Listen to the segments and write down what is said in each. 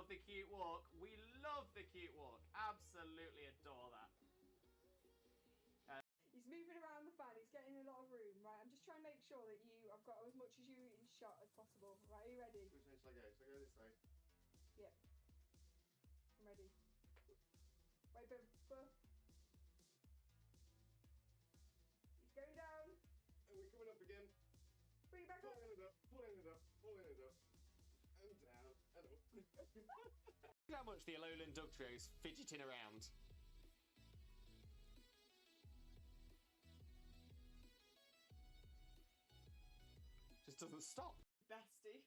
love the cute walk. We love the cute walk. Absolutely adore that. He's moving around the fan. He's getting a lot of room. Right, I'm just trying to make sure that I've got as much as you in shot as possible. Right, are you ready? Which way should I go? Should I go this way? Yep. I'm ready. Wait, but he's going down. And we're coming up again. Bring it back up. Pulling it up, pulling it up, pulling it up. And down, and up. Look how much the Alolan Dug Trio's fidgeting around. Just doesn't stop. Bestie.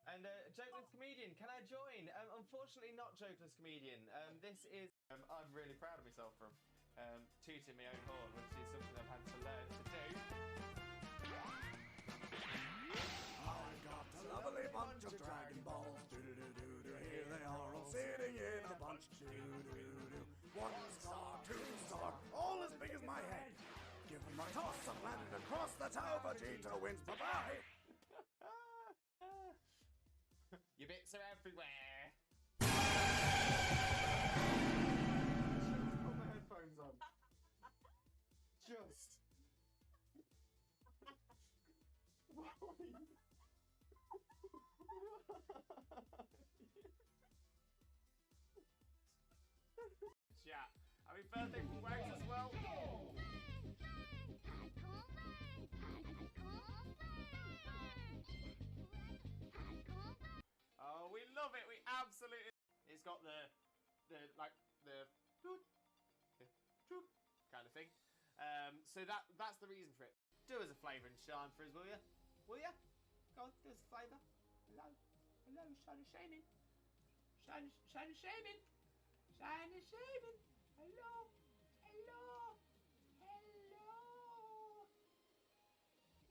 And Jokeless Comedian, can I join? Unfortunately not Jokeless Comedian. This is I'm really proud of myself from tooting my own horn, which is something I've had to learn to do. I got a lovely bunch of Dragon Balls. Do-do-do-do-do. Here they are all sitting in a bunch. Do-do-do-do. 1 star, 2 star, all as big as my head. Give them a toss and land across the tower. Vegeta wins. Bye-bye. Your bits are everywhere. Just put my headphones on. Just. Chat. Happy birthday from Wags as well. Oh, we love it. We absolutely. It's got the kind of thing. So that's the reason for it. Do us a flavour and shine for us, will you? Will you? Go on, do us a flavour. Hello, shine and shaming. Shine and shaming. Shine and shaming. Hello.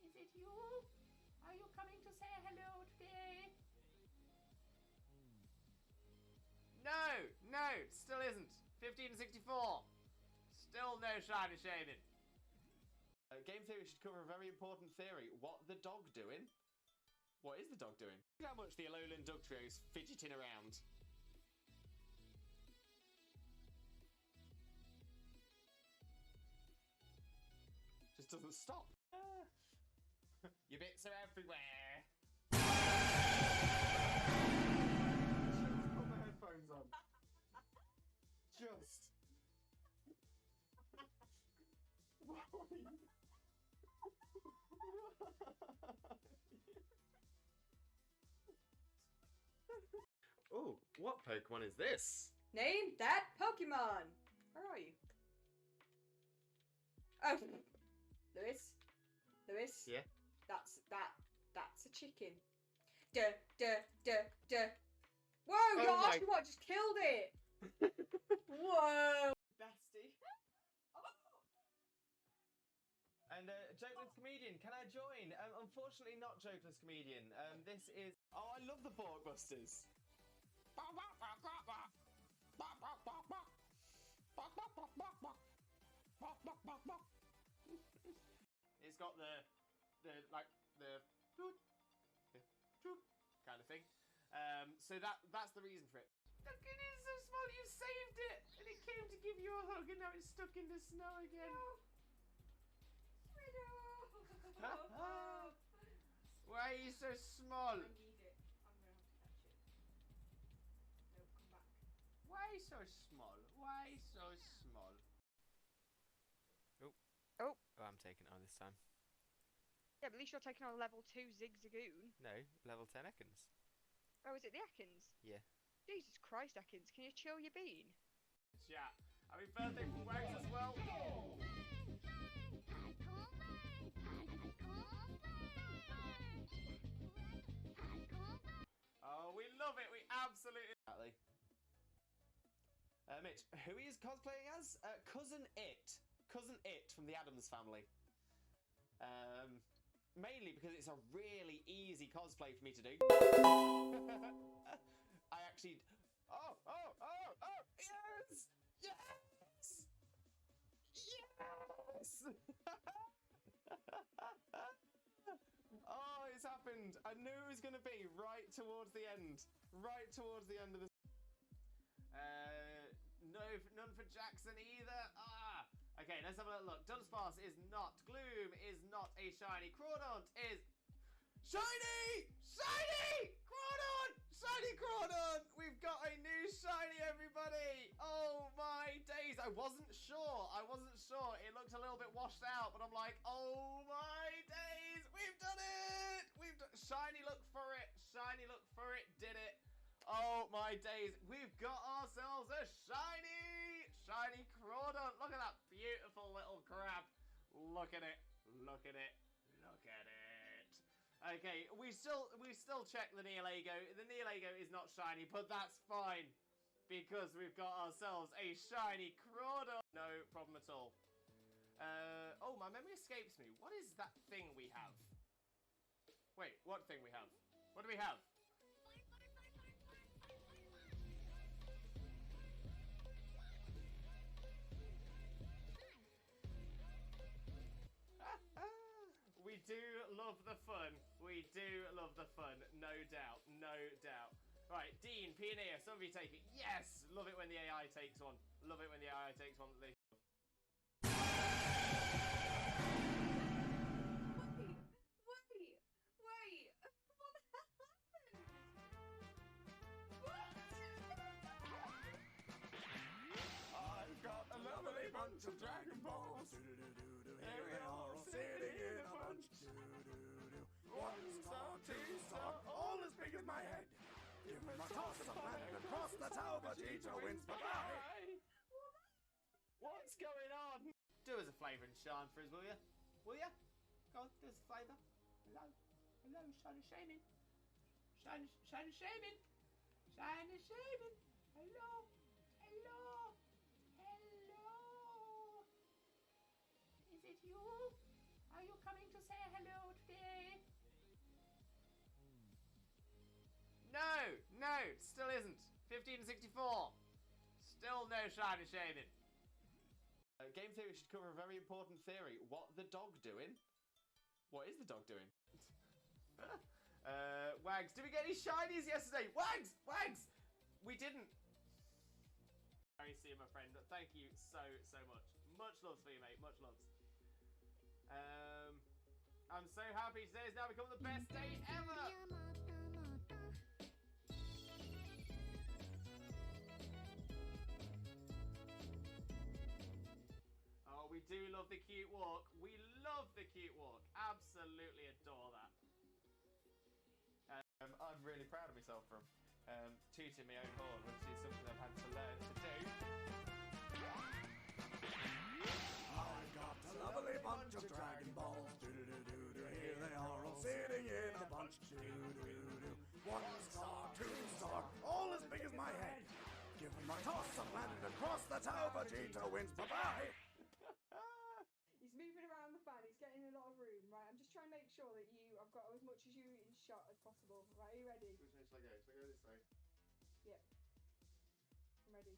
Is it you? Are you coming to say hello today? No, still isn't. 15 to 64. Still no shine and shaming. Game theory should cover a very important theory. What the dog doing? What is the dog doing? Look how much the Alolan Dug Trio's fidgeting around. Just doesn't stop. Your bits are everywhere. Just put my headphones on. Just. Oh, what Pokemon is this? Name that Pokemon. Where are you? Oh, Lewis. Yeah. That's a chicken. Duh. Whoa, you're asking what just killed it. Whoa. Bestie. And Jokeless Comedian, can I join? Unfortunately not Jokeless Comedian. This is. Oh, I love the Borkbusters. It's got the kind of thing. So that's the reason for it. Look, it is so small. You saved it, and it came to give you a hug, and now it's stuck in the snow again. Why are you so small? I need it. I'm gonna have to catch it. No, come back. Why so small? Why so small? Oh, I'm taking it on this time. yeah, but at least you're taking on level 2 Zigzagoon. No, level 10 Ekans. Oh, is it the Ekans? Yeah. Jesus Christ, Ekans, can you chill your bean? Chat. Happy birthday from Wags as well. Oh, we love it. We absolutely. Exactly. Mitch, who he is cosplaying as? Cousin It. Cousin It from the Addams Family. Mainly because it's a really easy cosplay for me to do. I actually. Oh! Yes! Yes! Yes! Oh, it's happened. I knew it was going to be right towards the end. Right towards the end of the... No, none for Jackson either. Ah! Okay, let's have a little look. Dunsparce is not. Gloom is not a shiny. Crawdaunt is... Shiny! Shiny! Crawdaunt! Shiny Crawdaunt! We've got a new shiny, everybody! Oh my days. I wasn't sure. It looked a little bit washed out, but I'm like, oh my days! We've done it! Shiny look for it. Shiny look for it. Did it. Oh my days. We've got ourselves a shiny Crawdaunt. Look at that beautiful little crab. Look at it. Look at it. Look at it. Okay, we still check the Nihilego. The Nihilego is not shiny, but that's fine because we've got ourselves a shiny Crawdaunt. No problem at all. Oh, my memory escapes me. What is that thing we have? Wait, what thing we have? What do we have? We do love the fun. We do love the fun. No doubt. No doubt. Right, Dean, Pioneer, somebody take it. Yes! Love it when the AI takes one. Love it when the AI takes one that they... Wait! What the hell happened? What? I've got a lovely bunch of Dragon Balls. Here they are all sitting in a bunch. One star, two star, all as big as my head. Give them a toss of land across the tower, Vegeta wins. Bye-bye. What's going on? Do us a flavouring Sean for us, will you? Will you? Go on, do us a flavour. Hello. Hello, Shiny Shaman. Shiny Shaman. Shiny Shaman. Hello. Hello. Hello. Is it you? Are you coming to say hello today? No, still isn't. 1564. Still no Shiny Shaman. Game theory should cover a very important theory. What the dog doing? What is the dog doing? Wags, did we get any shinies yesterday? Wags! We didn't. Very see you, my friend. Thank you so much. Much loves for you, mate. Much loves. I'm so happy today has now become the best day ever. Oh, we do love the cute walk. We love the cute walk. Absolutely adore that. I'm really proud of myself from tooting my own horn, which is something I've had to learn to do. I've got a lovely bunch of Dragon Balls. Here they are all sitting in a bunch. One star, two star, all as big as my head. Give them a toss of land across the tower, Vegeta wins. Bye-bye. He's moving around the fan. He's getting a lot of room, right? I'm just trying to make sure that I've got as much as you in shot as possible. Right, are you ready? Which way shall I go? Shall I go this way? Yep. I'm ready.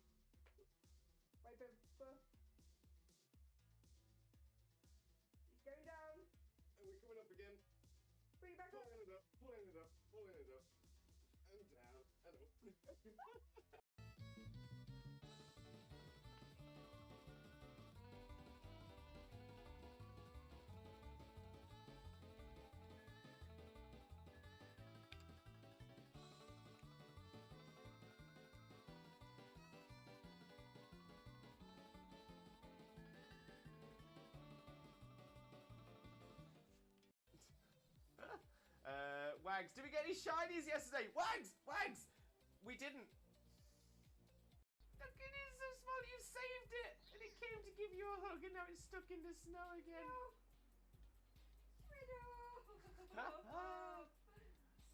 Wait, but... He's going down. And we're coming up again. Bring it back up. Pulling it up. And down. And up. Wags, did we get any shinies yesterday? Wags! We didn't. Look, it is so small. You saved it, and it came to give you a hug, and now it's stuck in the snow again.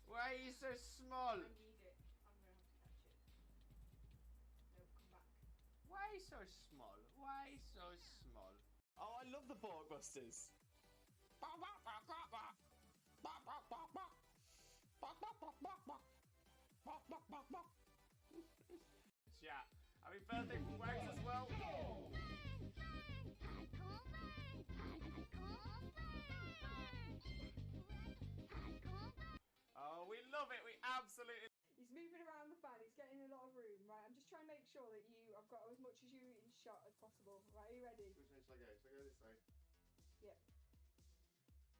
Why are you so small? I need it. I'm gonna have to catch it. No, come back. Why so small? Why so small? Oh, I love the Borkbusters. Chat. Happy birthday from Wags as well. shot as possible. Right, are you ready? Which way should I go? Should I go this way? Yep.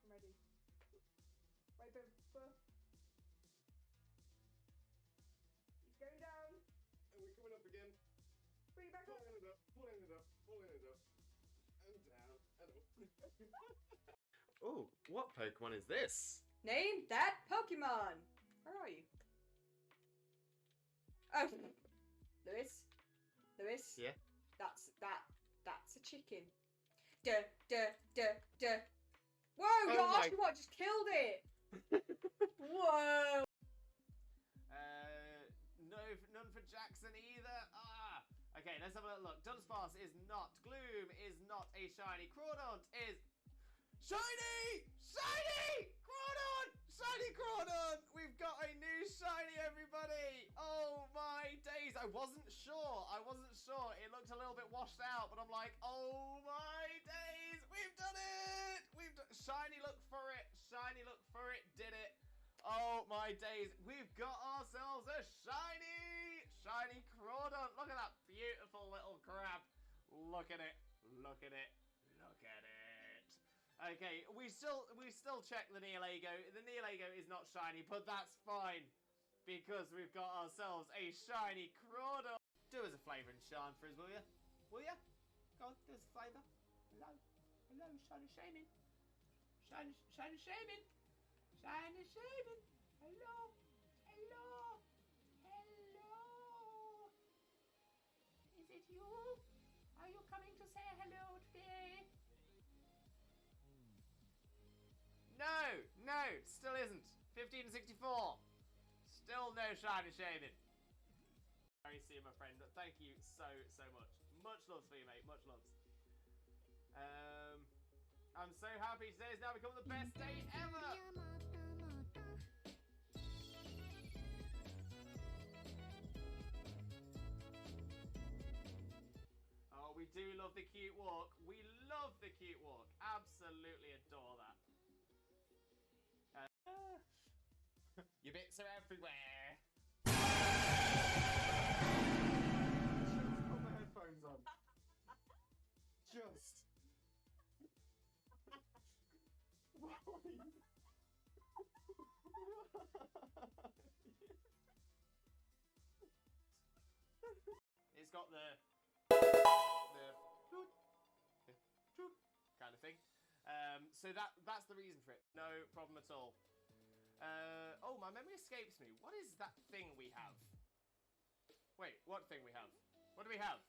I'm ready. Wait, but he's going down. And we're coming up again. Bring it back up. Pulling it up, pulling it up, pulling it up. And down, and up. Oh, what Pokemon is this? Name that Pokemon. Where are you? Oh, Lewis. Yeah? That's a chicken. Duh. Whoa, Oh your my- Oshawott just killed it. Whoa. None for Jackson either. Ah. Okay, let's have a little look. Dunsparce is not. Gloom is not a shiny. Crawdaunt is shiny! Shiny! Crawdaunt! Shiny Crawdaunt! We've got a new shiny, everybody! Oh my days! I wasn't sure. It looked a little bit washed out, but I'm like, oh my days! We've done it! Shiny look for it. Did it. Oh my days! We've got ourselves a shiny Crawdaunt. Look at that beautiful little crab. Look at it. Okay, we still check the Nihilego. The Nihilego is not shiny, but that's fine because we've got ourselves a shiny Crawdaunt. Do us a flavour and shine for us, will you? Will you? Go on, do us a flavour. Hello, shiny shaming. Shiny shaming. Hello. Is it you? Are you coming to say hello today? No, still isn't. 1564. Still no shiny shaming. Sorry, see you, my friend, but thank you so much. Much loves for you, mate. Much loves. I'm so happy today has now become the best day ever. Oh, we do love the cute walk. Absolutely adore that. Your bits are everywhere. Just put my headphones on. Just. It's got the kind of thing. So that's the reason for it. No problem at all. Oh, my memory escapes me. What is that thing we have? Wait, what thing we have? What do we have?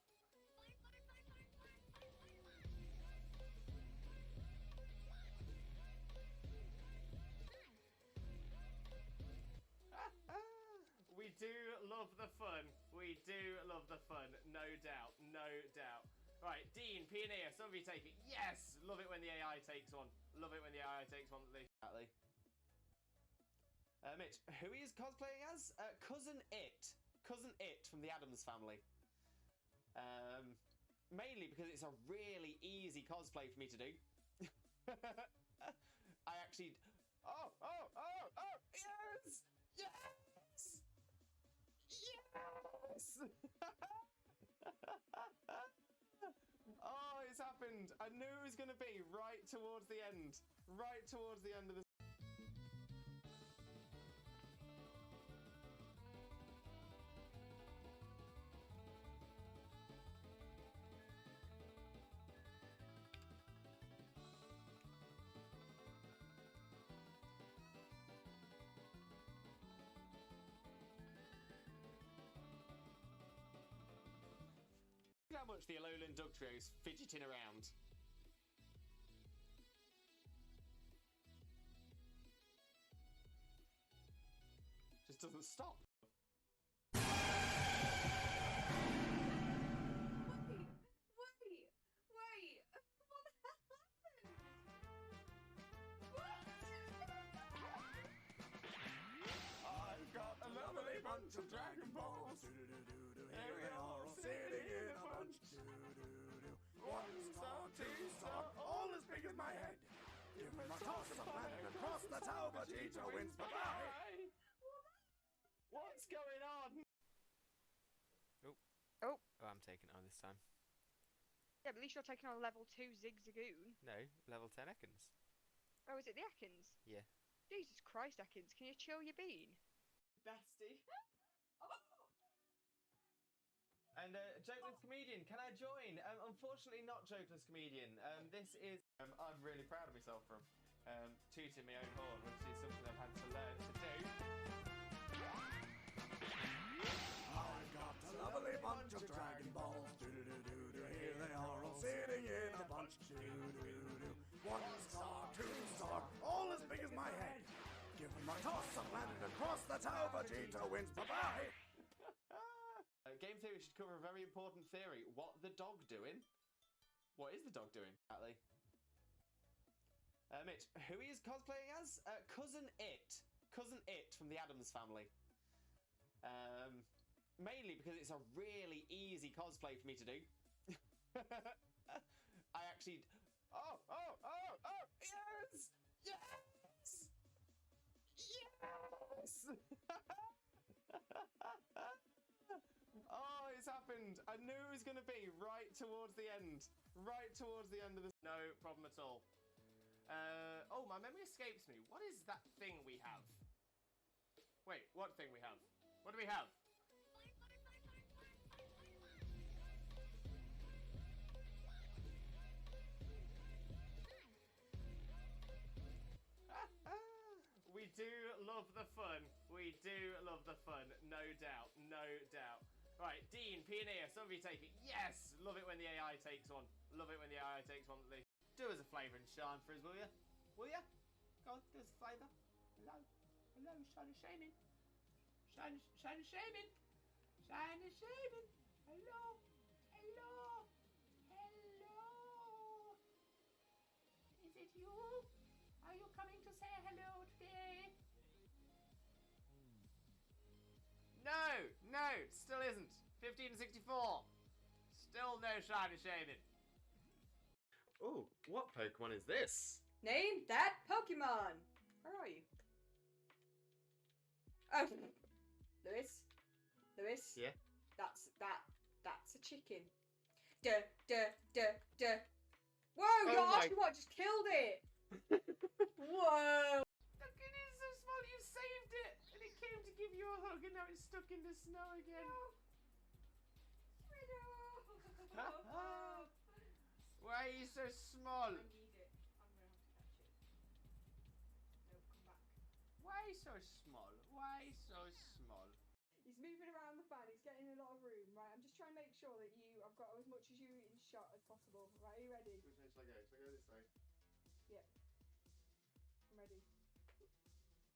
We do love the fun. No doubt. Right, Dean, Pioneer, some of you take it. Yes! Love it when the AI takes one. Exactly. Mitch, who he is cosplaying as? Cousin It from the Addams Family. Mainly because it's a really easy cosplay for me to do. I actually... Oh! Yes! Oh, it's happened. I knew it was going to be right towards the end of the... How much the Alolan Dugtrio's fidgeting around. Just doesn't stop. Wait. What happened? I've got a lovely bunch of Dragon Balls. Here they are, all sitting in a bunch. 1 star, 2 star, all as big as my head. Give me my toss of planet and cross the tower, Vegeta wins. Bye-bye. What's going on? Oh. I'm taking it on this time. Yeah, but at least you're taking on a level 2 Zigzagoon. No, level 10 Ekans. Oh, is it the Ekans? Yeah. Jesus Christ, Ekans, can you chill your bean? Bestie. And Jokeless Comedian, can I join? Unfortunately not Jokeless Comedian. This is... I'm really proud of myself from tooting my own horn, which is something I've had to learn to do. I've got a lovely bunch of Dragon Balls. Do-do-do-do-do. Here they are all sitting in a bunch. Do-do-do-do. 1 star, 2 star, all as big as my head. Give them a toss, I landed across the tower. Vegeta wins. Bye-bye. Game theory should cover a very important theory. What the dog doing? What is the dog doing? Exactly. Mitch, who he is cosplaying as? Cousin It. Cousin It from the Addams Family. Mainly because it's a really easy cosplay for me to do. I actually... Oh! Yes! Yes! Yes! Oh, it's happened. I knew it was going to be right towards the end. Right towards the end of this. No problem at all. Oh, my memory escapes me. What is that thing we have? Wait, what thing we have? What do we have? We do love the fun. We do love the fun. No doubt. No doubt. Right, Dean, Pioneer, somebody take it. Yes! Love it when the AI takes one. Love it when the AI takes one that they do as a flavour and shine for us, will you? Will you? Go on, do us a flavour. Hello. Hello, shine and shaming. Shine and shaming. Shine and shaming. Hello. Hello. Hello. Is it you? Are you coming to say hello today? No, still isn't. 15 to 64. Still no shine and shaming. Oh, what Pokemon is this? Name that Pokemon. Where are you? Oh, Lewis. Yeah. That's a chicken. Duh. Whoa, you're asking what just killed it. Whoa. Look, it is so small. You saved it, and it came to give you a hug, and now it's stuck in the snow again. Why are you so small? I need it. I'm gonna have to catch it. No, come back. Why so small? Why so small? He's moving around the fan. He's getting a lot of room. Right, I'm just trying to make sure that I've got as much as you in shot as possible. Right, are you ready? Which way shall I go? Shall I go this way? Yep. I'm ready.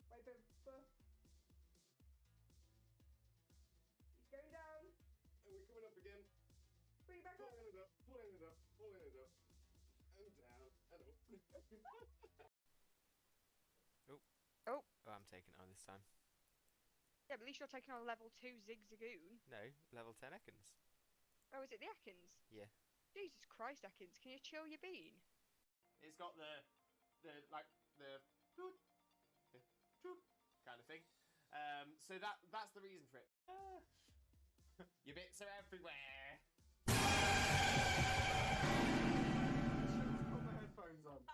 Wait, but he's going down. And we're coming up again. Bring it back up. Pulling it up. And down. And up. Oh, I'm taking it on this time. Yeah, but at least you're taking on a level 2 Zigzagoon. No, level 10 Ekans. Oh, is it the Ekans? Yeah. Jesus Christ, Ekans, can you chill your bean? It's got the toot kind of thing. So that's the reason for it. Your bits are everywhere. Put my headphones on.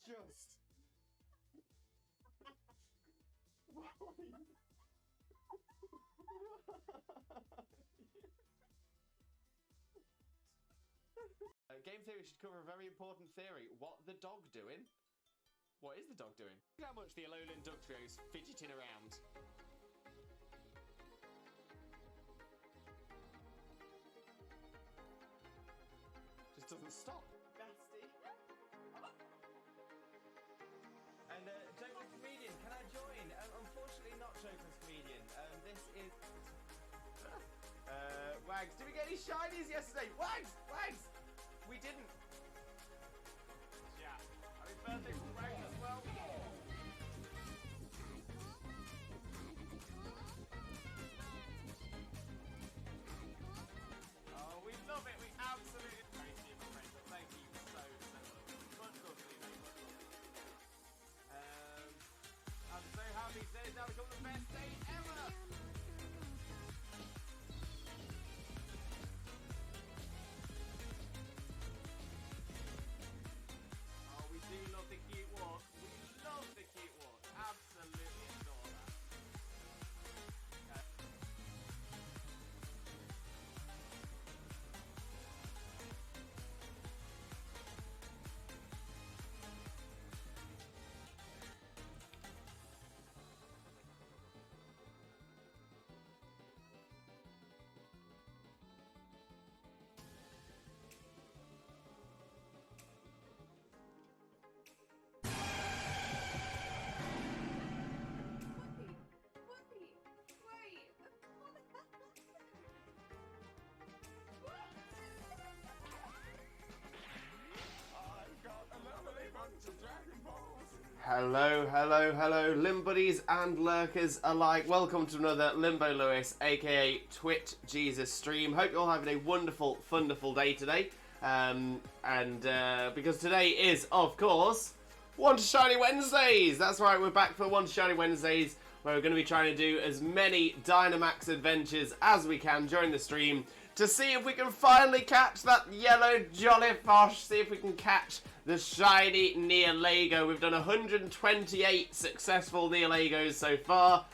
Just. Game theory should cover a very important theory. What the dog doing? What is the dog doing? Look how much the Alolan Ductrio's fidgeting around. Just doesn't stop. Bestie. And Jokeless Comedian, can I join? Unfortunately not Jokeless Comedian. This is... Wags, did we get any shinies yesterday? Wags! We didn't. Yeah. Happy birthday to Wags as well. Oh, we love it. We absolutely... Thank you, my friend. Thank you so much. Much love to you, mate. Much love. I'm so happy today's now become the best day ever. Hello, hello, hello, Limbuddies and lurkers alike. Welcome to another Limbo Lewis, aka Twitch Jesus stream. Hope you're all having a wonderful, wonderful day today. Because today is, of course, One to Shiny Wednesdays. That's right, we're back for One to Shiny Wednesdays, where we're going to be trying to do as many Dynamax adventures as we can during the stream to see if we can finally catch that yellow Jollyfosh, see if we can catch the shiny Nihilego. We've done 128 successful Nihilegos so far.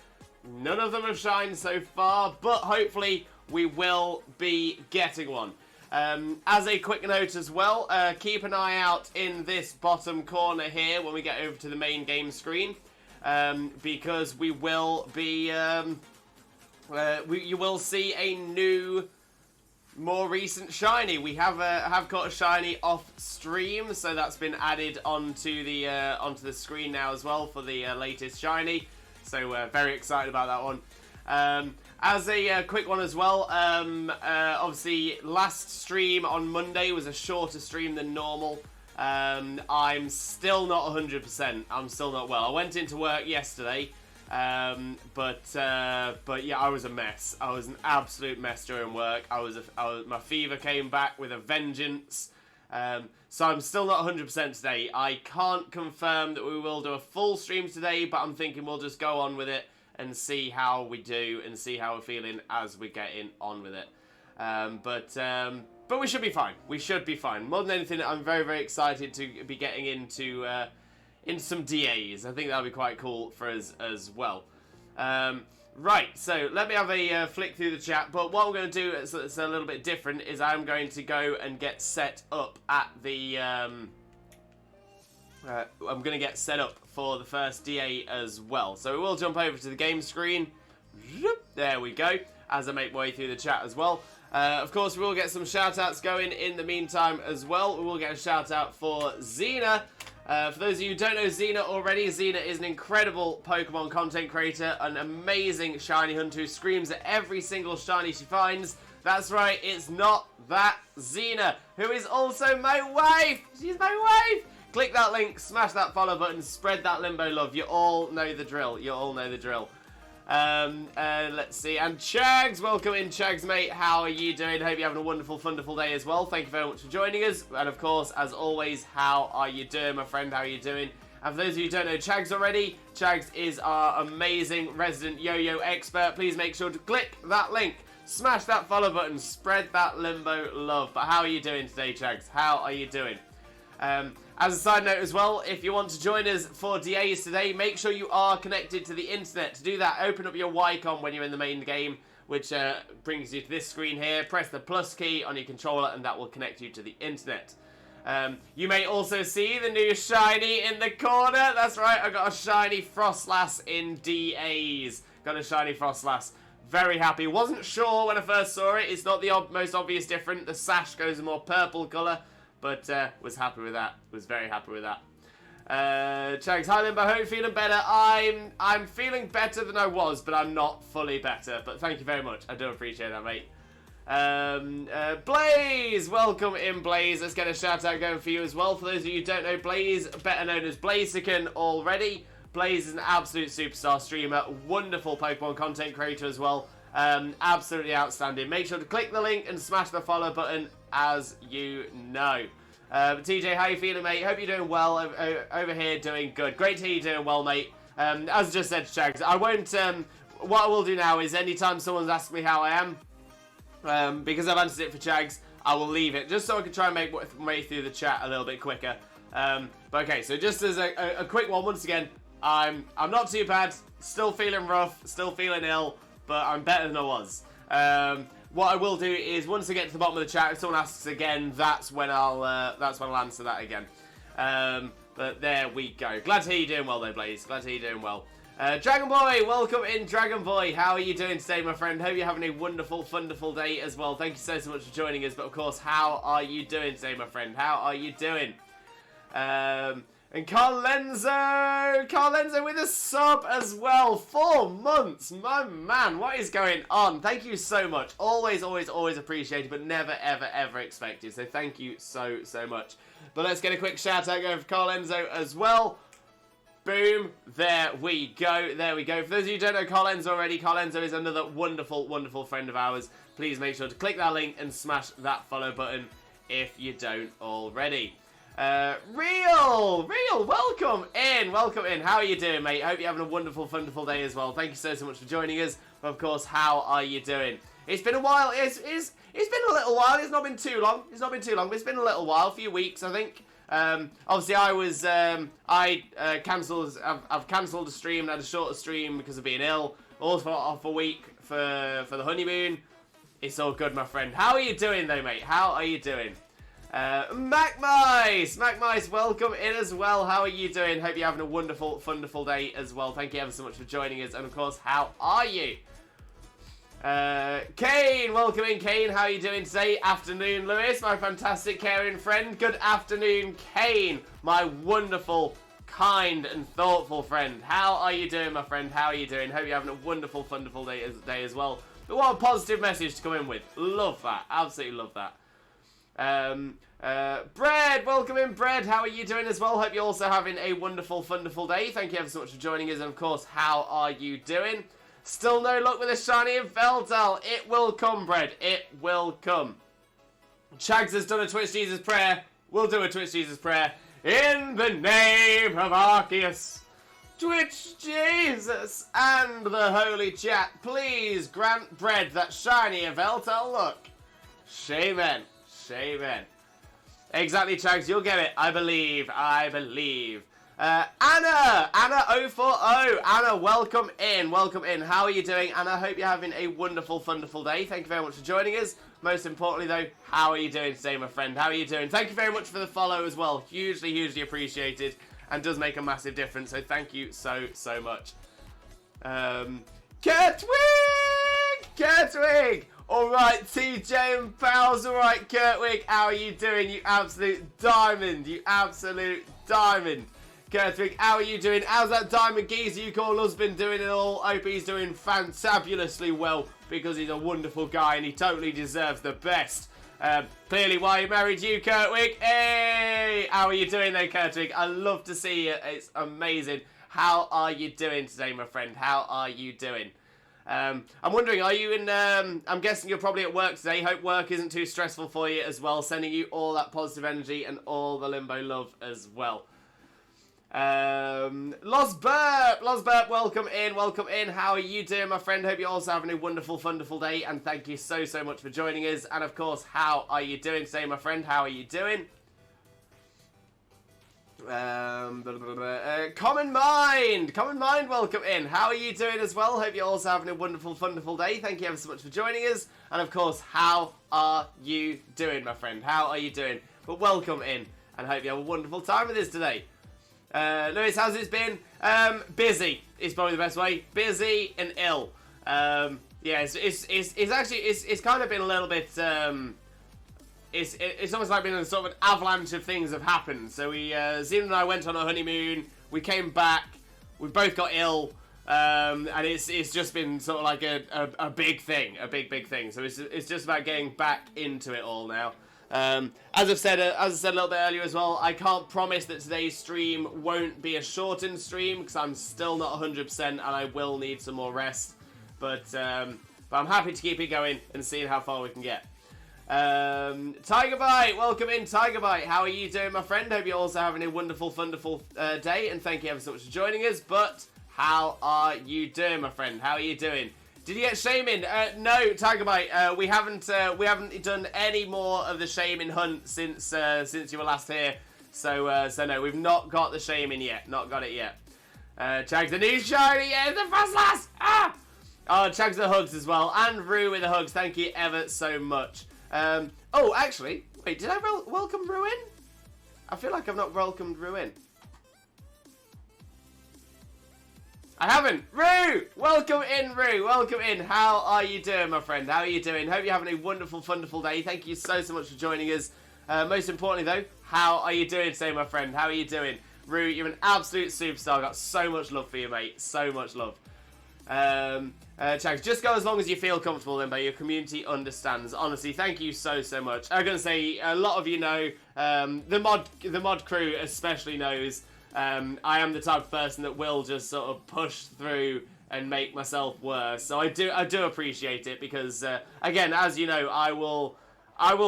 None of them have shined so far, but hopefully we will be getting one. As a quick note as well, keep an eye out in this bottom corner here when we get over to the main game screen, because we will be, you will see a new, more recent shiny. We have caught a shiny off stream, so that's been added onto the screen now as well for the latest shiny. So we're very excited about that one. As a quick one as well, obviously last stream on Monday was a shorter stream than normal. I'm still not 100%. I'm still not well. I went into work yesterday. But yeah, I was a mess. I was an absolute mess during work. My fever came back with a vengeance. So I'm still not 100% today. I can't confirm that we will do a full stream today, but I'm thinking we'll just go on with it and see how we do and see how we're feeling as we get on with it. But we should be fine. We should be fine. More than anything, I'm very, very excited to be getting into some DAs. I think that'll be quite cool for us as well. Right, so let me have a flick through the chat. But what I'm going to do, it's a little bit different, is I'm going to go and get set up at the... I'm going to get set up for the first DA as well. So we will jump over to the game screen. There we go, as I make my way through the chat as well. Of course, we will get some shout-outs going in the meantime as well. We will get a shout-out for Xena. For those of you who don't know Xena already, Xena is an incredible Pokemon content creator, an amazing shiny hunter who screams at every single shiny she finds. That's right, it's not that Xena, who is also my wife! She's my wife! Click that link, smash that follow button, spread that Limbo love. You all know the drill. You all know the drill. Let's see. And Chags, welcome in, Chags, mate. How are you doing? Hope you're having a wonderful, wonderful day as well. Thank you very much for joining us. And of course, as always, how are you doing, my friend? How are you doing? And for those of you who don't know Chags already, Chags is our amazing resident yo-yo expert. Please make sure to click that link, smash that follow button, spread that Limbo love. But how are you doing today, Chags? How are you doing? As a side note as well, if you want to join us for DAs today, make sure you are connected to the internet. To do that, open up your Wi-Con when you're in the main game, which brings you to this screen here. Press the plus key on your controller and that will connect you to the internet. You may also see the new shiny in the corner. That's right, I got a shiny Frostlass in DAs. Got a shiny Frostlass. Very happy. Wasn't sure when I first saw it. It's not the most obvious difference. The sash goes a more purple colour. But was happy with that. Was very happy with that. Chags, hi Limbo, hope you're feeling better. I'm feeling better than I was, but I'm not fully better. But thank you very much. I do appreciate that, mate. Blaze, welcome in, Blaze. Let's get a shout out going for you as well. For those of you who don't know Blaze, better known as Blaziken already. Blaze is an absolute superstar streamer, wonderful Pokemon content creator as well. Absolutely outstanding. Make sure to click the link and smash the follow button, as you know. TJ, how you feeling, mate? Hope you're doing well over here, doing good. Great to hear you're doing well, mate. As I just said to Chags, I won't, what I will do now is anytime someone's asked me how I am, because I've answered it for Chags, I will leave it, just so I can try and make my way through the chat a little bit quicker. But okay, so just as a quick one, once again, I'm not too bad, still feeling rough, still feeling ill, but I'm better than I was. What I will do is once I get to the bottom of the chat, if someone asks again, that's when I'll answer that again. But there we go. Glad to hear you're doing well though, Blaze. Glad to hear you're doing well. Dragon Boy, welcome in, Dragon Boy. How are you doing today, my friend? Hope you're having a wonderful, wonderful day as well. Thank you so much for joining us. But of course, how are you doing today, my friend? How are you doing? And Carl Lenzo with a sub as well. 4 months, my man. What is going on? Thank you so much. Always, always, always appreciated, but never, ever, ever expected. So thank you so, so much. But let's get a quick shout out going for Carl Lenzo as well. Boom. There we go. There we go. For those of you who don't know Carlenzo already, Carlenzo is another wonderful, wonderful friend of ours. Please make sure to click that link and smash that follow button if you don't already. Real, welcome in. How are you doing, mate? Hope you're having a wonderful, wonderful day as well. Thank you so much for joining us. But of course, how are you doing? It's been a while. It's been a little while. It's not been too long. But it's been a little while, a few weeks, I think. Obviously, I've cancelled a stream and had a shorter stream because of being ill. Also off a week for the honeymoon. It's all good, my friend. How are you doing, though, mate? How are you doing? MacMice, welcome in as well. How are you doing? Hope you're having a wonderful, wonderful day as well. Thank you ever so much for joining us. And of course, how are you? Kane, welcome in, Kane. How are you doing today? Afternoon, Lewis, my fantastic caring friend. Good afternoon, Kane, my wonderful, kind and thoughtful friend. How are you doing, my friend? How are you doing? Hope you're having a wonderful, wonderful day as well. But what a positive message to come in with. Love that. Absolutely love that. Bread, welcome in, Bread. How are you doing as well? Hope you're also having a wonderful, wonderful day. Thank you ever so much for joining us. And of course, how are you doing? Still no luck with a shiny Veltal. It will come, Bread. It will come. Chags has done a Twitch Jesus prayer. We'll do a Twitch Jesus prayer. In the name of Arceus, Twitch Jesus, and the Holy Chat, please grant Bread that shiny Veltal look. Shaman. Exactly, Chags. You'll get it. I believe. Anna 040. Anna, welcome in. How are you doing? Anna, I hope you're having a wonderful, wonderful day. Thank you very much for joining us. Most importantly, though, how are you doing today, my friend? How are you doing? Thank you very much for the follow as well. Hugely, hugely appreciated, and does make a massive difference. So thank you so much. Kurtwig. All right, TJ and pals. All right, Kurtwig, how are you doing? You absolute diamond. Kurtwig, how are you doing? How's that diamond geezer you call husband doing it all? Hope he's doing fantabulously well, because he's a wonderful guy and he totally deserves the best. Clearly why he married you, Kurtwig. Hey! How are you doing though, Kurtwig? I love to see you. It's amazing. How are you doing today, my friend? How are you doing? I'm wondering, are you in, I'm guessing you're probably at work today. Hope work isn't too stressful for you as well. Sending you all that positive energy and all the Limbo love as well. Lost Burp, welcome in. How are you doing, my friend? Hope you're also having a wonderful, wonderful day, and thank you so much for joining us. And of course, how are you doing today, my friend? How are you doing? Common Mind, welcome in. How are you doing as well? Hope you're also having a wonderful, wonderful day. Thank you ever so much for joining us. And of course, how are you doing, my friend? How are you doing? But welcome in, and hope you have a wonderful time with us today. Lewis, how's it been? Busy is probably the best way. Busy and ill. Yeah, it's kind of been a little bit. It's almost like been a sort of an avalanche of things have happened. So Zena and I went on a honeymoon. We came back. We both got ill. And it's just been sort of like a big thing, a big thing. So it's just about getting back into it all now. As I said a little bit earlier as well, I can't promise that today's stream won't be a shortened stream because I'm still not 100% and I will need some more rest. But I'm happy to keep it going and seeing how far we can get. Tigerbite, welcome in, Tigerbite. How are you doing, my friend? Hope you're also having a wonderful, wonderful day, and thank you ever so much for joining us. But how are you doing, my friend? How are you doing? Did you get Shaman? No, Tigerbite. We haven't done any more of the Shaman hunt since you were last here. So no, we've not got the Shaman yet. Not got it yet. Chags the new shiny, yeah, the fast lass. Ah! Oh, Chags the hugs as well, and Rue with the hugs. Thank you ever so much. Oh, actually, wait, did I welcome Rue in? I feel like I've not welcomed Rue in. I haven't. Rue! Welcome in, Rue. Welcome in. How are you doing, my friend? How are you doing? Hope you're having a wonderful, wonderful day. Thank you so much for joining us. Most importantly, though, how are you doing today, my friend? How are you doing? Rue, you're an absolute superstar. Got so much love for you, mate. So much love. Chags, just go as long as you feel comfortable, then, but your community understands. Honestly, thank you so much. I'm gonna say a lot of you know, the mod crew especially knows. I am the type of person that will just sort of push through and make myself worse. So I do appreciate it because, again, as you know, I will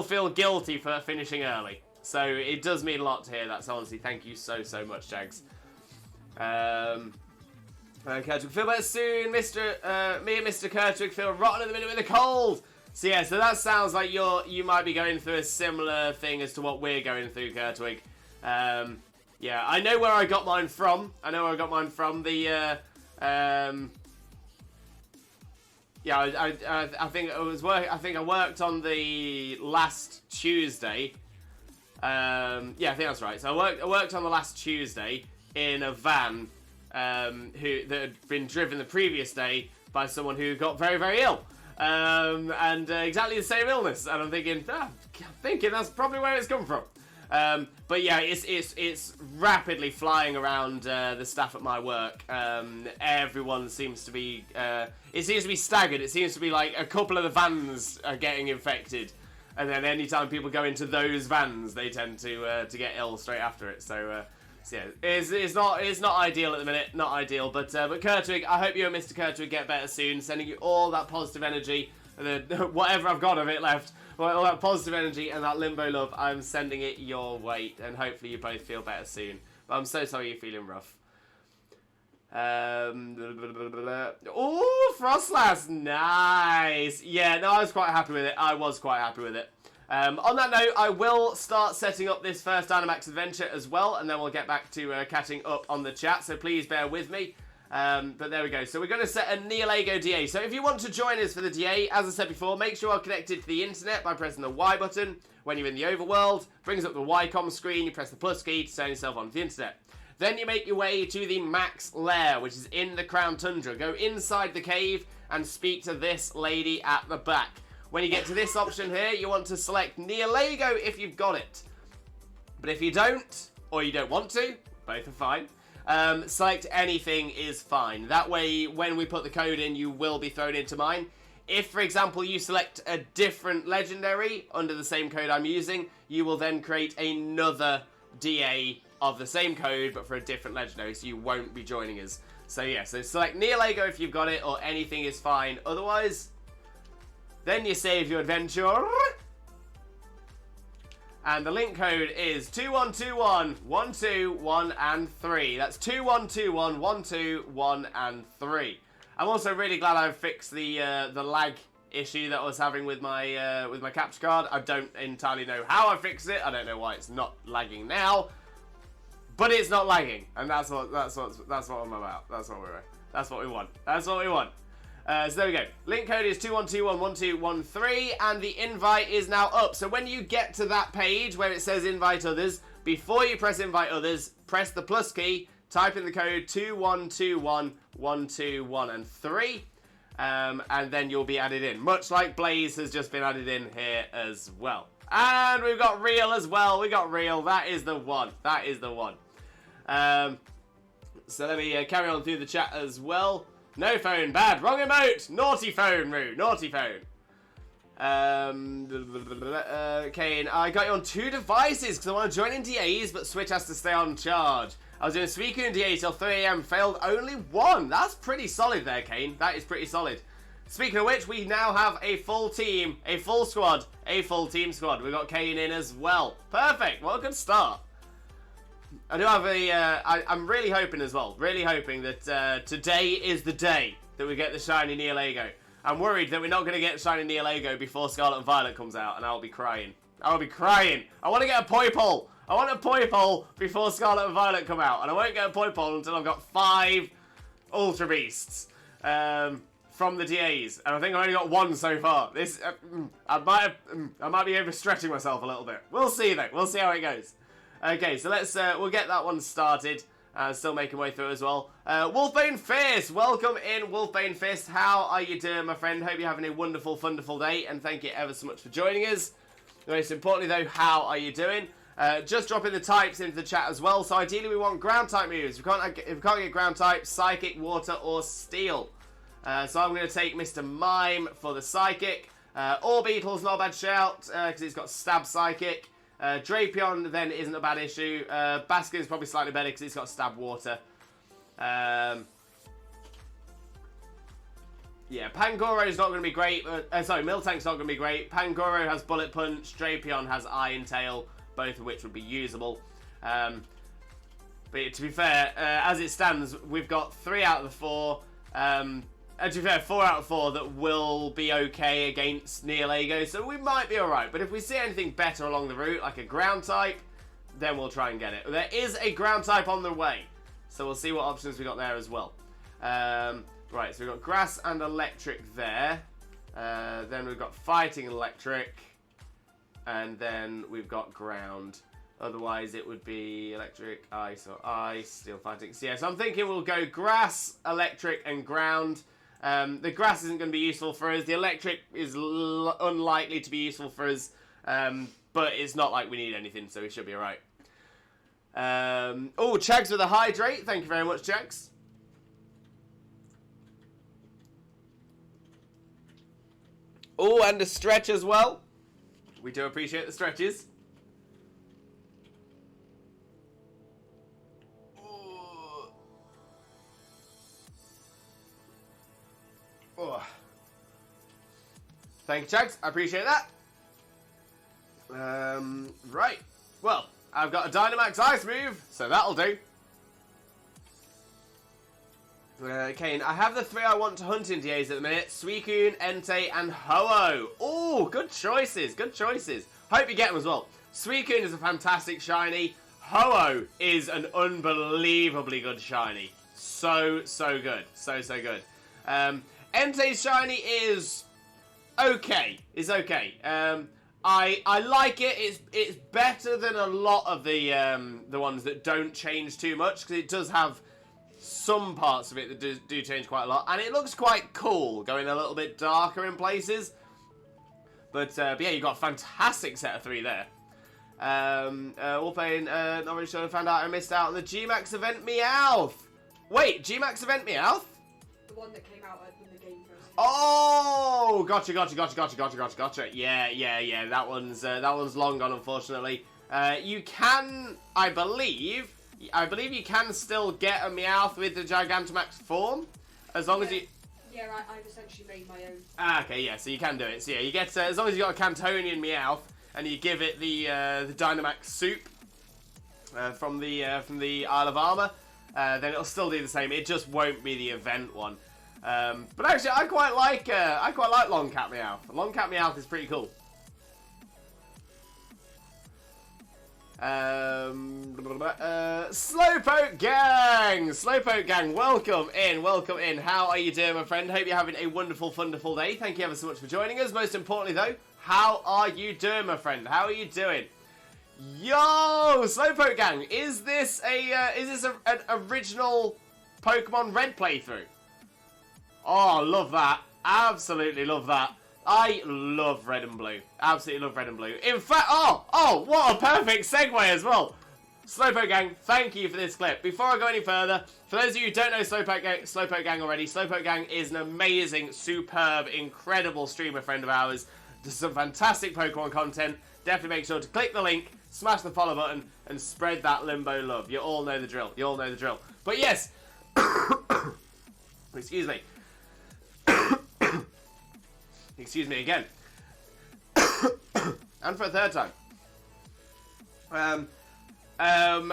feel guilty for finishing early. So it does mean a lot to hear that. So honestly, thank you so much, Jags. Kurtwick, feel better soon, me and Mr. Kurtwick feel rotten at the minute with a cold. So yeah, so that sounds like you might be going through a similar thing as to what we're going through, Kurtwick. Yeah, I know where I got mine from. The yeah, I think it was work. I think I worked on the last Tuesday. Yeah, I think that's right. So I worked on the last Tuesday in a van that had been driven the previous day by someone who got very ill, and exactly the same illness. And I'm thinking that's probably where it's come from. But yeah, it's rapidly flying around the staff at my work. Everyone seems to be it seems to be staggered. It seems to be like a couple of the vans are getting infected, and then anytime people go into those vans, they tend to get ill straight after it. So yeah, it's not ideal at the minute, not ideal. But Kurtwig, I hope you and Mr. Kurtwig get better soon. Sending you all that positive energy, and then whatever I've got of it left. Well, all that positive energy and that limbo love, I'm sending it your way, and hopefully you both feel better soon. But I'm so sorry you're feeling rough. Oh, Frostlass, nice. Yeah, no, I was quite happy with it. On that note, I will start setting up this first Dynamax adventure as well, and then we'll get back to catching up on the chat, so please bear with me. But there we go. So we're going to set a Nihilego DA. So if you want to join us for the DA, as I said before, make sure you're connected to the internet by pressing the Y button. When you're in the overworld, brings up the YCOM screen, you press the plus key to turn yourself onto the internet. Then you make your way to the Max Lair, which is in the Crown Tundra. Go inside the cave and speak to this lady at the back. When you get to this option here, you want to select Nihilego if you've got it. But if you don't, or you don't want to, both are fine. Select anything is fine. That way, when we put the code in, you will be thrown into mine. If, for example, you select a different legendary under the same code I'm using, you will then create another DA of the same code, but for a different legendary, so you won't be joining us. So yeah, so select Nihilego if you've got it, or anything is fine. Otherwise, then you save your adventure. And the link code is 2121 121 and 3. That's 2121 121 and 3. I'm also really glad I've fixed the lag issue that I was having with my capture card. I don't entirely know how I fixed it. I don't know why it's not lagging now, but it's not lagging, and that's what I'm about. That's what we want. So there we go. Link code is 21211213, and the invite is now up. So when you get to that page where it says invite others, before you press invite others, press the plus key, type in the code 21211221 and 3, and then you'll be added in. Much like Blaze has just been added in here as well. And we've got Real as well. We got Real. That is the one. So let me carry on through the chat as well. No phone, bad, wrong emote, naughty phone, Roo, naughty phone. Kane, I got you on 2 devices because I want to join in DAs, but Switch has to stay on charge. I was doing Suicune in DA till 3 AM, failed only 1. That's pretty solid there, Kane. That is pretty solid. Speaking of which, we now have a full team, a full team squad. We've got Kane in as well. Perfect, what a good start. I do have I'm really hoping as well, that today is the day that we get the shiny Nihilego. I'm worried that we're not going to get shiny Nihilego before Scarlet and Violet comes out, and I'll be crying. I want to get a Poipole. I want a Poipole before Scarlet and Violet come out, and I won't get a Poipole until I've got 5 Ultra Beasts from the DAs, and I think I've only got 1 so far. This I might be overstretching myself a little bit. We'll see though. We'll see how it goes. Okay, so we'll get that one started. Still making way through as well. Wolfbane Fist, welcome in, Wolfbane Fist. How are you doing, my friend? Hope you're having a wonderful, wonderful day, and thank you ever so much for joining us. Most importantly, though, how are you doing? Just dropping the types into the chat as well. So ideally, we want ground type moves. If we can't get ground type, Psychic, Water, or Steel. So I'm going to take Mr. Mime for the Psychic. Orbeetle's not a bad shout because it's got Stab Psychic. Drapion then isn't a bad issue. Baskin is probably slightly better because it's got stab water. Yeah, Pangoro is not going to be great. Sorry, Miltank's not going to be great. Pangoro has Bullet Punch. Drapion has Iron Tail, both of which would be usable. But to be fair, as it stands, we've got 3 out of the 4. And to be fair, 4 out of 4 that will be okay against Nihilego, so we might be alright. But if we see anything better along the route, like a ground type, then we'll try and get it. There is a ground type on the way, so we'll see what options we got there as well. Right, so we've got grass and electric there. Then we've got fighting electric. And then we've got ground. Otherwise, it would be electric, ice, or ice, steel fighting. So, yeah, so I'm thinking we'll go grass, electric, and ground. The grass isn't going to be useful for us. The electric is unlikely to be useful for us. But it's not like we need anything, so we should be alright. Oh, Chags with a hydrate. Thank you very much, Chags. Oh, and a stretch as well. We do appreciate the stretches. Oh. Thank you, Chags. I appreciate that. Right. Well, I've got a Dynamax Ice move, so that'll do. Kane, I have the 3 I want to hunt in DAs at the minute. Suicune, Entei, and Ho-Oh. Oh, good choices, good choices. Hope you get them as well. Suicune is a fantastic shiny. Ho-Oh is an unbelievably good shiny. So good. So good. Entei's shiny is okay. It's okay. I like it. It's better than a lot of the ones that don't change too much, because it does have some parts of it that do change quite a lot, and it looks quite cool, going a little bit darker in places. But yeah, you've got a fantastic set of 3 there. All playing, not really sure, found out I missed out on the G-Max event Meowth. Wait, G-Max event Meowth? The one that came out when the game first. Oh, gotcha. Yeah. That one's long gone, unfortunately. You can, I believe you can still get a Meowth with the Gigantamax form, as long as you... Yeah, I've essentially made my own. Ah, okay, yeah, so you can do it. So yeah, you get, as long as you got a Cantonian Meowth, and you give it the Dynamax soup from the Isle of Armor, then it'll still do the same. It just won't be the event one. But actually, I quite like Longcat Meowth. Longcat Meowth is pretty cool. Slowpoke Gang, welcome in. How are you doing, my friend? Hope you're having a wonderful day. Thank you ever so much for joining us. Most importantly, though, how are you doing, my friend? How are you doing? Yo, Slowpoke Gang, is this an original Pokemon Red playthrough? Oh, love that. Absolutely love that. I love Red and Blue. Absolutely love Red and Blue. In fact, oh, what a perfect segue as well. Slowpoke Gang, thank you for this clip. Before I go any further, for those of you who don't know Slowpoke Gang already, Slowpoke Gang is an amazing, superb, incredible streamer friend of ours. Does some fantastic Pokemon content. Definitely make sure to click the link, smash the follow button, and spread that Limbo love. You all know the drill. But yes, excuse me. Excuse me again. And for a third time. I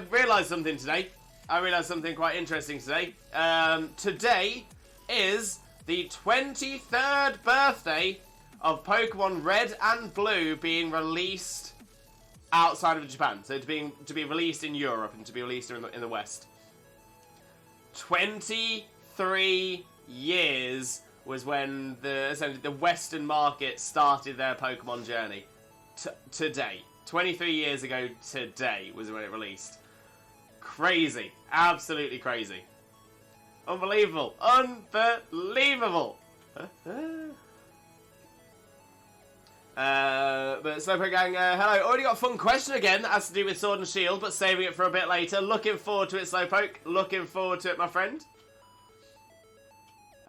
realised something today. I realised something quite interesting today. Today is the 23rd birthday of Pokemon Red and Blue being released outside of Japan. So to be released in Europe and to be released in the West. 23 years was when essentially the Western market started their Pokemon journey. Today. 23 years ago today was when it released. Crazy. Absolutely crazy. Unbelievable. Unbelievable. But Slowpoke Gang, hello. Already got a fun question again that has to do with Sword and Shield, but saving it for a bit later. Looking forward to it, Slowpoke. Looking forward to it, my friend.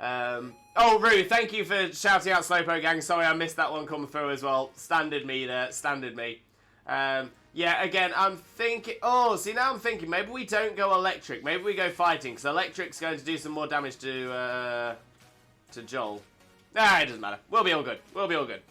Oh, Rue, thank you for shouting out Slowpoke Gang. Sorry, I missed that one coming through as well. Standard me there. Standard me. Yeah, again, I'm thinking... Oh, see, now I'm thinking maybe we don't go electric. Maybe we go fighting, because electric's going to do some more damage to Joel. Nah, it doesn't matter. We'll be all good. We'll be all good.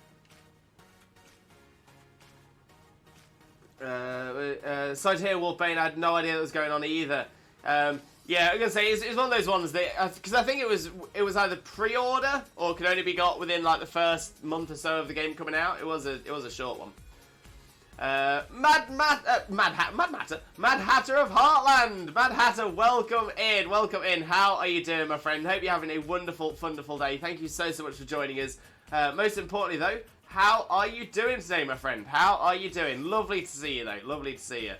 Side here, Wolfbane, I had no idea what was going on either. Yeah, I'm gonna say it's one of those ones that because I think it was either pre-order or could only be got within like the first month or so of the game coming out. It was a short one. Mad Hatter of Heartland. Mad Hatter, welcome in, welcome in. How are you doing, my friend? Hope you're having a wonderful, wonderful day. Thank you so much for joining us. Most importantly, though, how are you doing today, my friend? How are you doing? Lovely to see you, though. Lovely to see you.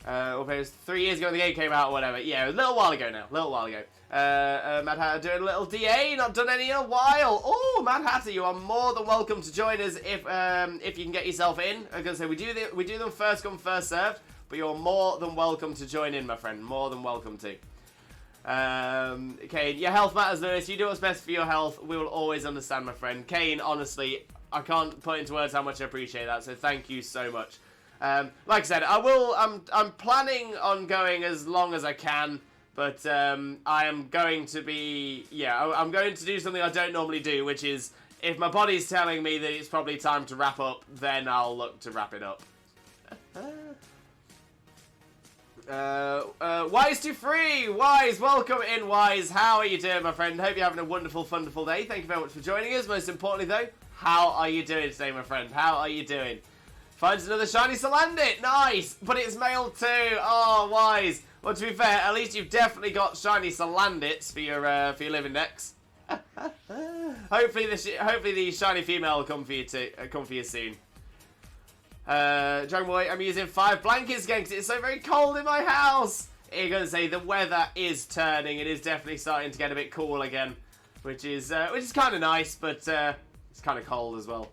Well, it was 3 years ago when the game came out or whatever. Yeah, a little while ago now. A little while ago. Mad Hatter doing a little DA. Not done any in a while. Oh, Mad Hatter, you are more than welcome to join us if you can get yourself in. I'm going to say we do them first come, first served. But you're more than welcome to join in, my friend. More than welcome to. Kane, your health matters, Lewis. You do what's best for your health. We will always understand, my friend. Kane, honestly, I can't put into words how much I appreciate that. So thank you so much. Like I said, I'm planning on going as long as I can, but I am going to be, I'm going to do something I don't normally do, which is if my body's telling me that it's probably time to wrap up, then I'll look to wrap it up. Wise to free, Wise, welcome in, Wise. How are you doing, my friend? Hope you're having a wonderful, wonderful day. Thank you very much for joining us. Most importantly, though, how are you doing today, my friend? How are you doing? Finds another shiny Salandit. Nice. But it's male too. Oh, Wise. Well, to be fair, at least you've definitely got shiny Salandits for your living decks. hopefully the shiny female will come for you soon. Dragon Boy, I'm using 5 blankets again because it's so very cold in my house. You're going to say the weather is turning. It is definitely starting to get a bit cool again, which is kind of nice, but it's kind of cold as well.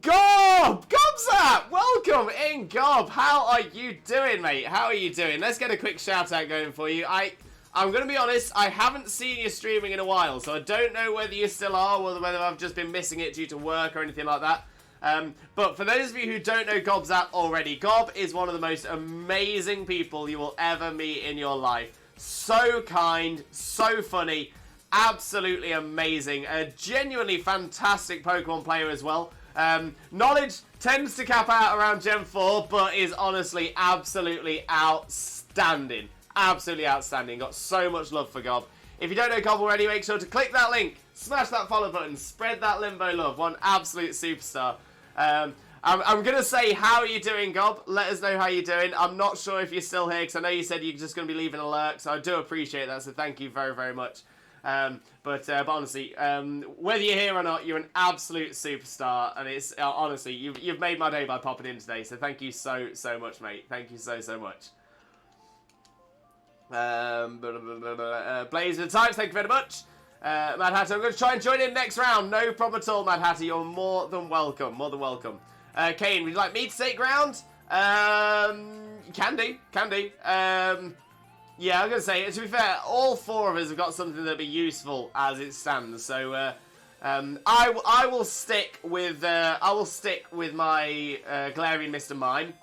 Gobzap! Welcome in, Gob! How are you doing, mate? How are you doing? Let's get a quick shout out going for you. I'm going to be honest, I haven't seen you streaming in a while, so I don't know whether you still are or whether I've just been missing it due to work or anything like that. But for those of you who don't know Gobzap already, Gob is one of the most amazing people you will ever meet in your life. So kind, so funny. Absolutely amazing. A genuinely fantastic Pokemon player as well. Knowledge tends to cap out around Gen 4, but is honestly absolutely outstanding. Absolutely outstanding. Got so much love for Gob. If you don't know Gob already, make sure to click that link, smash that follow button, spread that Limbo love. One absolute superstar. I'm going to say, how are you doing, Gob? Let us know how you're doing. I'm not sure if you're still here, because I know you said you're just going to be leaving a lurk, so I do appreciate that, so thank you very, very much. But honestly, whether you're here or not, you're an absolute superstar, and it's honestly, you've made my day by popping in today. So thank you so much, mate. Thank you so much. Blaze of the Times, thank you very much. Mad Hatter, I'm going to try and join in next round. No problem at all, Mad Hatter. You're more than welcome. More than welcome. Kane, would you like me to take ground? Can do. Yeah, I'm going to say, to be fair, all 4 of us have got something that'll be useful as it stands. So, I will stick with my Galarian Mr. Mime.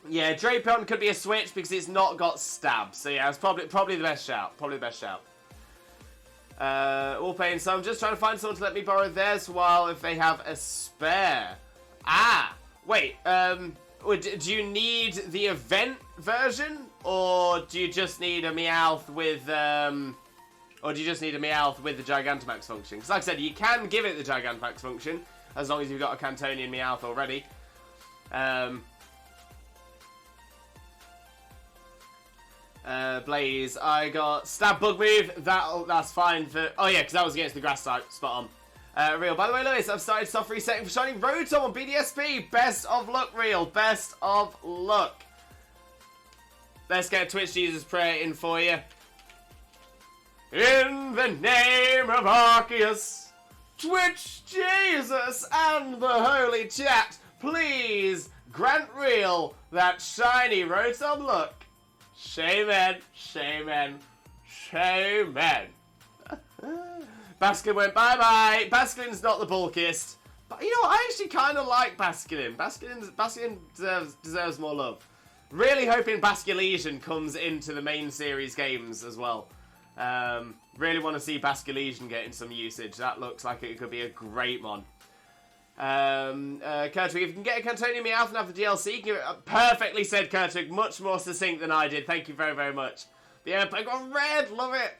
Yeah, Drapion could be a switch because it's not got stab. So yeah, it's probably the best shout. Warpaint, so I'm just trying to find someone to let me borrow theirs while if they have a spare. Wait, do you need the event version, or do you just need a Meowth with the Gigantamax function? Because like I said, you can give it the Gigantamax function as long as you've got a Cantonian Meowth already. Blaze, I got stab bug move. That's fine for. Oh yeah, because that was against the grass type. Spot on. Real. By the way, Lewis, I've started soft resetting for Shining Rotom on BDSP. Best of luck, Real. Best of luck. Let's get Twitch Jesus prayer in for you. In the name of Arceus, Twitch Jesus, and the Holy Chat, please Grant Real, that shiny Rotom look. Shaman, Shaman, Shaman. Basculin went bye-bye. Basculin's not the bulkiest. But you know what? I actually kind of like Basculin. Basculin deserves more love. Really hoping Basculesian comes into the main series games as well. Really want to see Basculesian getting some usage. That looks like it could be a great mon. Kurtwig, if you can get a Cantonian Meowth and have the DLC, you can give it perfectly said, Kurtwig. Much more succinct than I did. Thank you very, very much. But yeah, Pokemon Red, love it.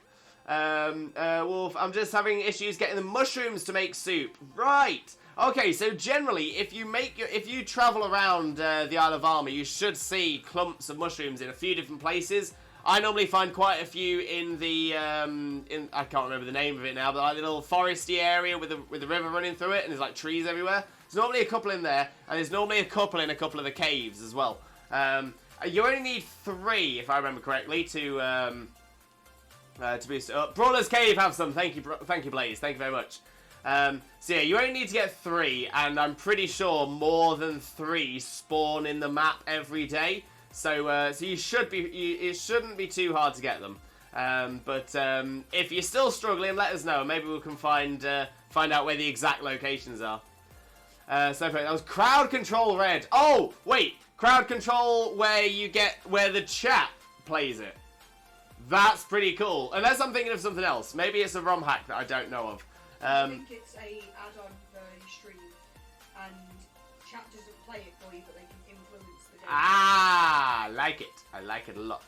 Wolf, I'm just having issues getting the mushrooms to make soup. Right. Okay, so generally, if you travel around the Isle of Armor, you should see clumps of mushrooms in a few different places. I normally find quite a few in the I can't remember the name of it now, but like the little foresty area with the river running through it, and there's like trees everywhere. There's normally a couple in there, and there's normally a couple in a couple of the caves as well. You only need 3, if I remember correctly, to boost it up. Brawler's Cave have some. Thank you, Blaze. Thank you very much. So yeah, you only need to get 3, and I'm pretty sure more than 3 spawn in the map every day. So so it shouldn't be too hard to get them. But if you're still struggling, let us know. Maybe we can find out where the exact locations are. So that was Crowd Control Red. Oh wait, Crowd Control where the chat plays it. That's pretty cool. Unless I'm thinking of something else. Maybe it's a ROM hack that I don't know of. I think it's a add-on for your stream, and chat doesn't play it for you, but they can influence the game. Ah, I like it. I like it a lot.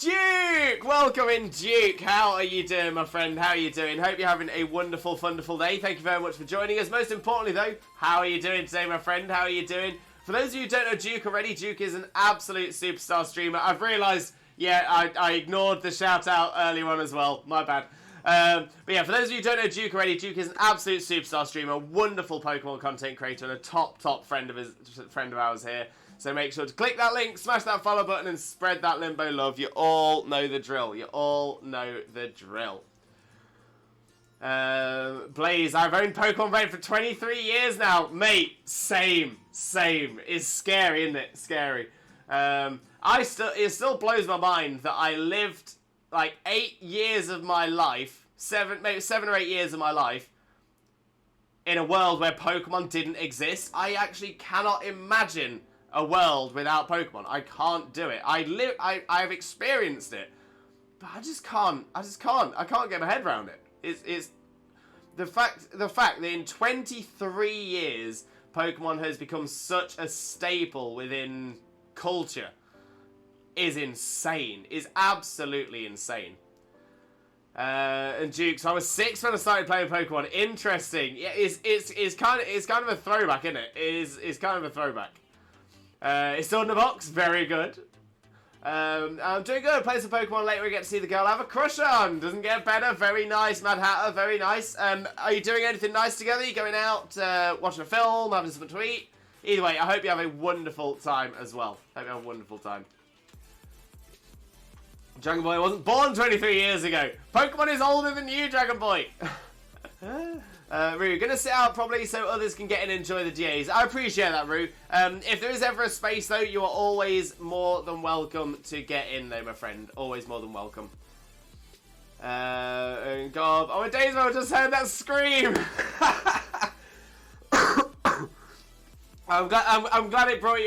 Duke! Welcome in, Duke. How are you doing, my friend? How are you doing? Hope you're having a wonderful, wonderful day. Thank you very much for joining us. Most importantly, though, how are you doing today, my friend? How are you doing? For those of you who don't know Duke already, Duke is an absolute superstar streamer. I've realised, yeah, I ignored the shout-out earlier on as well. My bad. But yeah, for those of you who don't know Duke already, Duke is an absolute superstar streamer, wonderful Pokemon content creator, and a top friend of ours here. So make sure to click that link, smash that follow button, and spread that Limbo love. You all know the drill. You all know the drill. Blaze, I've owned Pokemon Red for 23 years now. Mate, same. It's scary, isn't it? Scary. It still blows my mind that I lived like 8 years of my life, maybe 7 or 8 years of my life, in a world where Pokemon didn't exist. I actually cannot imagine a world without Pokemon. I can't do it. I've experienced it, but I can't get my head around it. It's the fact that in 23 years Pokemon has become such a staple within culture is insane. Is absolutely insane. And Duke, so I was 6 when I started playing Pokemon. Interesting. Yeah, it's kind of a throwback, isn't it? It's kind of a throwback. It's still in the box. Very good. I'm doing good. Play some Pokemon later. We get to see the girl I have a crush on. Doesn't get better. Very nice, Mad Hatter. Very nice. Are you doing anything nice together? You going out, watching a film, having something to eat? Either way, I hope you have a wonderful time as well. Hope you have a wonderful time. Dragon Boy wasn't born 23 years ago. Pokemon is older than you, Dragon Boy. Rue, gonna sit out probably so others can get in and enjoy the GAs. I appreciate that, Rue. If there is ever a space, though, you are always more than welcome to get in, though, my friend. Always more than welcome. And God, oh, days ago I just heard that scream. I'm glad it brought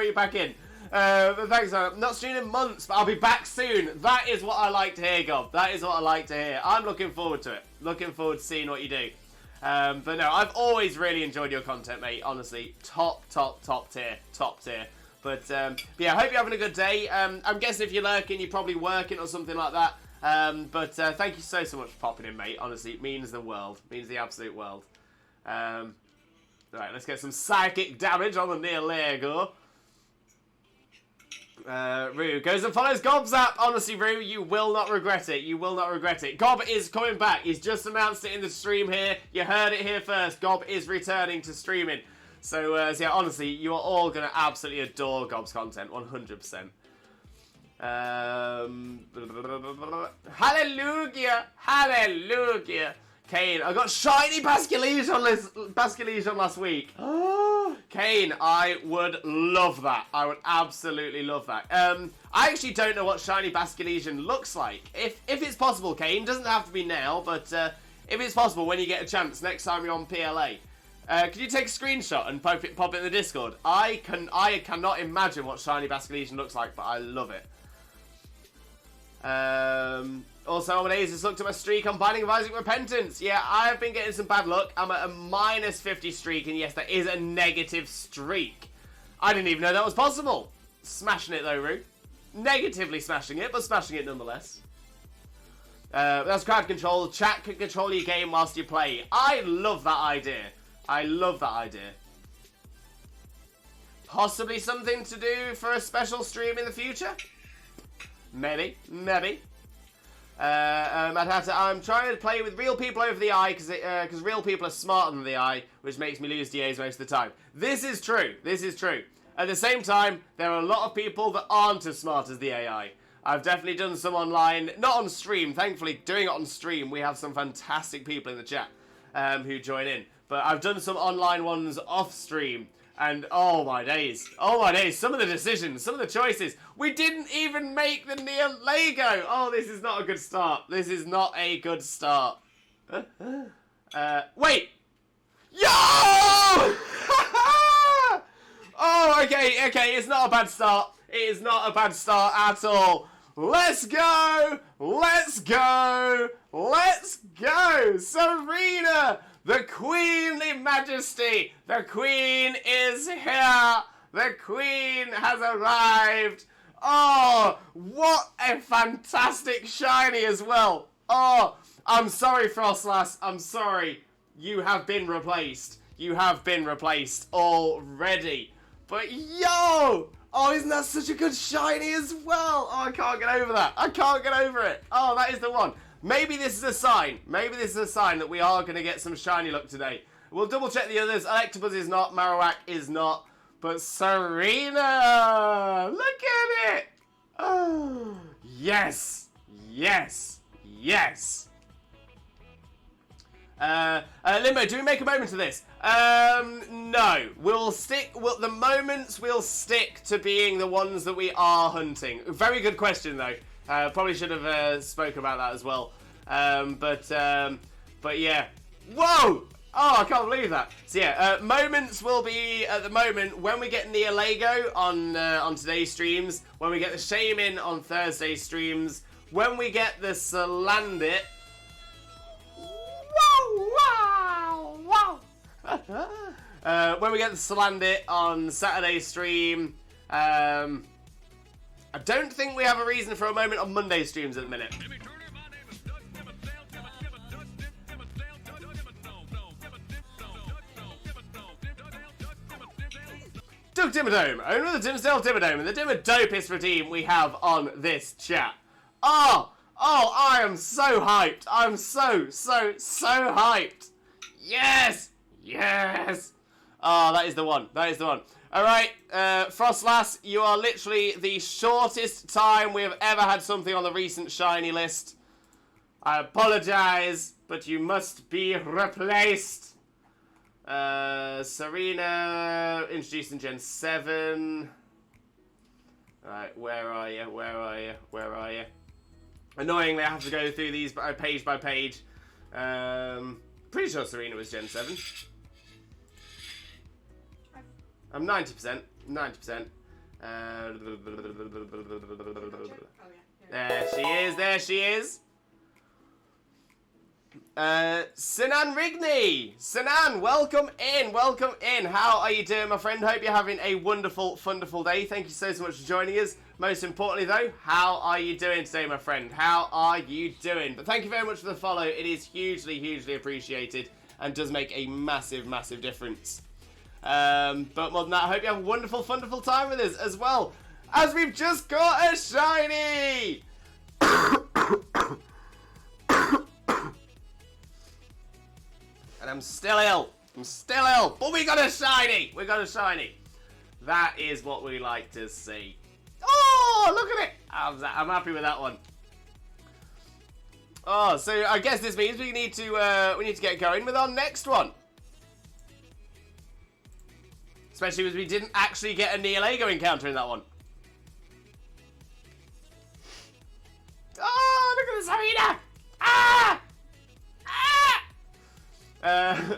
you back in. But thanks, man. I'm not streaming in months, but I'll be back soon. That is what I like to hear, Gob. That is what I like to hear. I'm looking forward to it. Looking forward to seeing what you do. But no, I've always really enjoyed your content, mate. Honestly, top tier. But yeah, I hope you're having a good day. I'm guessing if you're lurking, you're probably working or something like that. But thank you so much for popping in, mate. Honestly, it means the world. It means the absolute world. Right, let's get some psychic damage on the Nihilego. Rue goes and follows Gob's app. Honestly, Rue, you will not regret it. You will not regret it. Gob is coming back. He's just announced it in the stream here. You heard it here first. Gob is returning to streaming. So yeah, honestly, you are all going to absolutely adore Gob's content. 100%. Hallelujah. Hallelujah. Kane, I got shiny Basculegion last week. Kane, I would love that. I would absolutely love that. I actually don't know what shiny Basculegion looks like. If it's possible, Kane, doesn't have to be now, but if it's possible, when you get a chance, next time you're on PLA, can you take a screenshot and pop it in the Discord? I cannot imagine what shiny Basculegion looks like, but I love it. Also, Amadeus has looked at my streak on Binding of Isaac Repentance. Yeah, I've been getting some bad luck. I'm at a -50 streak, and yes, that is a negative streak. I didn't even know that was possible. Smashing it though, Rue. Negatively smashing it, but smashing it nonetheless. That's crowd control. Chat can control your game whilst you play. I love that idea. I love that idea. Possibly something to do for a special stream in the future? Maybe. I'm trying to play with real people over the eye because real people are smarter than the eye, which makes me lose DAs most of the time. This is true. At the same time, there are a lot of people that aren't as smart as the AI. I've definitely done some online, not on stream, thankfully doing it on stream, we have some fantastic people in the chat who join in. But I've done some online ones off stream. And oh my days, some of the decisions, some of the choices. We didn't even make the Nihilego. Oh, this is not a good start. This is not a good start. Wait. Yo! Oh, okay, it's not a bad start. It is not a bad start at all. Let's go! Serena! The Queenly Majesty! The Queen is here! The Queen has arrived! Oh, what a fantastic shiny as well! Oh, I'm sorry, Frostlass. I'm sorry. You have been replaced. Already. But yo! Oh, isn't that such a good shiny as well? Oh, I can't get over that. Oh, that is the one. Maybe this is a sign. That we are going to get some shiny luck today. We'll double check the others. Electabuzz is not. Marowak is not. But Serena! Look at it! Oh, yes! Limbo, do we make a moment of this? No. The moments will stick to being the ones that we are hunting. Very good question, though. Probably should have spoken about that as well. But yeah. Whoa! Oh, I can't believe that. So yeah, moments will be at the moment when we get Nihilego on today's streams, when we get the Shaman on Thursday's streams, when we get the Salandit. Wow! When we get the Salandit on Saturday's stream. I don't think we have a reason for a moment on Monday's streams at the minute. Doug Dimmadome, owner of the Dimsdale Dimmadome, and the Dimmadopest redeem we have on this chat. Oh, I am so hyped. I'm so hyped. Yes. Oh, that is the one. Alright, Frostlass, you are literally the shortest time we have ever had something on the recent shiny list. I apologise, but you must be replaced. Serena, introduced in Gen 7. Alright, where are you? Annoyingly, I have to go through these page by page. Pretty sure Serena was Gen 7. I'm 90%. There she is. Sinan Rigney! Sinan, welcome in! How are you doing, my friend? Hope you're having a wonderful day. Thank you so much for joining us. Most importantly, though, how are you doing today, my friend? How are you doing? But thank you very much for the follow. It is hugely appreciated and does make a massive difference. But more than that, I hope you have a wonderful time with us as well, as we've just got a shiny! And I'm still ill, but we got a shiny! That is what we like to see. Oh, look at it! I'm happy with that one. Oh, so I guess this means we need to get going with our next one. Especially because we didn't actually get a Nihilego encounter in that one. Oh, look at this arena! Ah!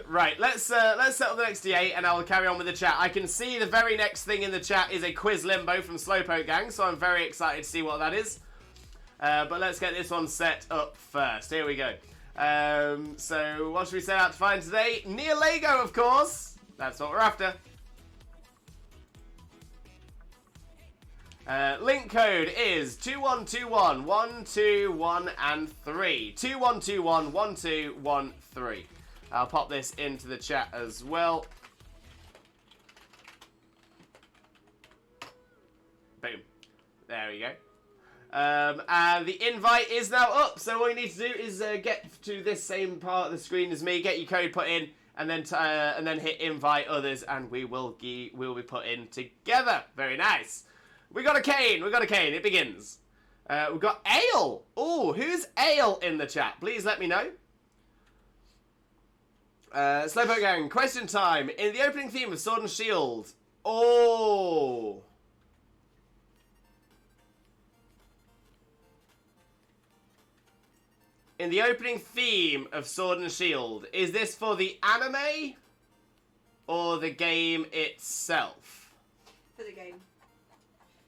Right, let's settle the next D8 and I'll carry on with the chat. I can see the very next thing in the chat is a quiz limbo from Slowpoke Gang, so I'm very excited to see what that is. But let's get this one set up first. Here we go. So what should we set out to find today? Nihilego, of course. That's what we're after. Link code is 2121 121 and 3. 2121 1213. I'll pop this into the chat as well. Boom. There we go. And the invite is now up. So all you need to do is get to this same part of the screen as me, get your code put in, and then hit invite others, and we will be put in together. Very nice. We got a cane. It begins. We've got Ale. Oh, who's Ale in the chat? Please let me know. Slowpoke Gang, question time. In the opening theme of Sword and Shield. Oh. In the opening theme of Sword and Shield, is this for the anime or the game itself? For the game.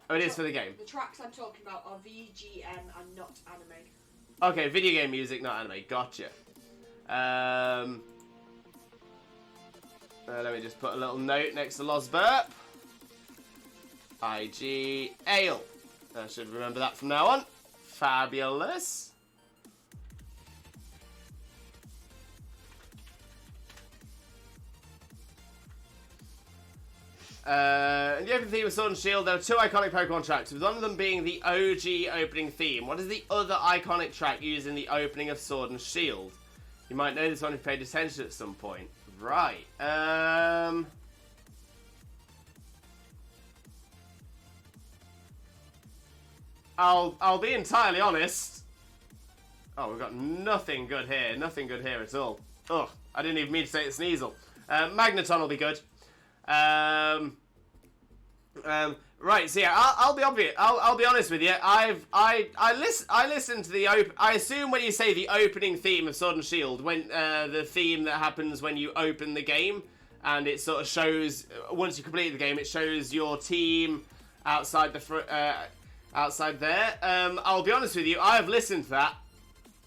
Oh, it is for the game. The tracks I'm talking about are VGM and not anime. Okay, video game music, not anime. Gotcha. Let me just put a little note next to Loz Burp. IG Ale. I should remember that from now on. Fabulous. In the opening theme of Sword and Shield, there were two iconic Pokemon tracks, with one of them being the OG opening theme. What is the other iconic track used in the opening of Sword and Shield? You might know this one if you paid attention at some point. Right. I'll be entirely honest. Oh, we've got nothing good here. Nothing good here at all. Ugh, I didn't even mean to say it's Sneasel. Magneton will be good. Right, so yeah, I'll be obvious. I'll be honest with you. I listened to the I assume when you say the opening theme of Sword and Shield, when the theme that happens when you open the game, and it sort of shows once you complete the game, it shows your team outside outside there. I'll be honest with you. I have listened to that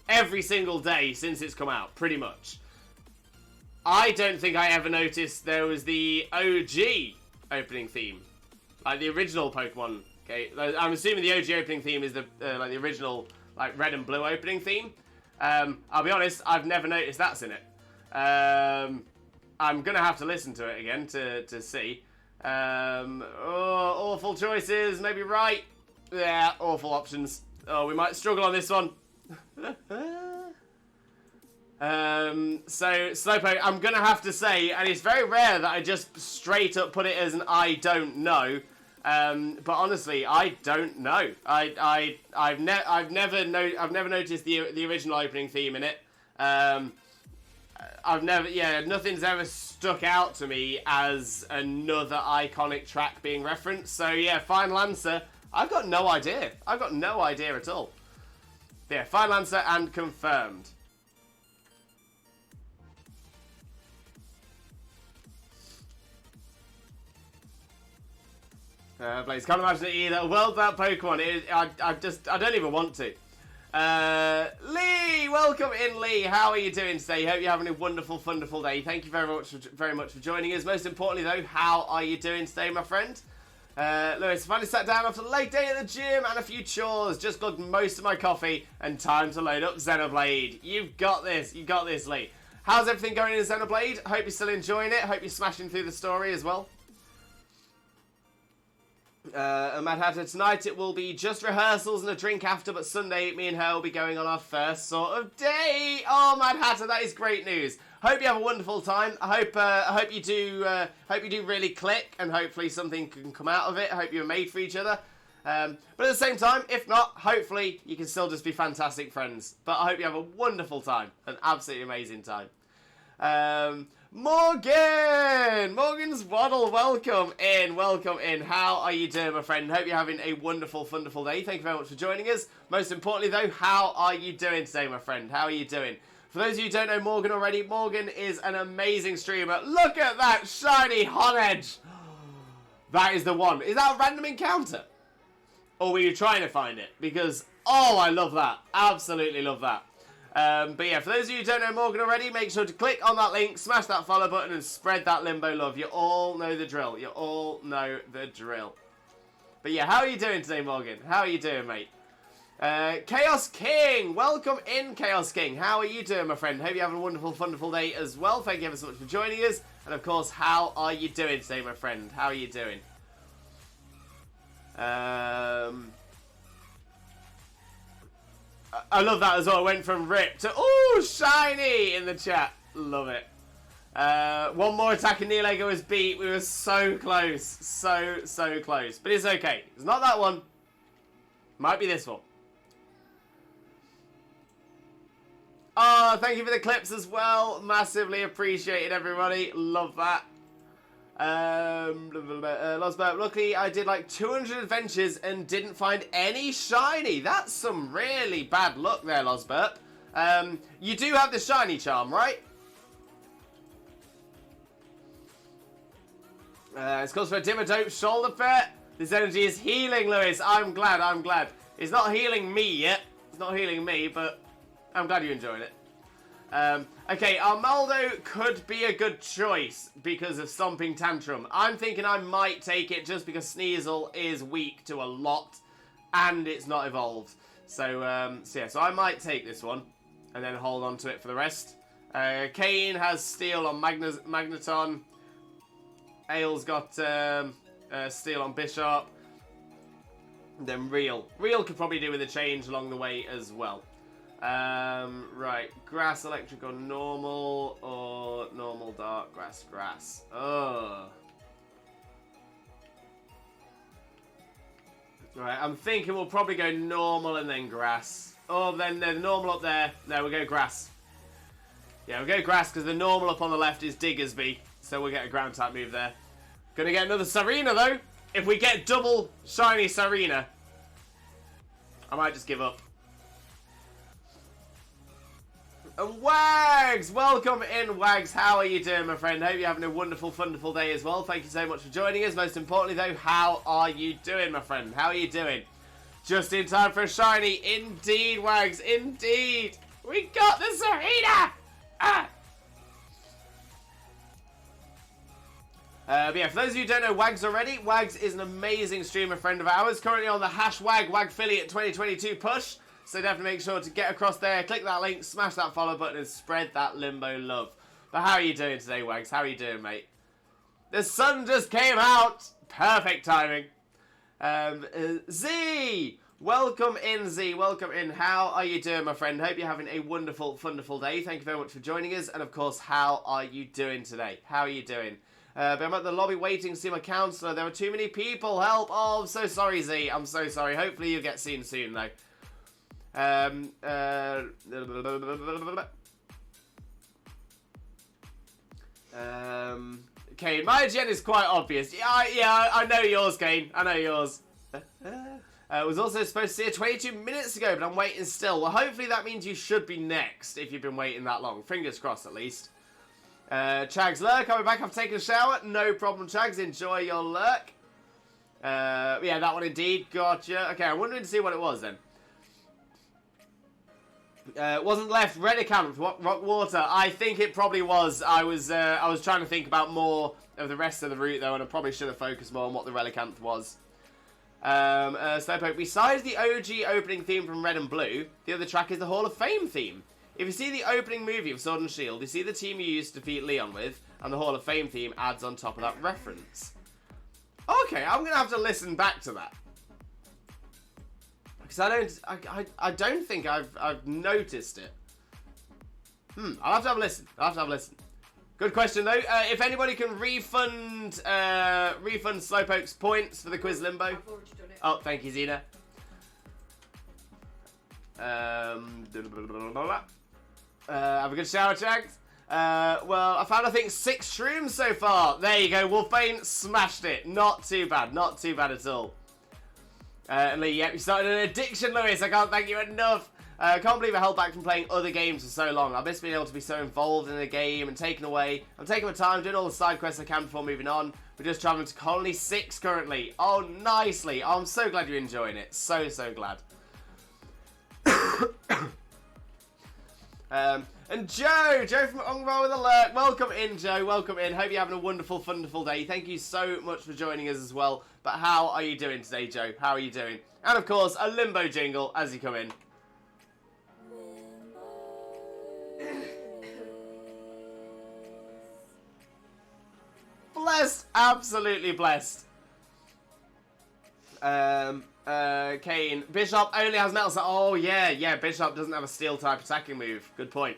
every single day since it's come out, pretty much. I don't think I ever noticed there was the OG opening theme, like the original Pokemon. Okay, I'm assuming the OG opening theme is the like the original like red and blue opening theme. I'll be honest, I've never noticed that's in it. I'm gonna have to listen to it again to see. Oh, awful choices, maybe right. Yeah, awful options. Oh, we might struggle on this one. So Slowpoke, I'm gonna have to say, and it's very rare that I just straight up put it as an I don't know. But honestly, I don't know. I've never noticed the original opening theme in it. Nothing's ever stuck out to me as another iconic track being referenced. So yeah, final answer. I've got no idea. I've got no idea at all. Yeah, final answer and confirmed. Blaze, can't imagine it either. Well, that Pokemon, I don't even want to. Lee, welcome in, Lee. How are you doing today? Hope you're having a wonderful, wonderful day. Thank you very much for joining us. Most importantly, though, how are you doing today, my friend? Lewis, finally sat down after a late day at the gym and a few chores. Just glugged most of my coffee and time to load up Xenoblade. You've got this. You got this, Lee. How's everything going in Xenoblade? Hope you're still enjoying it. Hope you're smashing through the story as well. Mad Hatter, tonight it will be just rehearsals and a drink after, but Sunday me and her will be going on our first sort of date. Oh, Mad Hatter, that is great news. Hope you have a wonderful time. I hope you do really click, and hopefully something can come out of it. I hope you're made for each other. But at the same time, if not, hopefully you can still just be fantastic friends. But I hope you have a wonderful time, an absolutely amazing time. Morgan's Waddle, welcome in. How are you doing, my friend? Hope you're having a wonderful day. Thank you very much for joining us. Most importantly, though, how are you doing today, my friend? How are you doing? For those of you who don't know Morgan already, Morgan is an amazing streamer. Look at that shiny hot edge. That is the one. Is that a random encounter? Or were you trying to find it? Because, oh, I love that. Absolutely love that. But yeah, for those of you who don't know Morgan already, make sure to click on that link, smash that follow button, and spread that limbo love. You all know the drill. You all know the drill. But yeah, how are you doing today, Morgan? How are you doing, mate? Chaos King! Welcome in, Chaos King. How are you doing, my friend? Hope you're having a wonderful day as well. Thank you ever so much for joining us. And of course, how are you doing today, my friend? How are you doing? I love that as well. I went from rip to ooh shiny in the chat. Love it. One more attack and Nihilego was beat. We were so close, so close. But it's okay. It's not that one. Might be this one. Oh, thank you for the clips as well. Massively appreciated, everybody. Love that. Losbert, luckily I did like 200 adventures and didn't find any shiny. That's some really bad luck there, Losbert. You do have the shiny charm, right? It's called for a Dimmerdope shoulder pet. This energy is healing, Lewis. I'm glad. It's not healing me yet. It's not healing me, but I'm glad you're enjoying it. Okay, Armaldo could be a good choice because of Stomping Tantrum. I'm thinking I might take it just because Sneasel is weak to a lot and it's not evolved. So yeah, so I might take this one and then hold on to it for the rest. Kane has Steel on Magneton. Aile's got Steel on Bishop. And then Real could probably do with a change along the way as well. Right, grass, electric, or normal dark, grass. Ugh. Right, I'm thinking we'll probably go normal and then grass. Oh, then the normal up there. No, we'll go grass. Yeah, we'll go grass because the normal up on the left is Diggersby. So we'll get a ground type move there. Gonna get another Serena though. If we get double shiny Serena, I might just give up. And Wags! Welcome in, Wags. How are you doing, my friend? Hope you're having a wonderful day as well. Thank you so much for joining us. Most importantly, though, how are you doing, my friend? How are you doing? Just in time for a shiny. Indeed, Wags. Indeed. We got the Serena! Ah! But yeah, for those of you who don't know Wags already, Wags is an amazing streamer friend of ours. Currently on the #WagWagFiliate 2022 push. So definitely make sure to get across there, click that link, smash that follow button, and spread that limbo love. But how are you doing today, Wags? How are you doing, mate? The sun just came out. Perfect timing. Z! Welcome in, Z. Welcome in. How are you doing, my friend? Hope you're having a wonderful day. Thank you very much for joining us. And, of course, how are you doing today? How are you doing? But I'm at the lobby waiting to see my counsellor. There are too many people. Help. Oh, I'm so sorry, Z. I'm so sorry. Hopefully you'll get seen soon, though. Kane, my gen is quite obvious. Yeah, I know yours, Kane. I know yours. Was also supposed to see it 22 minutes ago, but I'm waiting still. Well, hopefully that means you should be next if you've been waiting that long. Fingers crossed, at least. Chags lurk. I'll be back. I've taken a shower. No problem, Chags. Enjoy your lurk. Yeah, that one indeed. Gotcha. Okay, I'm wondering to see what it was then. Wasn't left red account rock water. I think it probably was. I was trying to think about more of the rest of the route though, and I probably should have focused more on what the relicanth was. Slowpoke. Besides the OG opening theme from Red and Blue, the other track is the Hall of Fame theme. If you see the opening movie of Sword and Shield, you see the team you used to defeat Leon with, and the Hall of Fame theme adds on top of that reference. Okay, I'm gonna have to listen back to that. Because I don't think I've noticed it. I'll have to have a listen. Good question though. If anybody can refund Slowpoke's points for the quiz limbo. I've already done it. Oh, thank you, Zena. Have a good shower, Jags. Well, I found, I think, 6 shrooms so far. There you go. Wolfbane smashed it. Not too bad. Not too bad at all. And Lee, yep, you started an addiction, Lewis. I can't thank you enough. I can't believe I held back from playing other games for so long. I miss being able to be so involved in a game and taken away. I'm taking my time, doing all the side quests I can before moving on. We're just traveling to Colony 6 currently. Oh, nicely. Oh, I'm so glad you're enjoying it. So, so glad. And Joe from Ongro with Alert. Welcome in, Joe. Welcome in. Hope you're having a wonderful, wonderful day. Thank you so much for joining us as well. But how are you doing today, Joe? How are you doing? And of course, a limbo jingle as you come in. Blessed. Absolutely blessed. Kane. Bishop only has metal. Oh, yeah. Bishop doesn't have a steel type attacking move. Good point.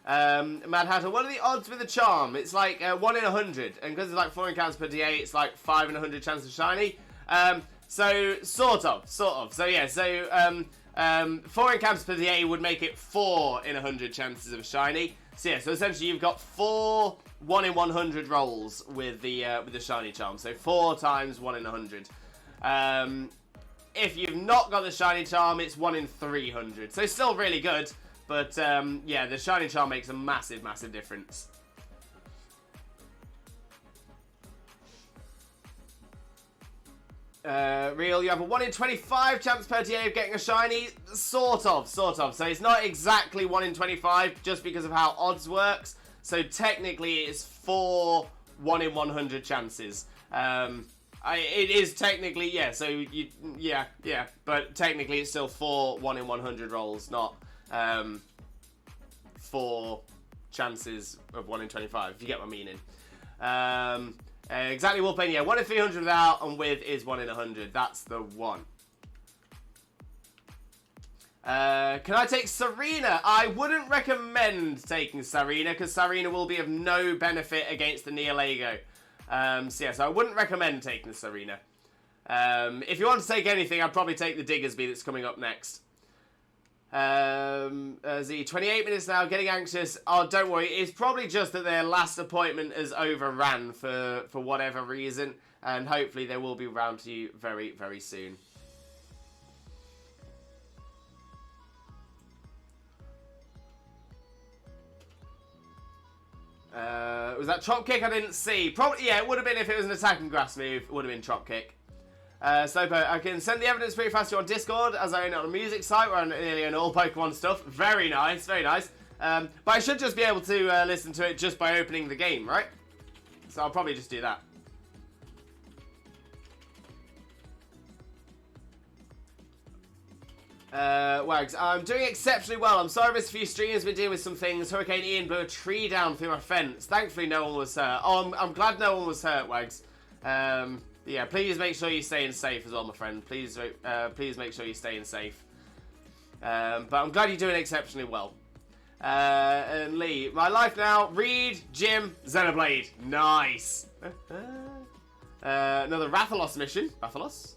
Mad Hatter, what are the odds with the charm? It's like 1 in 100. And because it's like 4 encounters per DA, it's like 5 in 100 chance of shiny. So, sort of. So, yeah, 4 encounters per DA would make it 4 in 100 chances of a shiny. So, yeah, so essentially you've got 4 1 in 100 rolls with the shiny charm. So, 4 times 1 in 100. If you've not got the shiny charm, it's 1 in 300. So still really good, but yeah, the shiny charm makes a massive, massive difference. Real, you have a 1 in 25 chance per DA of getting a shiny, sort of. So it's not exactly 1 in 25 just because of how odds works. So technically it's 4 1 in 100 chances. It is technically, yeah, so but technically it's still 4 1 in 100 rolls, not 4 chances of 1 in 25, if you get my meaning. Exactly, Wolfbane, yeah, 1 in 300 without, and with is 1 in 100, that's the one. Can I take Serena? I wouldn't recommend taking Serena, because Serena will be of no benefit against the Nihilego. So I wouldn't recommend taking the Serena. If you want to take anything, I'd probably take the Diggersby that's coming up next. The 28 minutes now, getting anxious. Oh, don't worry, it's probably just that their last appointment has overran for whatever reason, and hopefully they will be round to you very, very soon. Was that Chop Kick? I didn't see. Probably, yeah, it would have been if it was an attacking grass move. It would have been Chop Kick. Slowpoke, I can send the evidence pretty fast to you on Discord, as I own it on a music site where I nearly own all Pokemon stuff. Very nice, very nice. But I should just be able to listen to it just by opening the game, right? So I'll probably just do that. Wags, I'm doing exceptionally well. I'm sorry I missed a few streams, been dealing with some things. Hurricane Ian blew a tree down through my fence. Thankfully no one was hurt. Oh, I'm glad no one was hurt, Wags. Yeah, please make sure you're staying safe as well, my friend. Please make sure you're staying safe. But I'm glad you're doing exceptionally well. And Lee, my life now, Reed, Jim, Xenoblade. Nice. Another Rathalos mission. Rathalos.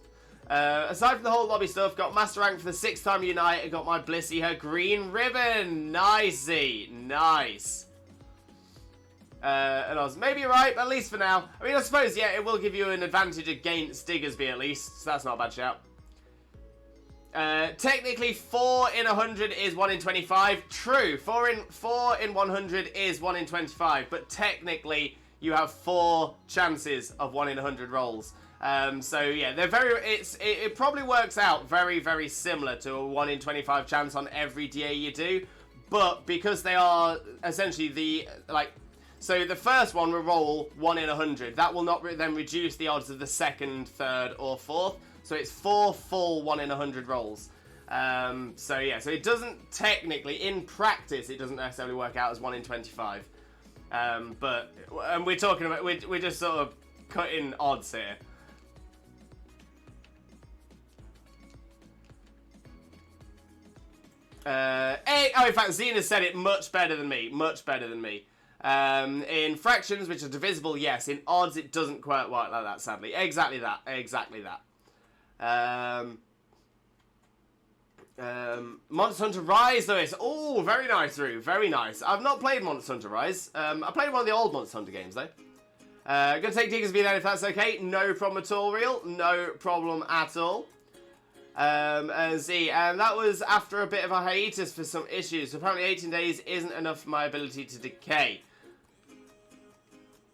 Aside from the whole lobby stuff, got Master Rank for the 6th time Unite and got my Blissey her green ribbon. Nicey. Nice. And I was maybe right, but at least for now. I mean, I suppose, yeah, it will give you an advantage against Diggersby at least, so that's not a bad shout. Technically, 4 in 100 is 1 in 25. True, 4 in 100 is 1 in 25, but technically, you have 4 chances of 1 in 100 rolls. So yeah, they're it probably works out very, very similar to a 1 in 25 chance on every DA you do, but because they are essentially so the first one will roll 1 in 100. That will not then reduce the odds of the second, third, or fourth. So it's 4 full 1 in 100 rolls. So yeah, so it doesn't technically, in practice, it doesn't necessarily work out as 1 in 25. And we're talking about, we're just sort of cutting odds here. In fact, Xena said it much better than me. Much better than me. In fractions, which are divisible, yes. In odds, it doesn't quite work like that, sadly. Exactly that. Exactly that. Monster Hunter Rise, Lewis. Oh, very nice, Rue. Very nice. I've not played Monster Hunter Rise. I played one of the old Monster Hunter games, though. Gonna take Deacons V then if that's okay. No problem at all, Real. No problem at all. And that was after a bit of a hiatus for some issues. Apparently 18 days isn't enough for my ability to decay.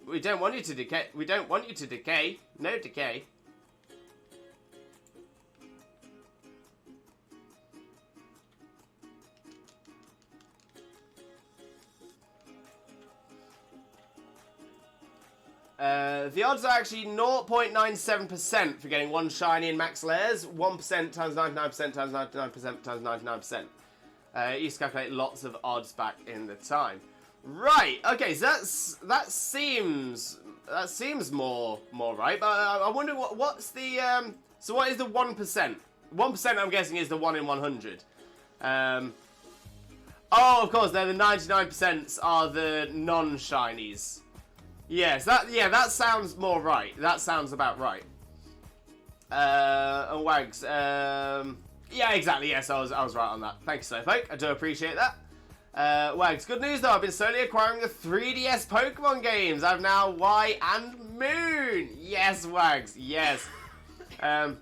We don't want you to decay. We don't want you to decay. No decay. The odds are actually 0.97% for getting one shiny in max layers. 1% times 99% times 99% times 99%. It used to calculate lots of odds back in the time. Right. Okay. So that seems more right. But I wonder what's the so what is the 1%? 1% I'm guessing is the 1 in 100. Oh, of course. Then the 99% are the non-shinies. Yes, that sounds more right. That sounds about right. And Wags. Yeah, exactly. Yes, I was right on that. Thank you, Slowpoke. I do appreciate that. Wags. Good news though. I've been slowly acquiring the 3DS Pokemon games. I have now Y and Moon. Yes, Wags. Yes. I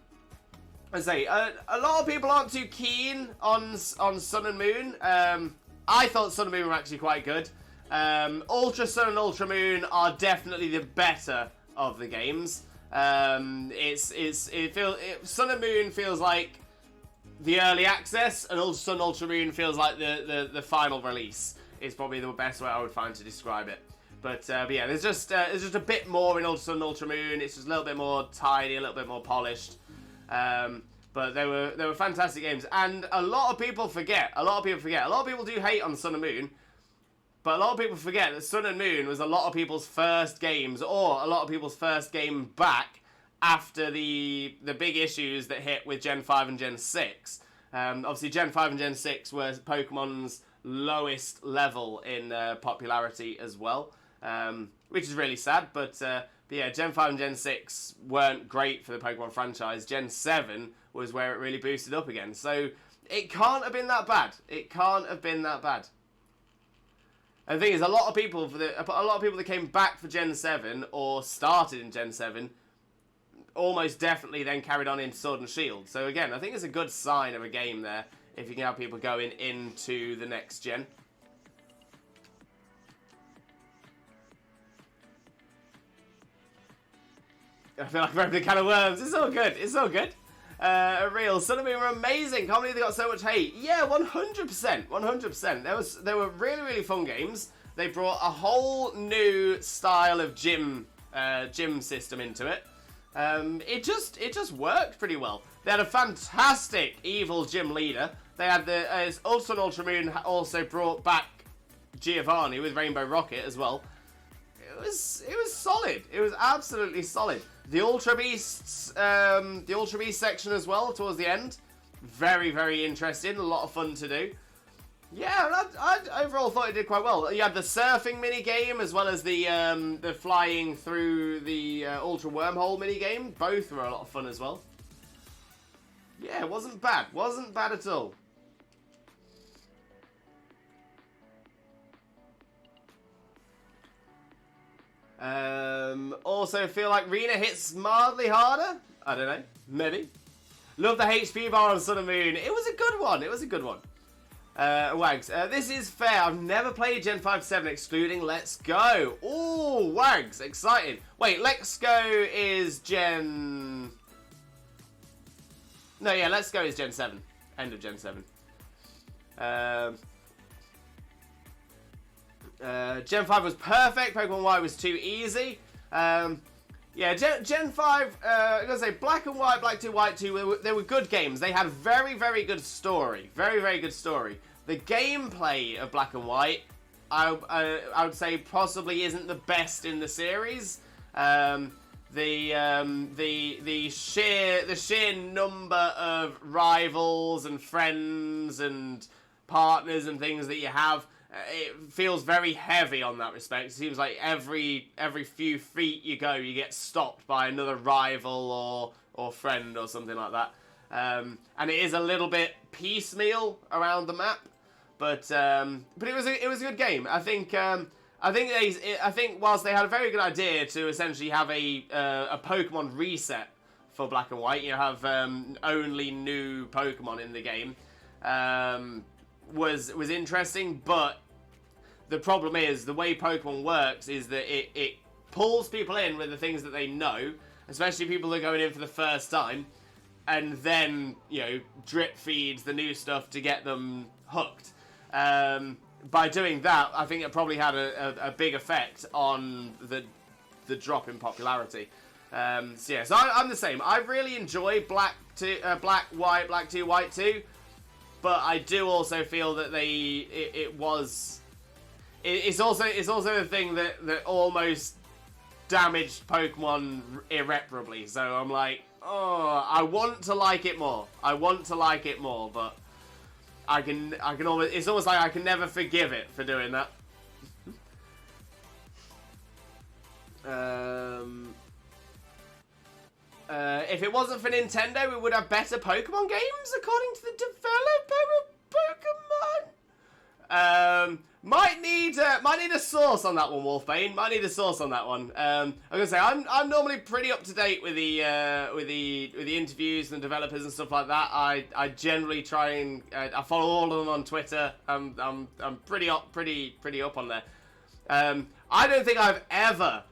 say a lot of people aren't too keen on Sun and Moon. I thought Sun and Moon were actually quite good. Ultra Sun and Ultra Moon are definitely the better of the games. Sun and Moon feels like the early access, and Ultra Sun, Ultra Moon feels like the final release. Is probably the best way I would find to describe it. But yeah, there's just a bit more in Ultra Sun, Ultra Moon. It's just a little bit more tidy, a little bit more polished. But they were fantastic games, and a lot of people forget. A lot of people do hate on Sun and Moon. But a lot of people forget that Sun and Moon was a lot of people's first games, or a lot of people's first game back after the big issues that hit with Gen 5 and Gen 6. Obviously, Gen 5 and Gen 6 were Pokemon's lowest level in popularity as well, which is really sad. But yeah, Gen 5 and Gen 6 weren't great for the Pokemon franchise. Gen 7 was where it really boosted up again. So it can't have been that bad. It can't have been that bad. And the thing is, a lot of people that came back for Gen 7 or started in Gen 7 almost definitely then carried on into Sword and Shield. So again, I think it's a good sign of a game there if you can have people going into the next gen. I feel like I'm opening a can of worms. It's all good. It's all good. Real Sun and Moon were amazing. Can't believe they got so much hate. Yeah, 100%. 100%. They were really, really fun games. They brought a whole new style of gym system into it. It just worked pretty well. They had a fantastic evil gym leader. They had Ultra and Ultra Moon also brought back Giovanni with Rainbow Rocket as well. It was solid. It was absolutely solid. The Ultra Beast section as well towards the end, very, very interesting. A lot of fun to do. Yeah, I overall thought it did quite well. You had the surfing mini game as well as the flying through the Ultra Wormhole mini game. Both were a lot of fun as well. Yeah, it wasn't bad. Wasn't bad at all. Also feel like Rena hits mildly harder. I don't know. Maybe. Love the HP bar on Sun and Moon. It was a good one. It was a good one. Wags. This is fair. I've never played Gen 5-7 excluding Let's Go. Ooh, Wags. Exciting. Wait, Let's Go is Gen... No, yeah, Let's Go is Gen 7. End of Gen 7. Gen 5 was perfect. Pokemon Y was too easy. Yeah, Gen 5, I'm going to say Black and White, Black 2, White 2, they were good games. They had very, very good story. Very, very good story. The gameplay of Black and White, I would say possibly isn't the best in the series. The sheer number of rivals and friends and partners and things that you have it feels very heavy on that respect. It seems like every few feet you go, you get stopped by another rival or friend or something like that. And it is a little bit piecemeal around the map, but it was a good game. I think whilst they had a very good idea to essentially have a Pokemon reset for Black and White, you have only new Pokemon in the game. Was interesting, but the problem is the way Pokemon works is that it pulls people in with the things that they know, especially people that are going in for the first time, and then, you know, drip feeds the new stuff to get them hooked. By doing that, I think it probably had a big effect on the drop in popularity. So yeah, so I'm the same. I really enjoy Black, White, Black 2, White 2. But I do also feel that it's also a thing that almost damaged Pokemon irreparably. So I'm like, oh, I want to like it more. But I can almost, it's almost like I can never forgive it for doing that. If it wasn't for Nintendo, we would have better Pokemon games, according to the developer of Pokemon. Might need a source on that one, Wolfbane. Might need a source on that one. I'm gonna say I'm normally pretty up to date with the interviews and the developers and stuff like that. I generally try and I follow all of them on Twitter. I'm pretty up on there. I don't think I've ever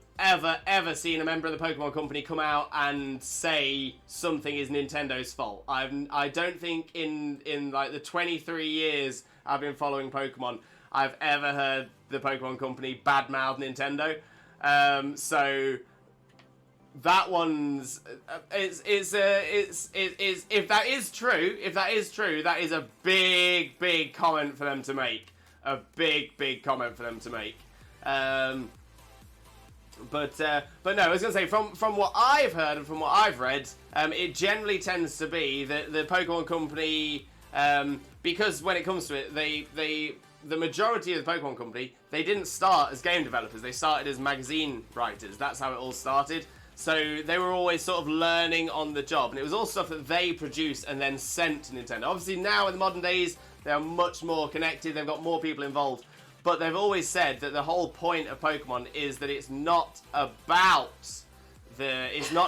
seen a member of the Pokemon Company come out and say something is Nintendo's fault. I don't think in like the 23 years I've been following Pokemon, I've ever heard the Pokemon Company badmouth Nintendo. So that one's if that is true, that is a big comment for them to make. A big comment for them to make. But no, I was going to say, from what I've heard and from what I've read, it generally tends to be that the Pokemon Company, because when it comes to it, the majority of the Pokemon Company, they didn't start as game developers, they started as magazine writers. That's how it all started. So they were always sort of learning on the job, and it was all stuff that they produced and then sent to Nintendo. Obviously now in the modern days, they are much more connected, they've got more people involved. But they've always said that the whole point of Pokemon is that it's not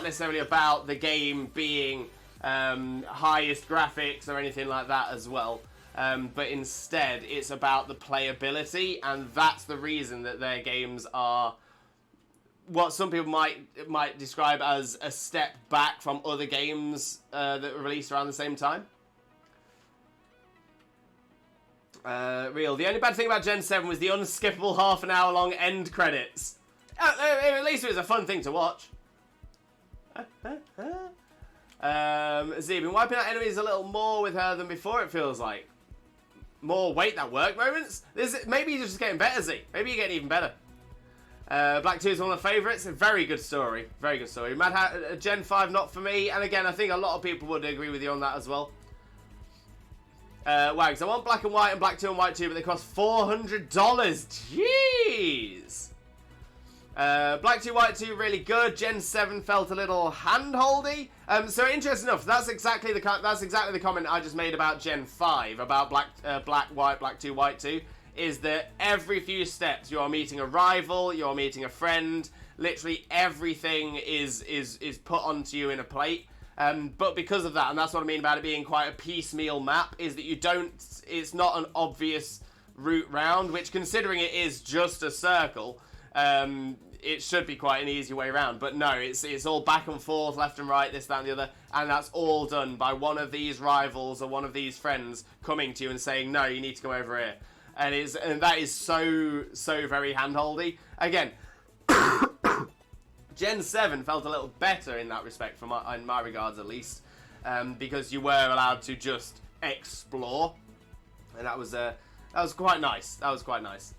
necessarily about the game being highest graphics or anything like that as well. But instead, it's about the playability, and that's the reason that their games are what some people might describe as a step back from other games that were released around the same time. Real. The only bad thing about Gen 7 was the unskippable half-an-hour long end credits. At least it was a fun thing to watch. Been wiping out enemies a little more with her than before, it feels like. More wait that work moments? Maybe you're just getting better, Z. Maybe you're getting even better. Black 2 is one of my favourites. A very good story. Very good story. Mad Hat, Gen 5 not for me. And again, I think a lot of people would agree with you on that as well. Wags, I want Black and White and Black 2 and White 2, but they cost $400. Jeez! Black 2, White 2, really good. Gen 7 felt a little hand-holdy. So interesting enough, that's exactly the comment I just made about Gen 5, about Black, White, Black 2, White 2, is that every few steps you are meeting a rival, you're meeting a friend, literally everything is put onto you in a plate. But because of that, and that's what I mean about it being quite a piecemeal map, is that it's not an obvious route round, which considering it is just a circle, it should be quite an easy way around. But no, it's all back and forth, left and right, this, that and the other, and that's all done by one of these rivals or one of these friends coming to you and saying, no, you need to go over here. And that is so very handholdy. Again, Gen 7 felt a little better in that respect, in my regards at least, because you were allowed to just explore, and that was quite nice. That was quite nice.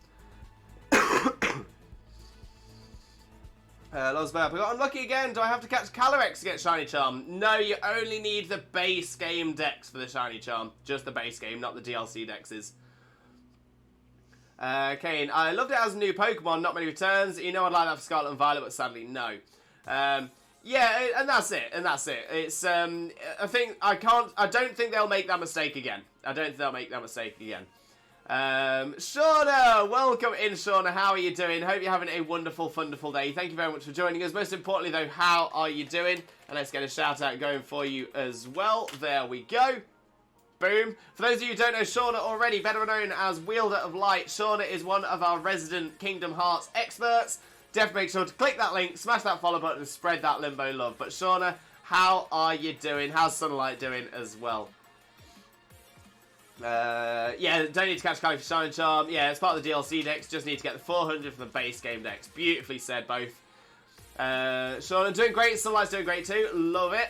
Losberg, I got unlucky again. Do I have to catch Calyrex to get Shiny Charm? No, you only need the base game dex for the Shiny Charm. Just the base game, not the DLC dexes. Kane, I loved it as a new Pokemon, not many returns. You know I'd like that for Scarlet and Violet, but sadly no. Yeah, and that's it. It's I don't think they'll make that mistake again. Shauna, welcome in, Shauna. How are you doing? Hope you're having a wonderful, wonderful day. Thank you very much for joining us. Most importantly, though, how are you doing? And let's get a shout out going for you as well. There we go. Boom. For those of you who don't know Shauna already, better known as Wielder of Light, Shauna is one of our resident Kingdom Hearts experts. Definitely make sure to click that link, smash that follow button, and spread that Limbo love. But Shauna, how are you doing? How's Sunlight doing as well? Yeah, don't need to catch Cali for Shine Charm. Yeah, it's part of the DLC decks. Just need to get the 400 from the base game decks. Beautifully said, both. Shauna doing great. Sunlight's doing great too. Love it.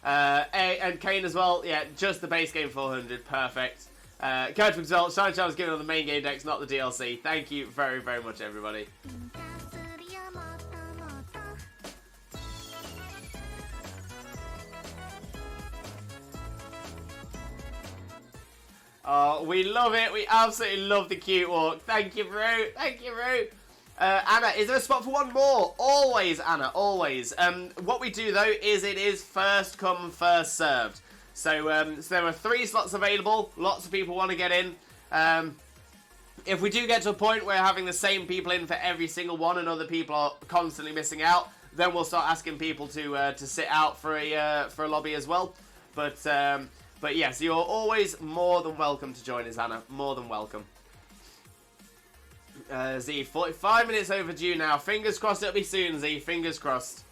And Kane as well. Yeah, just the base game 400. Perfect. Code for Exalt. Shine Charm is given on the main game decks, not the DLC. Thank you very, very much, everybody. Oh, we love it. We absolutely love the cute walk. Thank you, bro. Thank you, bro. Anna, is there a spot for one more? Always, Anna, always. What we do, though, is it is first come, first served. So there are 3 slots available. Lots of people want to get in. If we do get to a point where having the same people in for every single one and other people are constantly missing out, then we'll start asking people to sit out for a lobby as well. But yes, you're always more than welcome to join us, Anna. More than welcome. Z, 45 minutes overdue now. Fingers crossed it'll be soon, Z. Fingers crossed.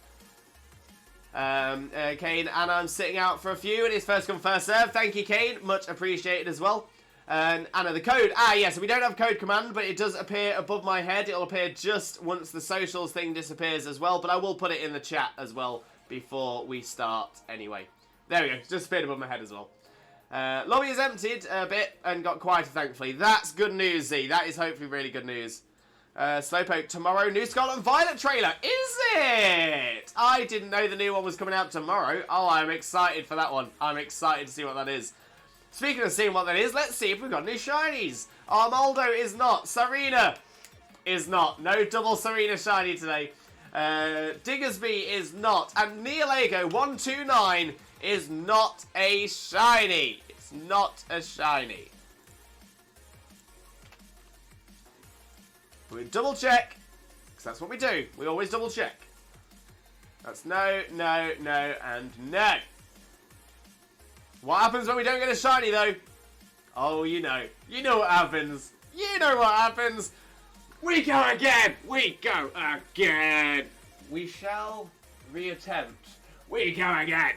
Kane, Anna, I'm sitting out for a few, and it's first come, first serve. Thank you, Kane. Much appreciated as well. And Anna, the code. Yes, we don't have code command, but it does appear above my head. It'll appear just once the socials thing disappears as well, but I will put it in the chat as well before we start anyway. There we go. Just appeared above my head as well. Lobby is emptied a bit and got quieter, thankfully. That's good news, Z. That is hopefully really good news. Slowpoke, tomorrow, new Scarlet and Violet trailer. Is it? I didn't know the new one was coming out tomorrow. Oh, I'm excited for that one. I'm excited to see what that is. Speaking of seeing what that is, let's see if we've got new shinies. Armaldo is not. Serena is not. No double Serena shiny today. Diggersby is not. And Nihilego 129 is not a shiny. It's not a shiny. We double check, because that's what we do. We always double check. That's no, no, no, and no. What happens when we don't get a shiny, though? Oh, you know. You know what happens. You know what happens. We go again. We go again. We shall reattempt. We go again.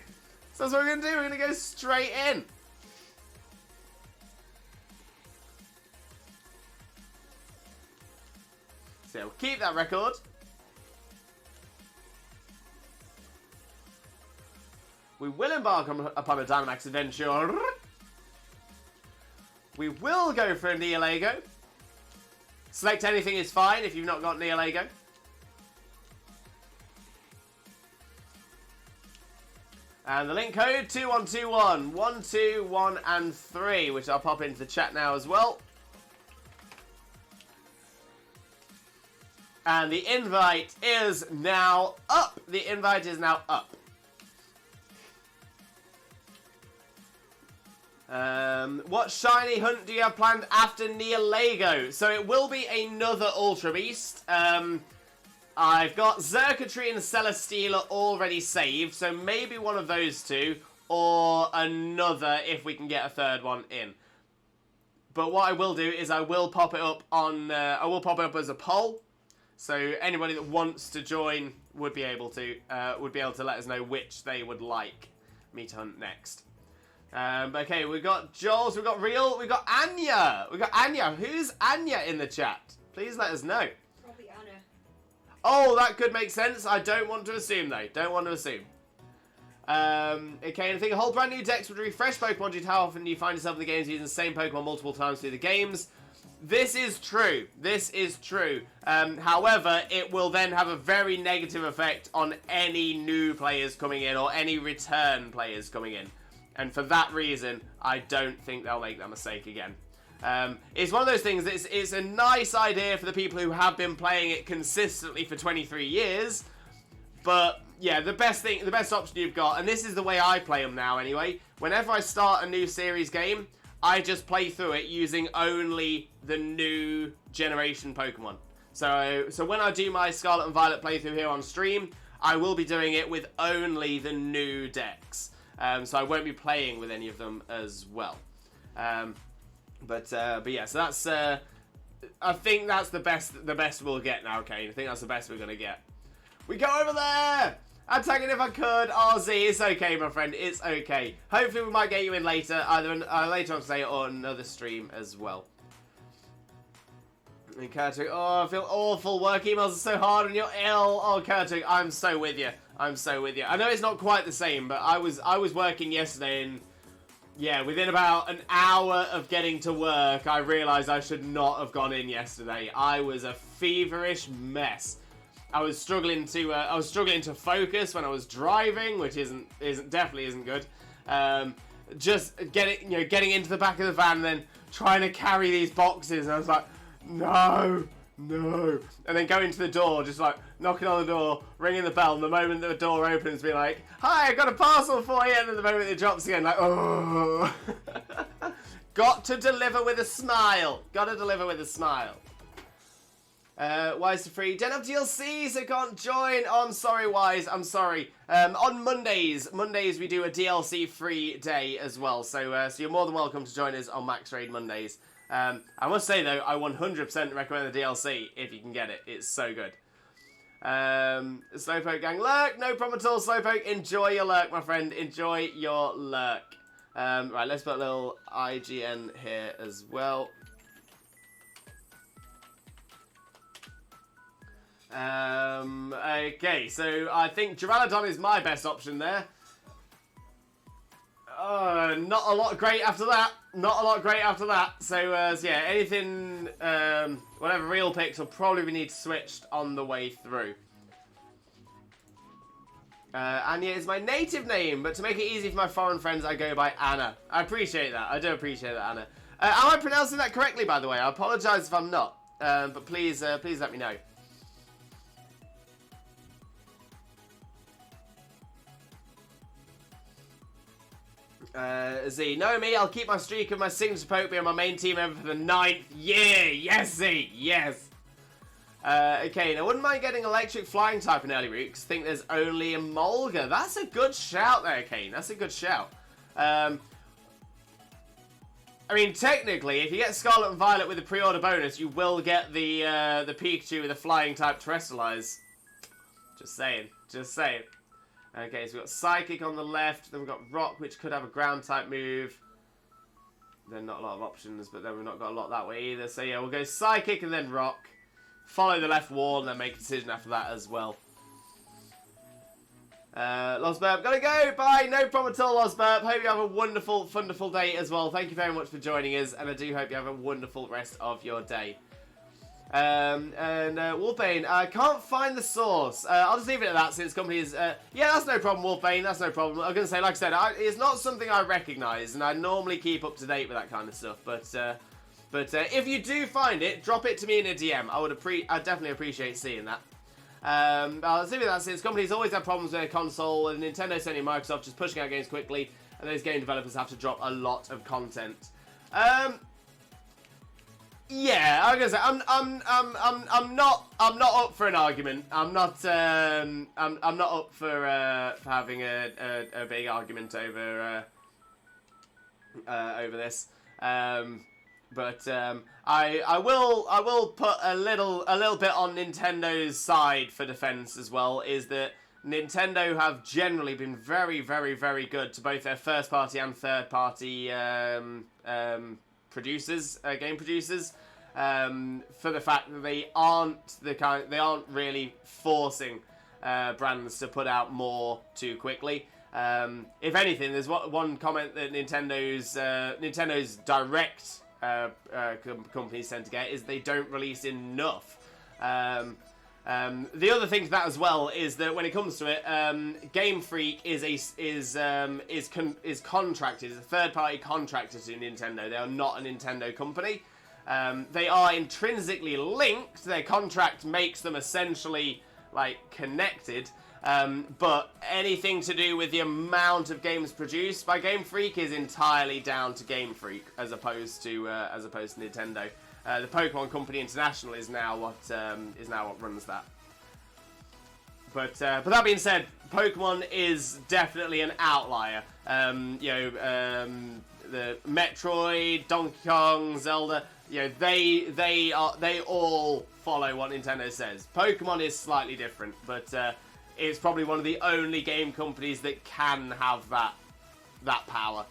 So that's what we're going to do. We're going to go straight in. So we'll keep that record. We will embark upon a Dynamax adventure. We will go for a Nihilego. Select anything is fine if you've not got Nihilego. And the link code 2121 121 and 3, which I'll pop into the chat now as well. And the invite is now up. The invite is now up. What shiny hunt do you have planned after Nihilego? So it will be another Ultra Beast. I've got Xurkitree and Celesteela already saved, so maybe one of those two, or another if we can get a third one in. But what I will do is I will pop it up on. I will pop it up as a poll, so anybody that wants to join would be able to let us know which they would like me to hunt next. Okay, we've got Jules, we've got Real, we've got Anya. We've got Anya. Who's Anya in the chat? Please let us know. Probably Anna. Oh, that could make sense. I don't want to assume, though. Don't want to assume. Okay, and I think a whole brand new decks would refresh Pokemon. How often do you find yourself in the games using the same Pokemon multiple times through the games? This is true. This is true. However, it will then have a very negative effect on any new players coming in or any return players coming in. And for that reason, I don't think they'll make that mistake again. It's one of those things. It's a nice idea for the people who have been playing it consistently for 23 years. But yeah, the best option you've got, and this is the way I play them now anyway. Whenever I start a new series game, I just play through it using only the new generation Pokemon. So when I do my Scarlet and Violet playthrough here on stream, I will be doing it with only the new decks. So I won't be playing with any of them as well. But yeah, so that's I think that's the best we'll get now, Kane. I think that's the best we're gonna get. We go over there! I'd take it if I could. RZ, it's okay, my friend. It's okay. Hopefully we might get you in later, either later on today or another stream as well. And Kurtuk, oh, I feel awful. Work emails are so hard when you're ill. Oh, Kurtuk, I'm so with you. I'm so with you. I know it's not quite the same, but I was working yesterday, and yeah, within about an hour of getting to work, I realised I should not have gone in yesterday. I was a feverish mess. I was struggling to focus when I was driving, which definitely isn't good. Just getting into the back of the van, and then trying to carry these boxes, and I was like, no, and then going to the door, just like knocking on the door, ringing the bell, and the moment the door opens, be like, hi, I got a parcel for you, and then the moment it drops again, like, oh. Got to deliver with a smile. Wise to free. Don't have DLC, so can't join. Oh, I'm sorry, Wise. I'm sorry. On Mondays we do a DLC free day as well. So you're more than welcome to join us on Max Raid Mondays. I must say though, I 100% recommend the DLC if you can get it. It's so good. Slowpoke gang lurk. No problem at all, Slowpoke. Enjoy your lurk, my friend. Enjoy your lurk. Right, let's put a little IGN here as well. Okay, so I think Duraludon is my best option there. Not a lot great after that. So yeah, anything, whatever real picks will probably need switched on the way through. Anya is my native name, but to make it easy for my foreign friends, I go by Anna. I appreciate that. I do appreciate that, Anna. Am I pronouncing that correctly, by the way? I apologise if I'm not. But please let me know. Z, know me, I'll keep my streak of my signature poke being my main team member for the 9th year. Yes, Z, yes. Okay, now I wouldn't mind getting electric flying type in early route because I think there's only a Mulga. That's a good shout there, Kane. That's a good shout. I mean, technically, if you get Scarlet and Violet with the pre-order bonus, you will get the Pikachu with a flying type Terrestrialize. Just saying. Okay, so we've got Psychic on the left, then we've got Rock, which could have a ground type move. Then not a lot of options, but then we've not got a lot that way either. So yeah, we'll go Psychic and then Rock. Follow the left wall and then make a decision after that as well. Lost Burp, gotta go, bye, no problem at all, Lost Burp. Hope you have a wonderful, wonderful day as well. Thank you very much for joining us, and I do hope you have a wonderful rest of your day. Wolfbane, I can't find the source. I'll just leave it at that since company is... yeah, that's no problem, Wolfbane, that's no problem. I was going to say, like I said, it's not something I recognise, and I normally keep up to date with that kind of stuff, but if you do find it, drop it to me in a DM. I'd definitely appreciate seeing that. I'll leave it at that since companies always have problems with their console, and Nintendo, Sony, and Microsoft just pushing out games quickly, and those game developers have to drop a lot of content. Yeah, I was gonna say I'm not up for an argument. I'm not up for having a big argument over this. But I will put a little bit on Nintendo's side for defense as well. Is that Nintendo have generally been very, very, very good to both their first party and third party game producers, for the fact that they aren't really forcing brands to put out more too quickly. If anything, there's one comment that Nintendo's direct companies tend to get is they don't release enough. The other thing to that as well is that when it comes to it, Game Freak is contracted, is a third-party contractor to Nintendo. They are not a Nintendo company. They are intrinsically linked. Their contract makes them essentially like connected. But anything to do with the amount of games produced by Game Freak is entirely down to Game Freak as opposed to Nintendo. The Pokemon Company International is now what runs that. But that being said, Pokemon is definitely an outlier. The Metroid, Donkey Kong, Zelda, they all follow what Nintendo says. Pokemon is slightly different, but it's probably one of the only game companies that can have that power.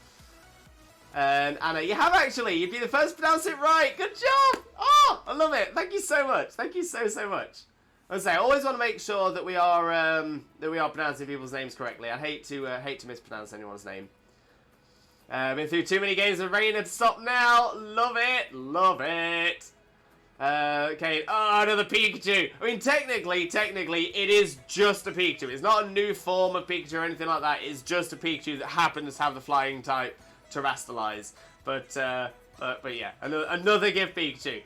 And Anna, you have actually. You'd be the first to pronounce it right. Good job. Oh, I love it. Thank you so much. Thank you so much. I always want to make sure that we are pronouncing people's names correctly. I hate to mispronounce anyone's name. Been through too many games of Reina to stop now. Love it. Love it. Okay. Oh, another Pikachu. I mean, technically, it is just a Pikachu. It's not a new form of Pikachu or anything like that. It's just a Pikachu that happens to have the flying type. Terrestrialize, but yeah, another gift Pikachu,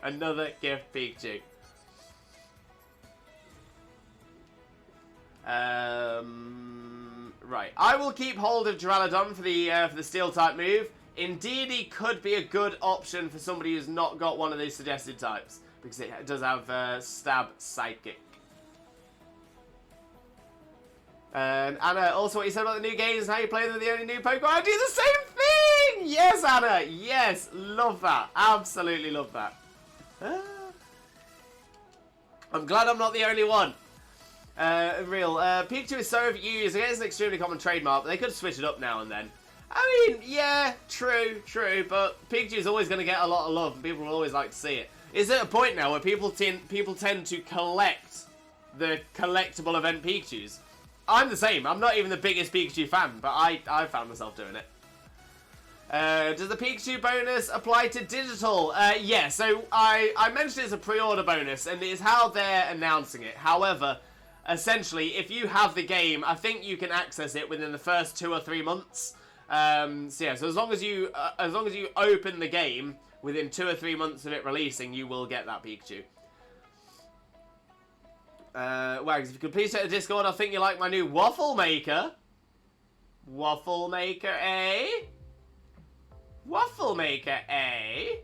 Right, I will keep hold of Duraludon for the Steel type move. Indeed, he could be a good option for somebody who's not got one of these suggested types because it does have Stab Psychic. Anna, also what you said about the new games and how you play them, the only new Pokemon. I do the same thing! Yes, Anna! Yes! Love that. Absolutely love that. I'm glad I'm not the only one. Pikachu is so overused. I guess it's an extremely common trademark, but they could switch it up now and then. I mean, yeah, true, but Pikachu is always going to get a lot of love and people will always like to see it. Is there a point now where people tend to collect the collectible event Pikachus? I'm the same. I'm not even the biggest Pikachu fan, but I found myself doing it. Does the Pikachu bonus apply to digital? Yeah, so I mentioned it's a pre-order bonus, and it is how they're announcing it. However, essentially, if you have the game, I think you can access it within the first 2 or 3 months. So as long as you open the game within 2 or 3 months of it releasing, you will get that Pikachu. Wags, if you could please check the Discord, I think you like my new waffle maker. Waffle maker, eh? Waffle maker, eh?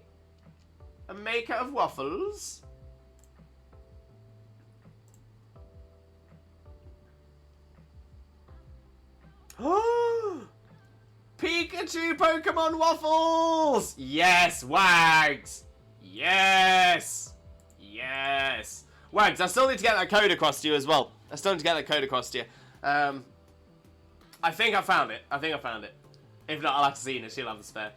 A maker of waffles? Oh! Pikachu Pokemon waffles! Yes, Wags! Yes! Yes! Wags, I still need to get that code across to you as well. I still need to get that code across to you. I think I found it. If not, I'll have to see it. She'll have the spare.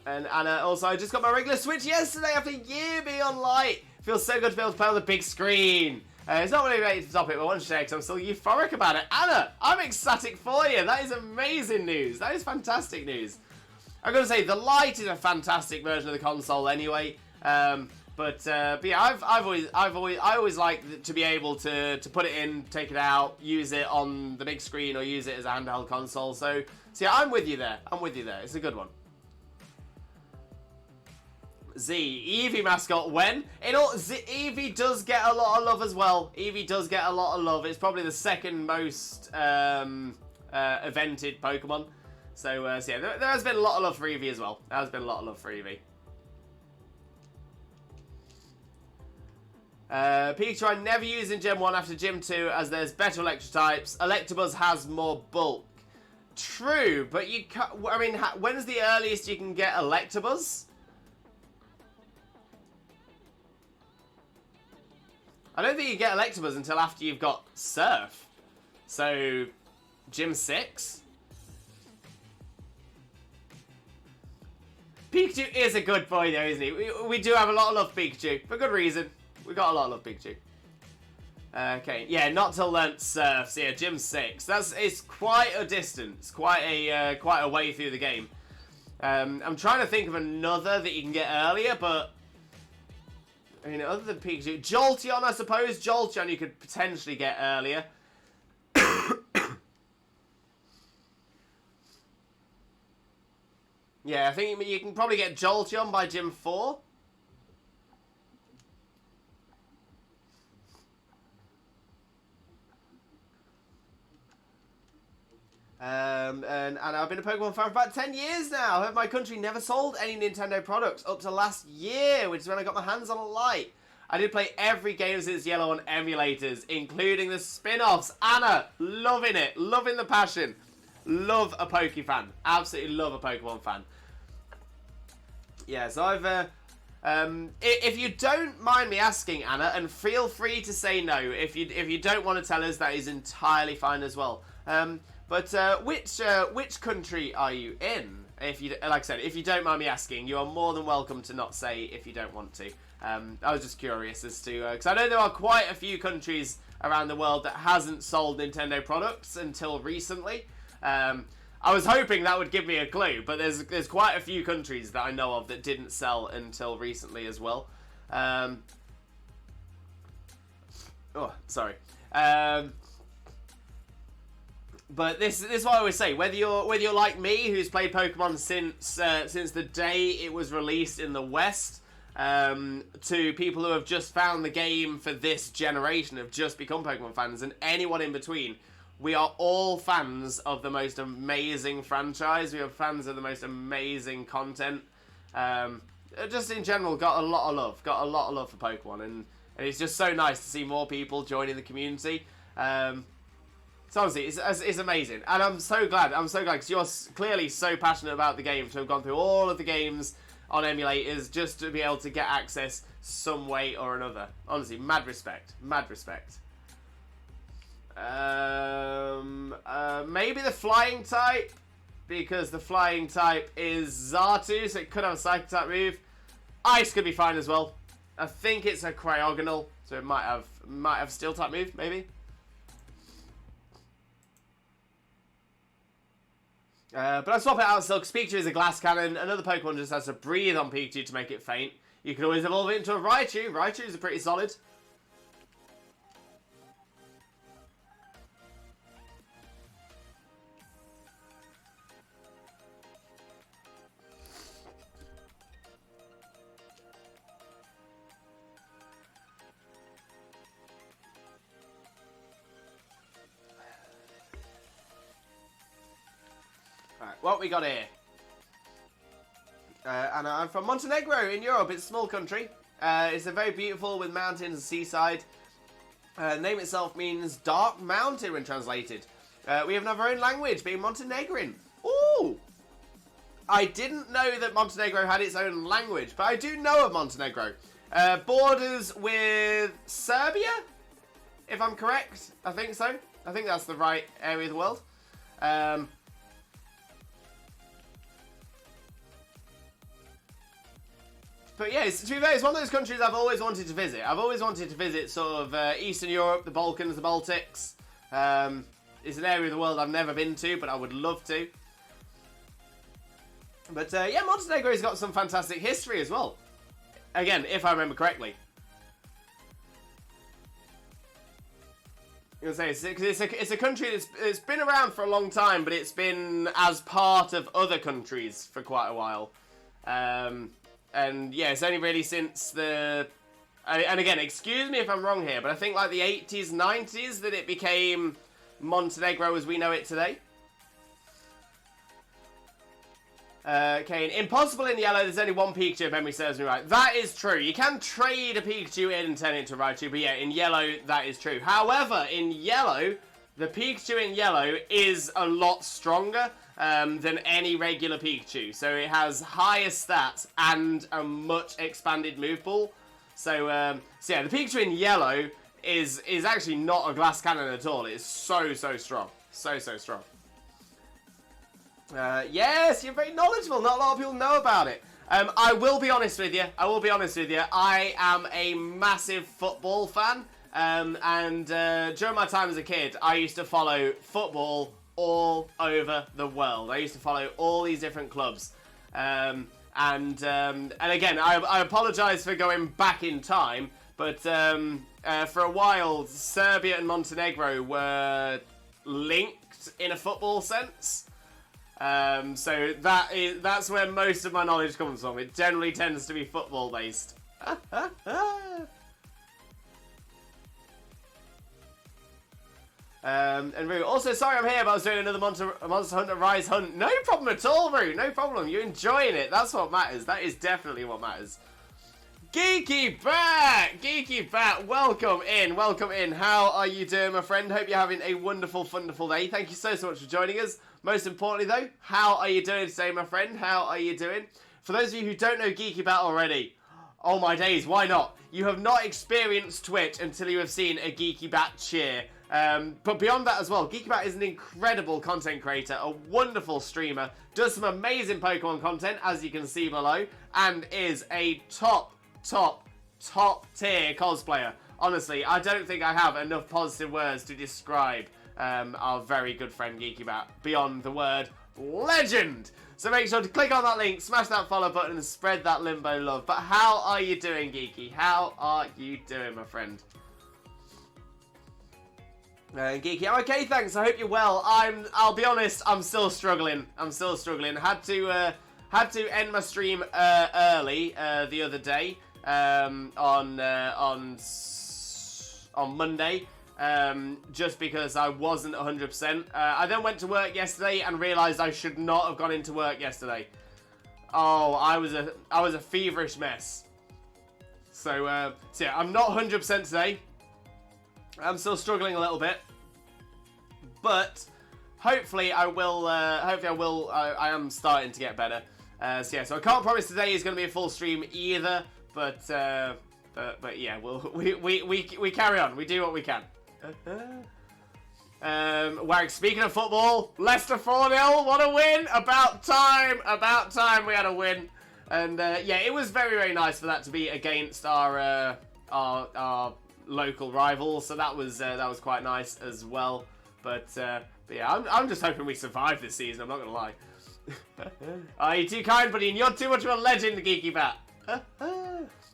And Anna, also, I just got my regular Switch yesterday after a year being on light. Feels so good to be able to play on the big screen. It's not really ready to stop it, but I want to share because I'm still euphoric about it. Anna, I'm ecstatic for you. That is amazing news. That is fantastic news. I'm going to say, the Lite is a fantastic version of the console anyway. But yeah, I always like to be able to put it in, take it out, use it on the big screen, or use it as a handheld console. So yeah, I'm with you there. It's a good one. Z, Eevee mascot, when? Eevee does get a lot of love as well. Eevee does get a lot of love. It's probably the second most evented Pokemon. So yeah, there has been a lot of love for Eevee as well. Pikachu I never use in Gen 1 after Gym 2 as there's better electric types. Electabuzz has more bulk. True, but you can't, I mean, when's the earliest you can get Electabuzz? I don't think you get Electabuzz until after you've got Surf. So, Gym 6? Pikachu is a good boy though, isn't he? We do have a lot of love for Pikachu, for good reason. We got a lot of love, Pikachu. Okay, yeah, not till learnt Surf. So yeah, Gym 6. It's quite a distance, quite a way through the game. I'm trying to think of another that you can get earlier, but I mean, other than Pikachu, Jolteon, I suppose. Jolteon you could potentially get earlier. Yeah, I think you can probably get Jolteon by Gym 4. And I've been a Pokemon fan for about 10 years now. Have my country never sold any Nintendo products up to last year, which is when I got my hands on a Lite. I did play every game since Yellow on emulators, including the spin-offs. Anna, loving it. Loving the passion. Love a Poke fan. Absolutely love a Pokemon fan. Yeah, so I've... if you don't mind me asking, Anna, and feel free to say no. If you don't want to tell us, that is entirely fine as well. But which country are you in? If you, like I said, if you don't mind me asking, you are more than welcome to not say if you don't want to. I was just curious as to, because I know there are quite a few countries around the world that hasn't sold Nintendo products until recently. I was hoping that would give me a clue, but there's quite a few countries that I know of that didn't sell until recently as well. Oh, sorry. But this is what I always say. Whether you're like me, who's played Pokemon since the day it was released in the West, to people who have just found the game for this generation, have just become Pokemon fans, and anyone in between, we are all fans of the most amazing franchise. We are fans of the most amazing content. Just in general, got a lot of love. Got a lot of love for Pokemon, and it's just so nice to see more people joining the community. So honestly, it's amazing, and I'm so glad because you're clearly so passionate about the game to have gone through all of the games on emulators just to be able to get access some way or another. Honestly, mad respect, mad respect. Maybe the flying type, because the flying type is Xatu, so it could have a psychic type move. Ice could be fine as well. I think it's a Cryogonal, so it might have steel type move, maybe. But I swap it out, so Pikachu is a glass cannon. Another Pokemon just has to breathe on Pikachu to make it faint. You can always evolve it into a Raichu. Raichu is pretty solid. Alright, what we got here? And I'm from Montenegro in Europe. It's a small country. It's a very beautiful with mountains and seaside. Name itself means dark mountain when translated. We have our own language, being Montenegrin. Ooh! I didn't know that Montenegro had its own language, but I do know of Montenegro. Borders with Serbia, if I'm correct. I think so. I think that's the right area of the world. But yeah, to be fair, it's one of those countries I've always wanted to visit. I've always wanted to visit sort of Eastern Europe, the Balkans, the Baltics. It's an area of the world I've never been to, but I would love to. But yeah, Montenegro's got some fantastic history as well. Again, if I remember correctly. I'm gonna say it's a country it's been around for a long time, but it's been as part of other countries for quite a while. And yeah, it's only really since the... And again, excuse me if I'm wrong here, but I think like the 80s, 90s that it became Montenegro as we know it today. Okay, in Impossible in Yellow, there's only one Pikachu, if memory serves me right. That is true. You can trade a Pikachu in and turn it into Raichu, but yeah, in Yellow, that is true. However, in Yellow, the Pikachu in Yellow is a lot stronger than any regular Pikachu. So it has higher stats and a much expanded move pool. So yeah, the Pikachu in Yellow is actually not a glass cannon at all. It's so strong. So strong. Yes, you're very knowledgeable. Not a lot of people know about it. I will be honest with you. I am a massive football fan. And during my time as a kid, I used to follow football all over the world. I used to follow all these different clubs. And again, I apologise for going back in time, but for a while, Serbia and Montenegro were linked in a football sense. So that's where most of my knowledge comes from. It generally tends to be football based. And Rue, also sorry I'm here, but I was doing another Monster Hunter Rise hunt. No problem at all, Rue. No problem. You're enjoying it. That's what matters. That is definitely what matters. Geeky Bat! Geeky Bat, welcome in. Welcome in. How are you doing, my friend? Hope you're having a wonderful, wonderful day. Thank you so much for joining us. Most importantly, though, how are you doing today, my friend? How are you doing? For those of you who don't know Geeky Bat already, oh my days, why not? You have not experienced Twitch until you have seen a Geeky Bat cheer. But beyond that as well, Geeky Bat is an incredible content creator, a wonderful streamer, does some amazing Pokemon content, as you can see below, and is a top tier cosplayer. Honestly, I don't think I have enough positive words to describe our very good friend Geeky Bat beyond the word legend. So make sure to click on that link, smash that follow button, and spread that Limbo love. But how are you doing, Geeky? How are you doing, my friend? Geeky, I'm okay, thanks. I hope you're well. I'll be honest, I'm still struggling. Had to end my stream early the other day on Monday. Just because I wasn't 100%. I then went to work yesterday and realised I should not have gone into work yesterday. Oh, I was a feverish mess. So yeah, I'm not 100% today. I'm still struggling a little bit, but hopefully I will. I am starting to get better. So yeah, so I can't promise today is going to be a full stream either, but yeah, we carry on. We do what we can. Warwick, speaking of football, Leicester 4-0, what a win! About time we had a win. And yeah, it was very, very nice for that to be against our local rivals, so that was quite nice as well. But yeah, I'm just hoping we survive this season, I'm not gonna lie. You're too kind, buddy, and you're too much of a legend, Geeky Bat.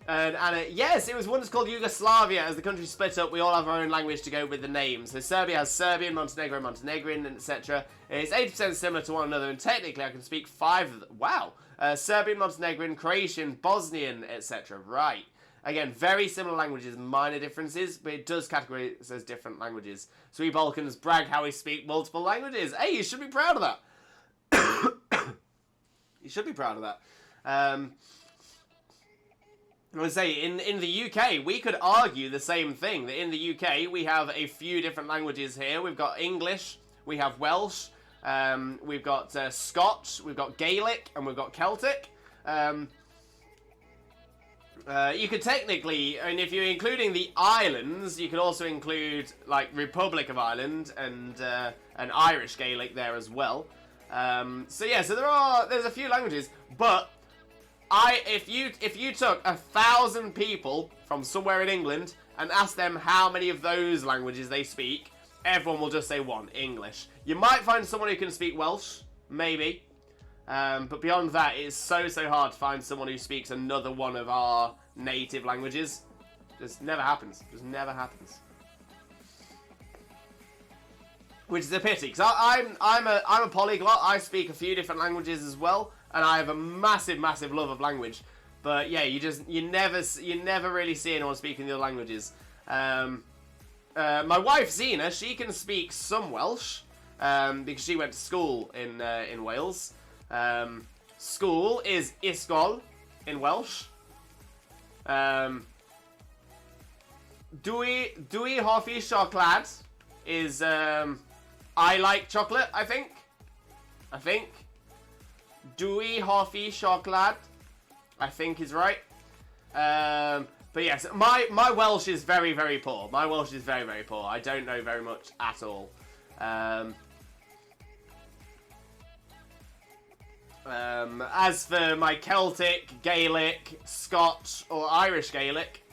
And yes, it was once called Yugoslavia. As the country split up, we all have our own language to go with the names. So Serbia has Serbian, Montenegro, Montenegrin, etc. It's 80% similar to one another, and technically I can speak 5 of them. Wow! Serbian, Montenegrin, Croatian, Bosnian, etc. Right. Again, very similar languages, minor differences, but it does categorize as different languages. So we Balkans brag how we speak multiple languages. Hey, you should be proud of that. You should be proud of that. I would say, in the UK, we could argue the same thing. That in the UK, we have a few different languages here. We've got English, we have Welsh, we've got Scotch, we've got Gaelic, and we've got Celtic. You could technically, and if you're including the islands, you could also include, like, Republic of Ireland and an Irish Gaelic there as well. So yeah, so there's a few languages, but if you took 1,000 people from somewhere in England and asked them how many of those languages they speak, everyone will just say one, English. You might find someone who can speak Welsh, maybe. But beyond that, it's so hard to find someone who speaks another one of our native languages. Just never happens. Just never happens. Which is a pity, because I'm a polyglot. I speak a few different languages as well, and I have a massive love of language. But yeah, you never really see anyone speaking the other languages. My wife Zena, she can speak some Welsh because she went to school in Wales. School is ysgol in Welsh. Dwi hoffi siocled is I like chocolate, I think. Dwi hoffi siocled, I think is right. But yes, my Welsh is very poor. My Welsh is very poor. I don't know very much at all. As for my Celtic, Gaelic, Scotch, or Irish Gaelic,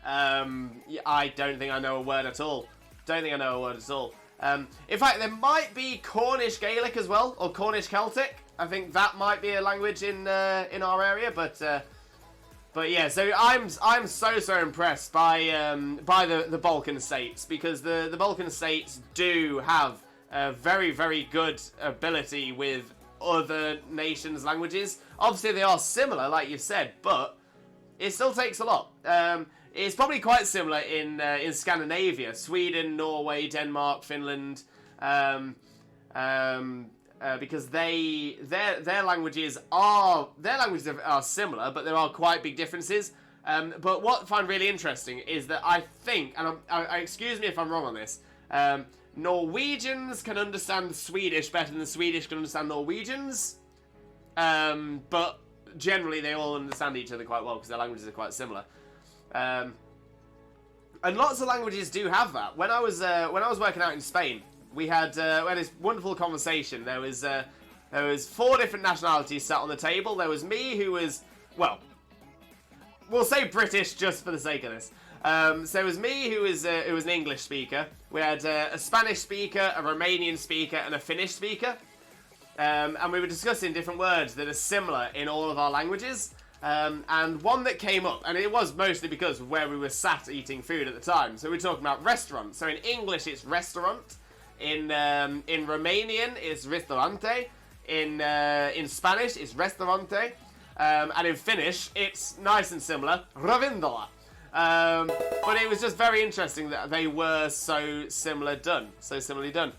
I don't think I know a word at all. In fact, there might be Cornish Gaelic as well, or Cornish Celtic. I think that might be a language in our area, but yeah. So I'm so impressed by the Balkan states, because the Balkan states do have a very good ability with other nations' languages. Obviously, they are similar, like you've said, but it still takes a lot. It's probably quite similar in Scandinavia: Sweden, Norway, Denmark, Finland. Because their languages are similar, but there are quite big differences. But what I find really interesting is that I think, and excuse me if I'm wrong on this, Norwegians can understand Swedish better than the Swedish can understand Norwegians. But generally they all understand each other quite well because their languages are quite similar. And lots of languages do have that. When I was working out in Spain, we had this wonderful conversation. There was 4 different nationalities sat on the table. There was me, who was, well, we'll say British just for the sake of this. So it was me, who was an English speaker. We had a Spanish speaker, a Romanian speaker, and a Finnish speaker. And we were discussing different words that are similar in all of our languages. And one that came up, and it was mostly because of where we were sat eating food at the time. So we're talking about restaurant. So in English, it's restaurant. In Romanian, it's ristorante. In Spanish, it's restaurante. And in Finnish, it's nice and similar, ravintola. But it was just very interesting that they were so similarly done.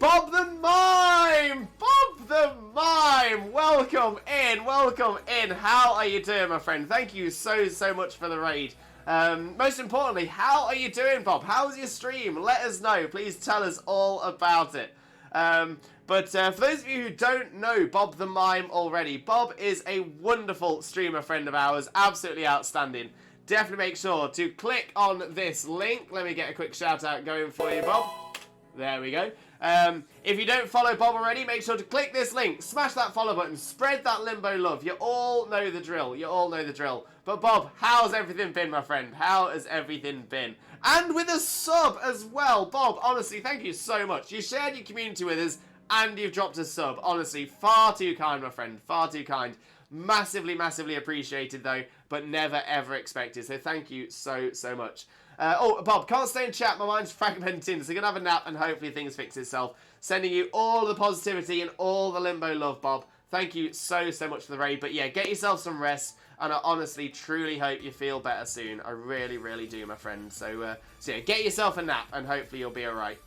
Bob the Mime! Bob the Mime! Welcome in. How are you doing, my friend? Thank you so much for the raid. Most importantly, how are you doing, Bob? How's your stream? Let us know. Please tell us all about it. But for those of you who don't know Bob the Mime already, Bob is a wonderful streamer friend of ours. Absolutely outstanding. Definitely make sure to click on this link. Let me get a quick shout out going for you, Bob. There we go. If you don't follow Bob already, make sure to click this link, smash that follow button, spread that Limbo love. You all know the drill. But Bob, how's everything been, my friend? How has everything been? And with a sub as well. Bob, honestly, thank you so much. You shared your community with us and you've dropped a sub. Honestly, far too kind, my friend. Far too kind. Massively appreciated, though, but never, ever expected. So thank you so much. Bob, can't stay in chat. My mind's fragmenting, so gonna have a nap and hopefully things fix itself. Sending you all the positivity and all the Limbo love, Bob. Thank you so much for the raid. But yeah, get yourself some rest, and I honestly, truly hope you feel better soon. I really do, my friend. So yeah, get yourself a nap, and hopefully you'll be alright.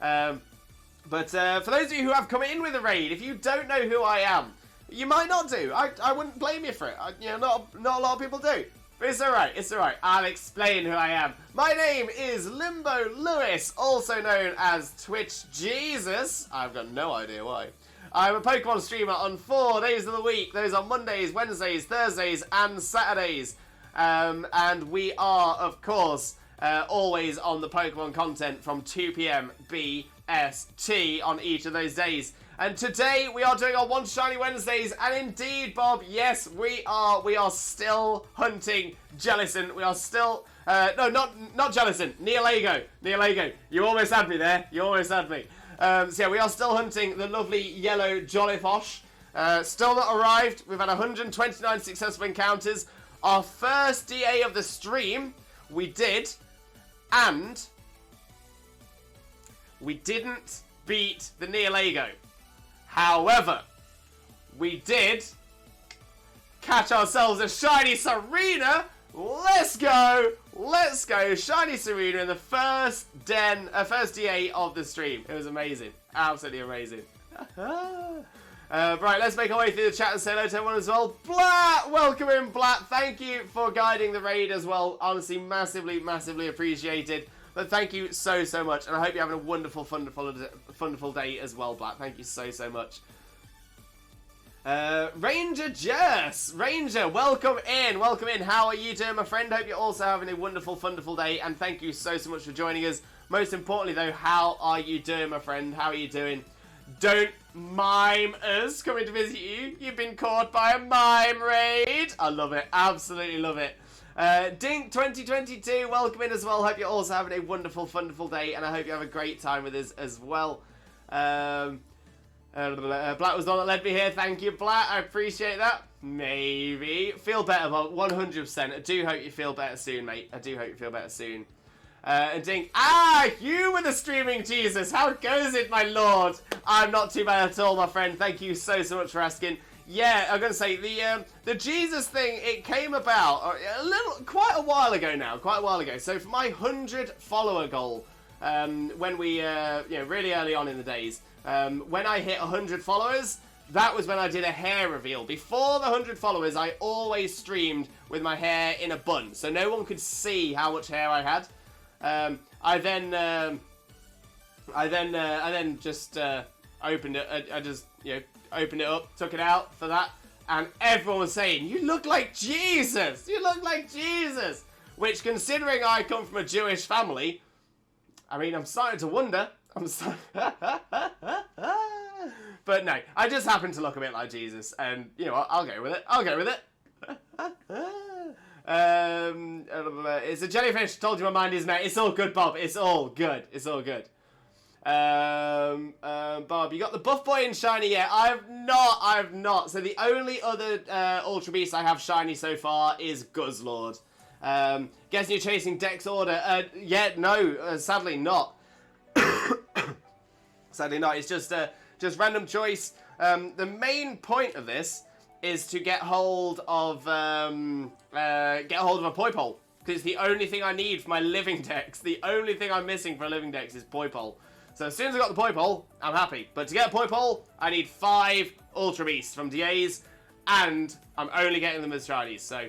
But for those of you who have come in with a raid, if you don't know who I am, you might not do. I wouldn't blame you for it. Not a lot of people do. But it's alright. I'll explain who I am. My name is Limbo Lewis, also known as Twitch Jesus. I've got no idea why. I'm a Pokemon streamer on 4 days of the week. Those are Mondays, Wednesdays, Thursdays, and Saturdays. And we are, of course, always on the Pokemon content from 2 PM BST on each of those days. And today we are doing our One Shiny Wednesdays, and indeed, Bob, yes, we are still hunting Jellicent. We are still, no, not Jellicent, Nihilego. You almost had me there. So yeah, we are still hunting the lovely yellow Jollyfosh. Still not arrived. We've had 129 successful encounters. Our first DA of the stream, we did, and we didn't beat the Nihilego. However, we did catch ourselves a shiny Serena. Let's go, shiny Serena in the first DA of the stream. It was amazing, absolutely amazing. Right, let's make our way through the chat and say hello to everyone as well. Blat, welcome in, Blat. Thank you for guiding the raid as well. Honestly, massively appreciated. But thank you so much, and I hope you're having a wonderful day as well, Black. Thank you so much. Ranger Jess! Ranger, welcome in. How are you doing, my friend? Hope you're also having a wonderful day, and thank you so much for joining us. Most importantly, though, how are you doing, my friend? How are you doing? Don't mime us coming to visit you. You've been caught by a mime raid. I love it. Absolutely love it. Dink 2022, welcome in as well. Hope you're also having a wonderful day, and I hope you have a great time with us as well. Black was the one that led me here. Thank you, Black. I appreciate that. Maybe. Feel better, Bob. 100%. I do hope you feel better soon, mate. I do hope you feel better soon. And Dink. You were the streaming Jesus. How goes it, my lord? I'm not too bad at all, my friend. Thank you so much for asking. Yeah, I'm going to say, the Jesus thing, it came about quite a while ago now. So for my 100 follower goal, when we, really early on in the days, when I hit 100 followers, that was when I did a hair reveal. Before the 100 followers, I always streamed with my hair in a bun, so no one could see how much hair I had. I then just opened it. I just opened it up, took it out for that, and everyone was saying, "You look like Jesus! You look like Jesus!" Which, considering I come from a Jewish family, I mean, I'm starting to wonder. But no, I just happen to look a bit like Jesus, and you know what? I'll go with it. It's a jellyfish. Told you my mind is met. It's all good, Bob. It's all good. Bob, you got the buff boy in shiny yet? I've not. So the only other Ultra Beast I have shiny so far is Guzzlord. Guessing you're chasing Dex Order? Sadly not. Sadly not. It's just random choice. The main point of this is to get hold of a Poipole, because it's the only thing I need for my living dex. The only thing I'm missing for a living dex is Poipole. So as soon as I got the Poipole, I'm happy. But to get a Poipole, I need 5 Ultra Beasts from DAs, and I'm only getting them as shinies. So,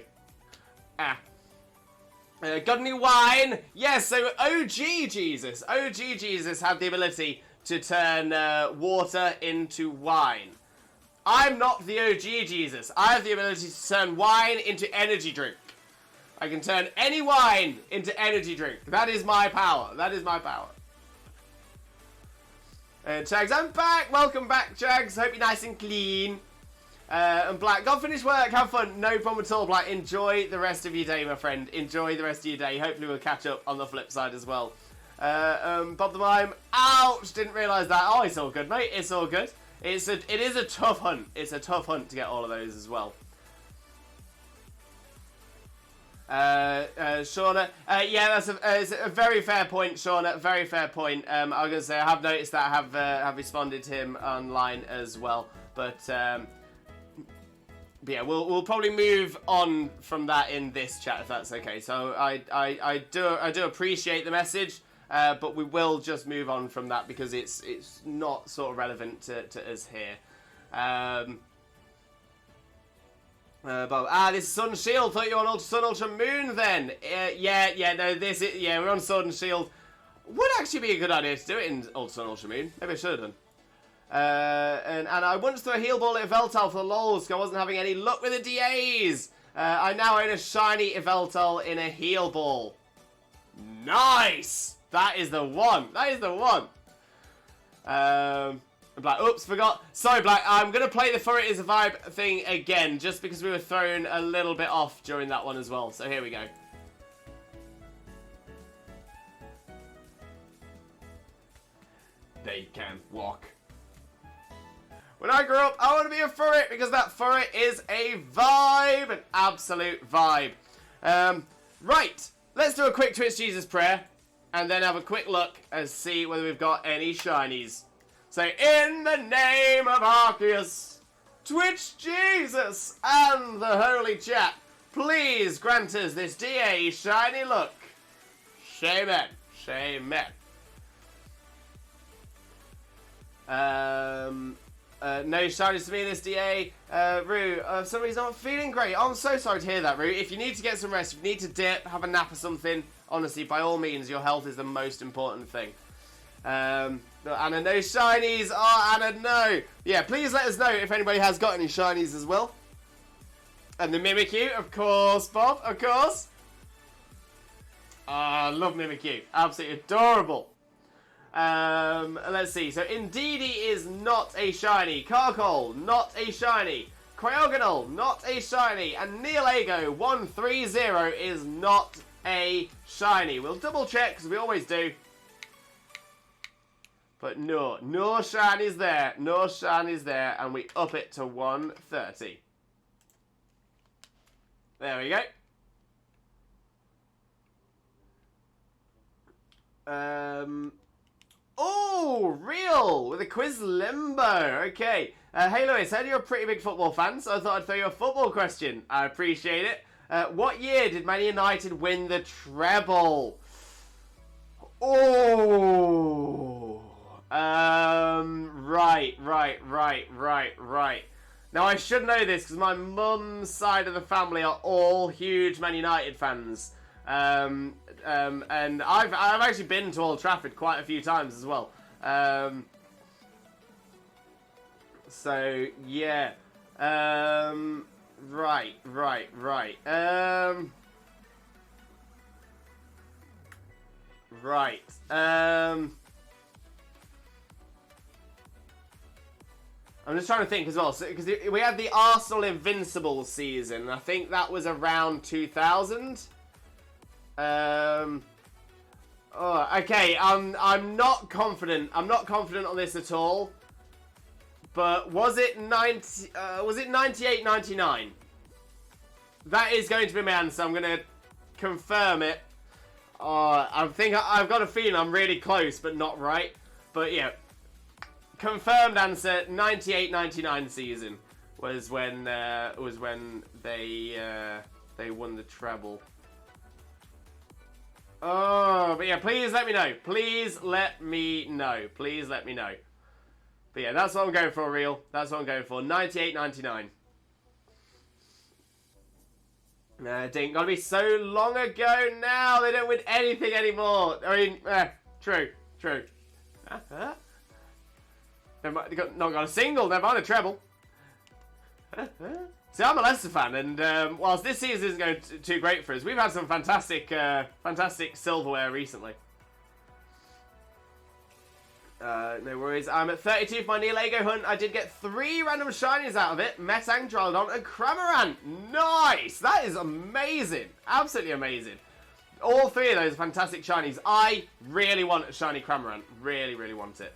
got any wine? Yes. So OG Jesus had the ability to turn water into wine. I'm not the OG Jesus. I have the ability to turn wine into energy drink. I can turn any wine into energy drink. That is my power. Chags, I'm back. Welcome back, Chags. Hope you're nice and clean. And Black, go finish work. Have fun. No problem at all, Black. Enjoy the rest of your day, my friend. Enjoy the rest of your day. Hopefully we'll catch up on the flip side as well. Bob the Mime. Ouch! Didn't realise that. Oh, it's all good, mate. It's all good. It is a tough hunt. It's a tough hunt to get all of those as well. Shauna. Yeah, that's a very fair point, Shauna. Very fair point. I was going to say, I have noticed that I have responded to him online as well. But yeah, we'll probably move on from that in this chat, if that's okay. So I do appreciate the message. But we will just move on from that because it's not sort of relevant to us here. But this is Sun and Shield. Thought you were on Sun Ultra Moon then. We're on Sword and Shield. Would actually be a good idea to do it in Sun Ultra Moon. Maybe I should have done. And I once threw a heal ball at Yveltal for the lols because I wasn't having any luck with the DAs. I now own a shiny Yveltal in a heal ball. Nice! That is the one. Black, oops, forgot. Sorry, Black. I'm going to play the For It Is a Vibe thing again, just because we were thrown a little bit off during that one as well. So here we go. They can walk. When I grow up, I want to be a furret because that furret is a vibe. An absolute vibe. Right. Let's do a quick Twitch Jesus prayer. And then have a quick look and see whether we've got any shinies. So, in the name of Arceus, Twitch Jesus, and the Holy Chat, please grant us this DA shiny look. Shaman. No shinies to me this DA. Rue, for some reason I'm feeling great. I'm so sorry to hear that, Rue. If you need to get some rest, if you need to dip, have a nap or something, honestly, by all means, your health is the most important thing. Anna, no shinies. Oh, Anna, no. Yeah, please let us know if anybody has got any shinies as well. And the Mimikyu, of course, Bob, of course. I love Mimikyu. Absolutely adorable. Let's see. So, Indeedee is not a shiny. Carkol, not a shiny. Cryogonal, not a shiny. And Nihilego 130 is not a shiny. We'll double check, because we always do. But no shinies there. No shinies there. And we up it to 130. There we go. Oh, real with a quiz limbo. Okay. Hey, Lewis, I heard you're a pretty big football fan, so I thought I'd throw you a football question. I appreciate it. What year did Man United win the treble? Oh. Right. Now, I should know this because my mum's side of the family are all huge Man United fans. And I've actually been to Old Trafford quite a few times as well. So, yeah. Right. Right. I'm just trying to think as well, because we had the Arsenal Invincible season, and I think that was around 2000. Oh, okay. I'm not confident. I'm not confident on this at all. But was it 98, 99? That is going to be my answer. I'm going to confirm it. I think I've got a feeling I'm really close, but not right. But yeah. Confirmed answer, 98-99 season was when they won the treble. Oh, but yeah, please let me know. Please let me know. Please let me know. But yeah, that's what I'm going for, real. That's what I'm going for. 98-99. Didn't gotta be so long ago now. They don't win anything anymore. I mean, true. Not got a single, never mind a treble. See, I'm a Leicester fan, and whilst this season isn't going too great for us, we've had some fantastic silverware recently. No worries. I'm at 32 for my Nihilego hunt. I did get 3 random shinies out of it. Metang, Drylodon, and Cramorant. Nice! That is amazing. Absolutely amazing. All 3 of those are fantastic shinies. I really want a shiny Cramorant. Really want it.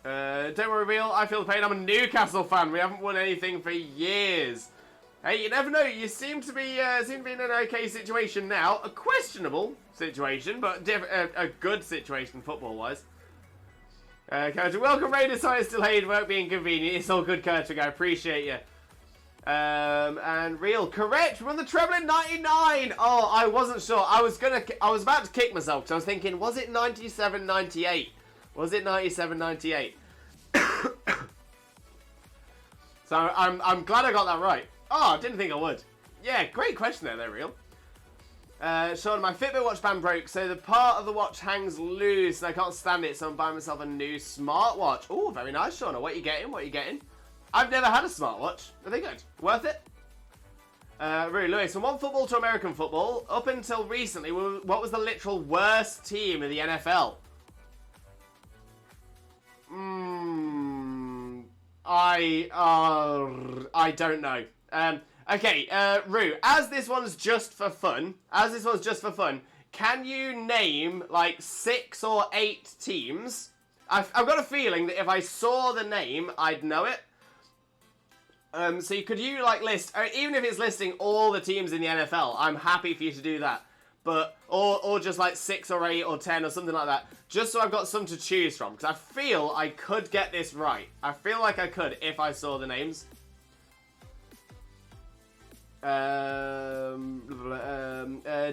Don't worry, real. I feel the pain. I'm a Newcastle fan. We haven't won anything for years. Hey, you never know. You seem to be in an okay situation now. A questionable situation, but a good situation football-wise. Kurtwig, welcome, Raiders. Sorry it's delayed. Won't be inconvenient. It's all good, Kurtwig. I appreciate you. And real correct. We won the treble in '99. Oh, I wasn't sure. I was about to kick myself because I was thinking, was it 97, 98? Was it 97, 98? So I'm glad I got that right. Oh, I didn't think I would. Yeah, great question there, real. Sean, my Fitbit watch band broke, so the part of the watch hangs loose and I can't stand it, so I'm buying myself a new smartwatch. Oh, very nice, Sean. What are you getting? What are you getting? I've never had a smartwatch. Are they good? Worth it? Really, Lewis, from one football to American football, up until recently, what was the literal worst team in the NFL? I don't know. Okay, Rue, as this one's just for fun, can you name, like, 6 or 8 teams? I've got a feeling that if I saw the name, I'd know it. So could you, like, list, even if it's listing all the teams in the NFL, I'm happy for you to do that. But, or just like 6 or 8 or 10 or something like that. Just so I've got some to choose from. Because I feel I could get this right. I feel like I could if I saw the names.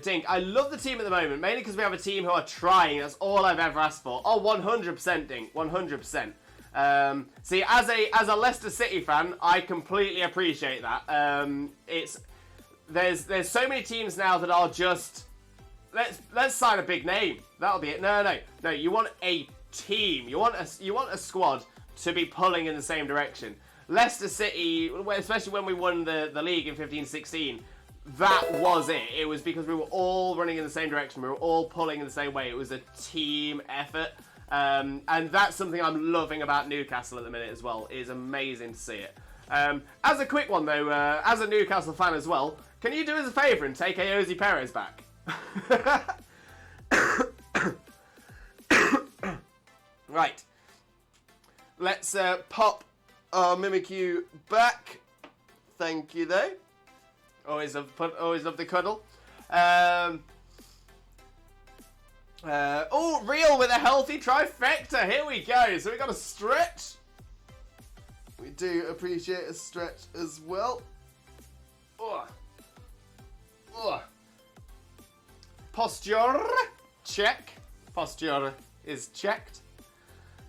Dink, I love the team at the moment. Mainly because we have a team who are trying. That's all I've ever asked for. Oh, 100% Dink. 100%. See, as a Leicester City fan, I completely appreciate that. There's so many teams now that are just... Let's sign a big name. That'll be it. No. You want a team. You want a squad to be pulling in the same direction. Leicester City, especially when we won the league in 15-16, that was it. It was because we were all running in the same direction. We were all pulling in the same way. It was a team effort. And that's something I'm loving about Newcastle at the minute as well. It is amazing to see it. As a quick one though, as a Newcastle fan as well, can you do us a favour and take Ayoze Perez back? Right. Let's pop our Mimikyu back. Thank you, though. Always love the cuddle. Oh, Real with a healthy trifecta. Here we go. So we got a stretch. We do appreciate a stretch as well. Ugh. Ugh. Posture. Check. Posture is checked.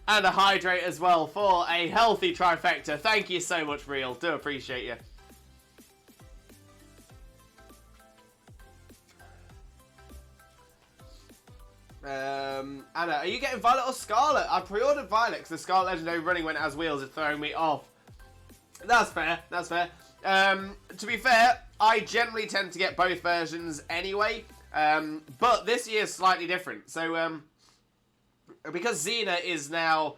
And a hydrate as well for a healthy trifecta. Thank you so much, Real. Do appreciate you. Anna, are you getting Violet or Scarlet? I pre-ordered Violet because the Scarlet Legendary running when it has wheels is throwing me off. That's fair, that's fair. To be fair, I generally tend to get both versions anyway, but this year is slightly different. So, because Xena is now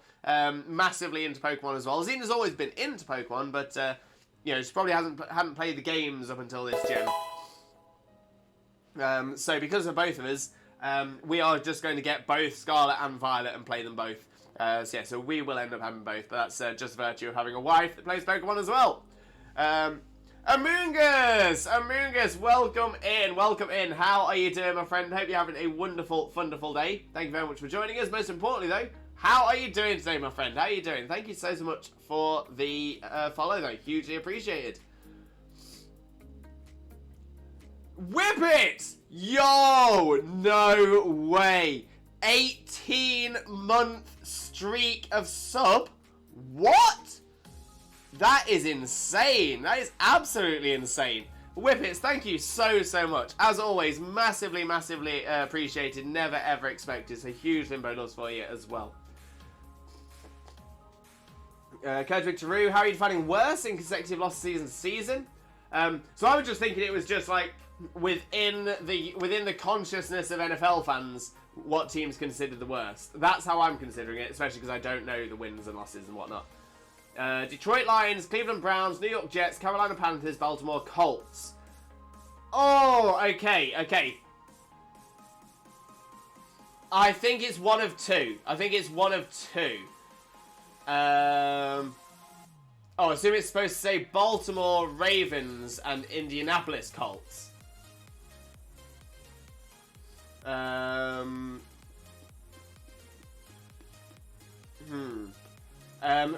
massively into Pokemon as well. Xena's always been into Pokemon, but you know, she probably hadn't played the games up until this gen. So because of both of us, we are just going to get both Scarlet and Violet and play them both. So yeah, so we will end up having both, but that's just virtue of having a wife that plays Pokemon as well. Amoongus, welcome in. How are you doing, my friend? Hope you're having a wonderful, wonderful day. Thank you very much for joining us. Most importantly, though, how are you doing today, my friend? How are you doing? Thank you so much for the follow, though. Hugely appreciated. Whip it! Yo, no way. 18-month streak of sub? What? That is insane. That is absolutely insane. Whippets, thank you so, so much. As always, massively, massively appreciated. Never, ever expected. So huge Limbo loves for you as well. Coach Victor, how are you finding worse in consecutive lost season to season? So I was just thinking it was just like within the consciousness of NFL fans, what teams considered the worst. That's how I'm considering it, especially because I don't know the wins and losses and whatnot. Detroit Lions, Cleveland Browns, New York Jets, Carolina Panthers, Baltimore Colts. Oh, okay. I think it's one of two. Oh, I assume it's supposed to say Baltimore Ravens and Indianapolis Colts.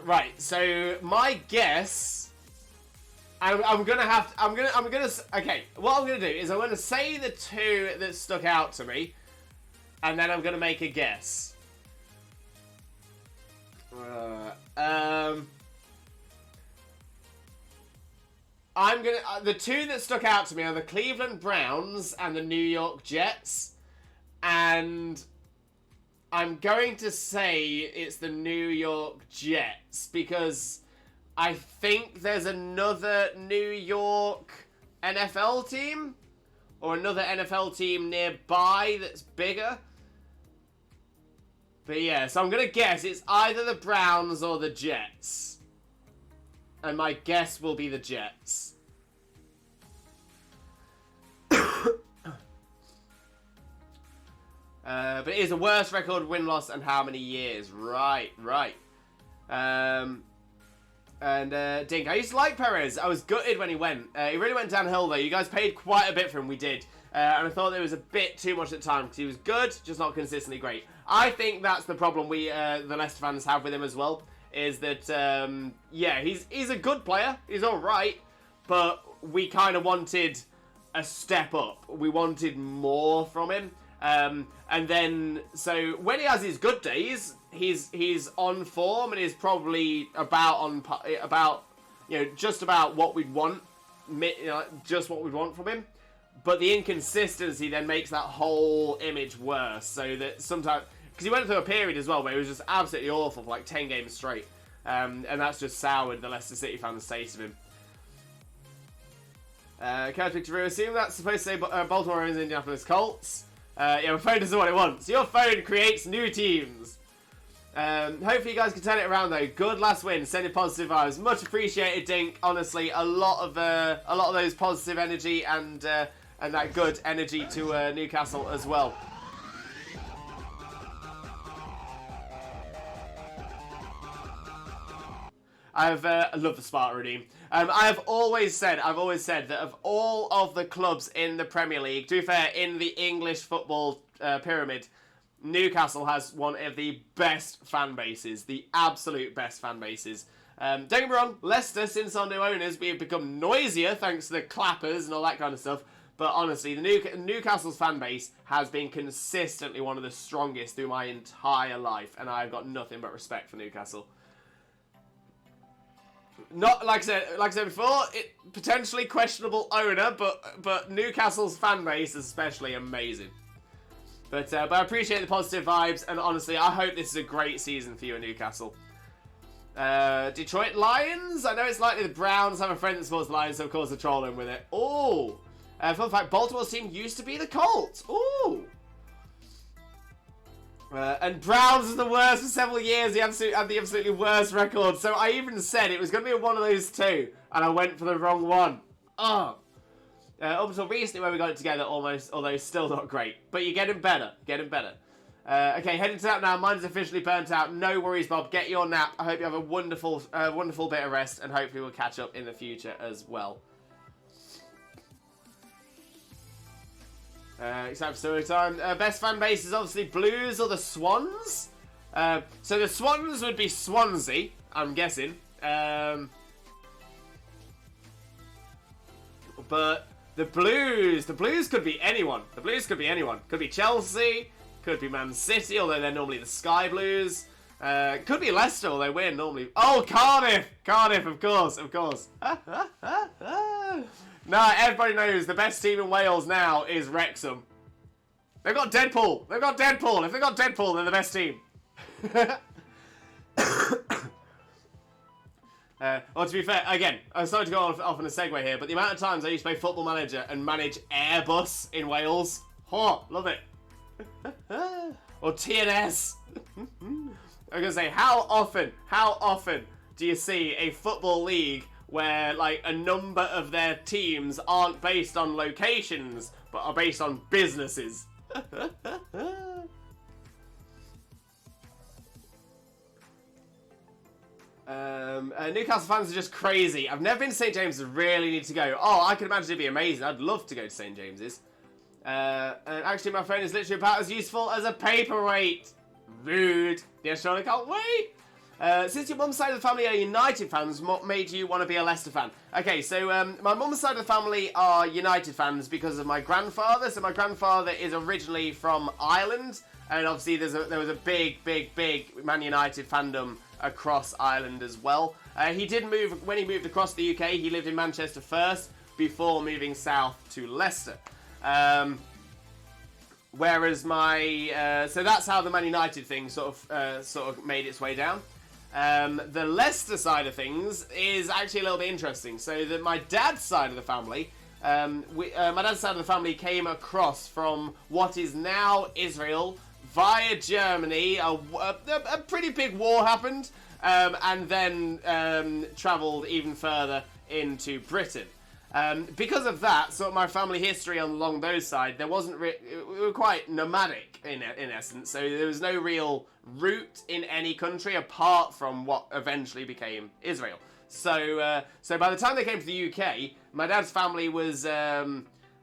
Right, so my guess, okay, what I'm gonna do is I'm gonna say the two that stuck out to me, and then I'm gonna make a guess. The two that stuck out to me are the Cleveland Browns and the New York Jets, and I'm going to say it's the New York Jets because I think there's another New York NFL team or another NFL team nearby that's bigger. But yeah, so I'm going to guess it's either the Browns or the Jets. And my guess will be the Jets. But it is the worst record win-loss and how many years? Right. Dink, I used to like Perez. I was gutted when he went. He really went downhill though. You guys paid quite a bit for him. We did. And I thought it was a bit too much at the time because he was good, just not consistently great. I think that's the problem we, the Leicester fans, have with him as well. Is that, yeah, he's a good player. He's alright. But we kind of wanted a step up. We wanted more from him. And then, so when he has his good days, he's on form and is probably just about what we'd want, just what we'd want from him. But the inconsistency then makes that whole image worse. So that sometimes, because he went through a period as well where he was just absolutely awful for like 10 games straight, and that's just soured the Leicester City fans' taste of him. Coach Victor, assume that's supposed to say Baltimore Ravens, Indianapolis Colts. Yeah, my phone doesn't know what it wants. Your phone creates new teams. Hopefully you guys can turn it around though. Good last win, sending positive vibes. Much appreciated, Dink. Honestly, a lot of those positive energy and that good energy to Newcastle as well. I love the Sparta regime. I've always said that of all of the clubs in the Premier League, to be fair, in the English football pyramid, Newcastle has one of the best fan bases, the absolute best fan bases. Don't get me wrong, Leicester, since our new owners, we have become noisier thanks to the clappers and all that kind of stuff. But honestly, the Newcastle's fan base has been consistently one of the strongest through my entire life, and I've got nothing but respect for Newcastle. Not like I said before, potentially questionable owner, but Newcastle's fan base is especially amazing. But I appreciate the positive vibes, and honestly, I hope this is a great season for you at Newcastle. Detroit Lions? I know it's likely the Browns have a friend that supports Lions, so of course they're trolling with it. Oh! Fun fact, Baltimore's team used to be the Colts. Ooh! And Browns was the worst for several years. They had the absolutely worst record. So I even said it was going to be one of those two, and I went for the wrong one. Oh! Up until recently when we got it together almost, although still not great. But you're getting better. Getting better. Okay, heading to that now. Mine's officially burnt out. No worries, Bob. Get your nap. I hope you have a wonderful, wonderful bit of rest, and hopefully we'll catch up in the future as well. Except for story time. Best fan base is obviously Blues or the Swans. So the Swans would be Swansea, I'm guessing. But the Blues could be anyone. The Blues could be anyone. Could be Chelsea. Could be Man City, although they're normally the Sky Blues. Could be Leicester, although we're normally... Oh, Cardiff! Cardiff, of course, of course. Nah, everybody knows the best team in Wales now is Wrexham. They've got Deadpool. They've got Deadpool. If they've got Deadpool, they're the best team. Well, to be fair, again, I'm sorry to go off on a segue here, but the amount of times I used to play Football Manager and manage Airbus in Wales. Oh, love it. Or TNS. I'm going to say, how often do you see a football league where like a number of their teams aren't based on locations, but are based on businesses? Newcastle fans are just crazy. I've never been to St James's, really need to go. Oh, I can imagine it'd be amazing. I'd love to go to St James's. And actually my phone is literally about as useful as a paperweight. Rude. Yes, Sean, I can't wait. Since your mum's side of the family are United fans, what made you want to be a Leicester fan? Okay, so my mum's side of the family are United fans because of my grandfather. So my grandfather is originally from Ireland, and obviously there was a big Man United fandom across Ireland as well. He did move, when he moved across the UK, he lived in Manchester first before moving south to Leicester. Whereas so that's how the Man United thing sort of made its way down. The Leicester side of things is actually a little bit interesting. So my dad's side of the family, my dad's side of the family came across from what is now Israel via Germany. A pretty big war happened, and then travelled even further into Britain. Because of that, sort of my family history along those sides, there wasn't we were quite nomadic in essence. So there was no real root in any country apart from what eventually became Israel. So so by the time they came to the UK, my dad's family was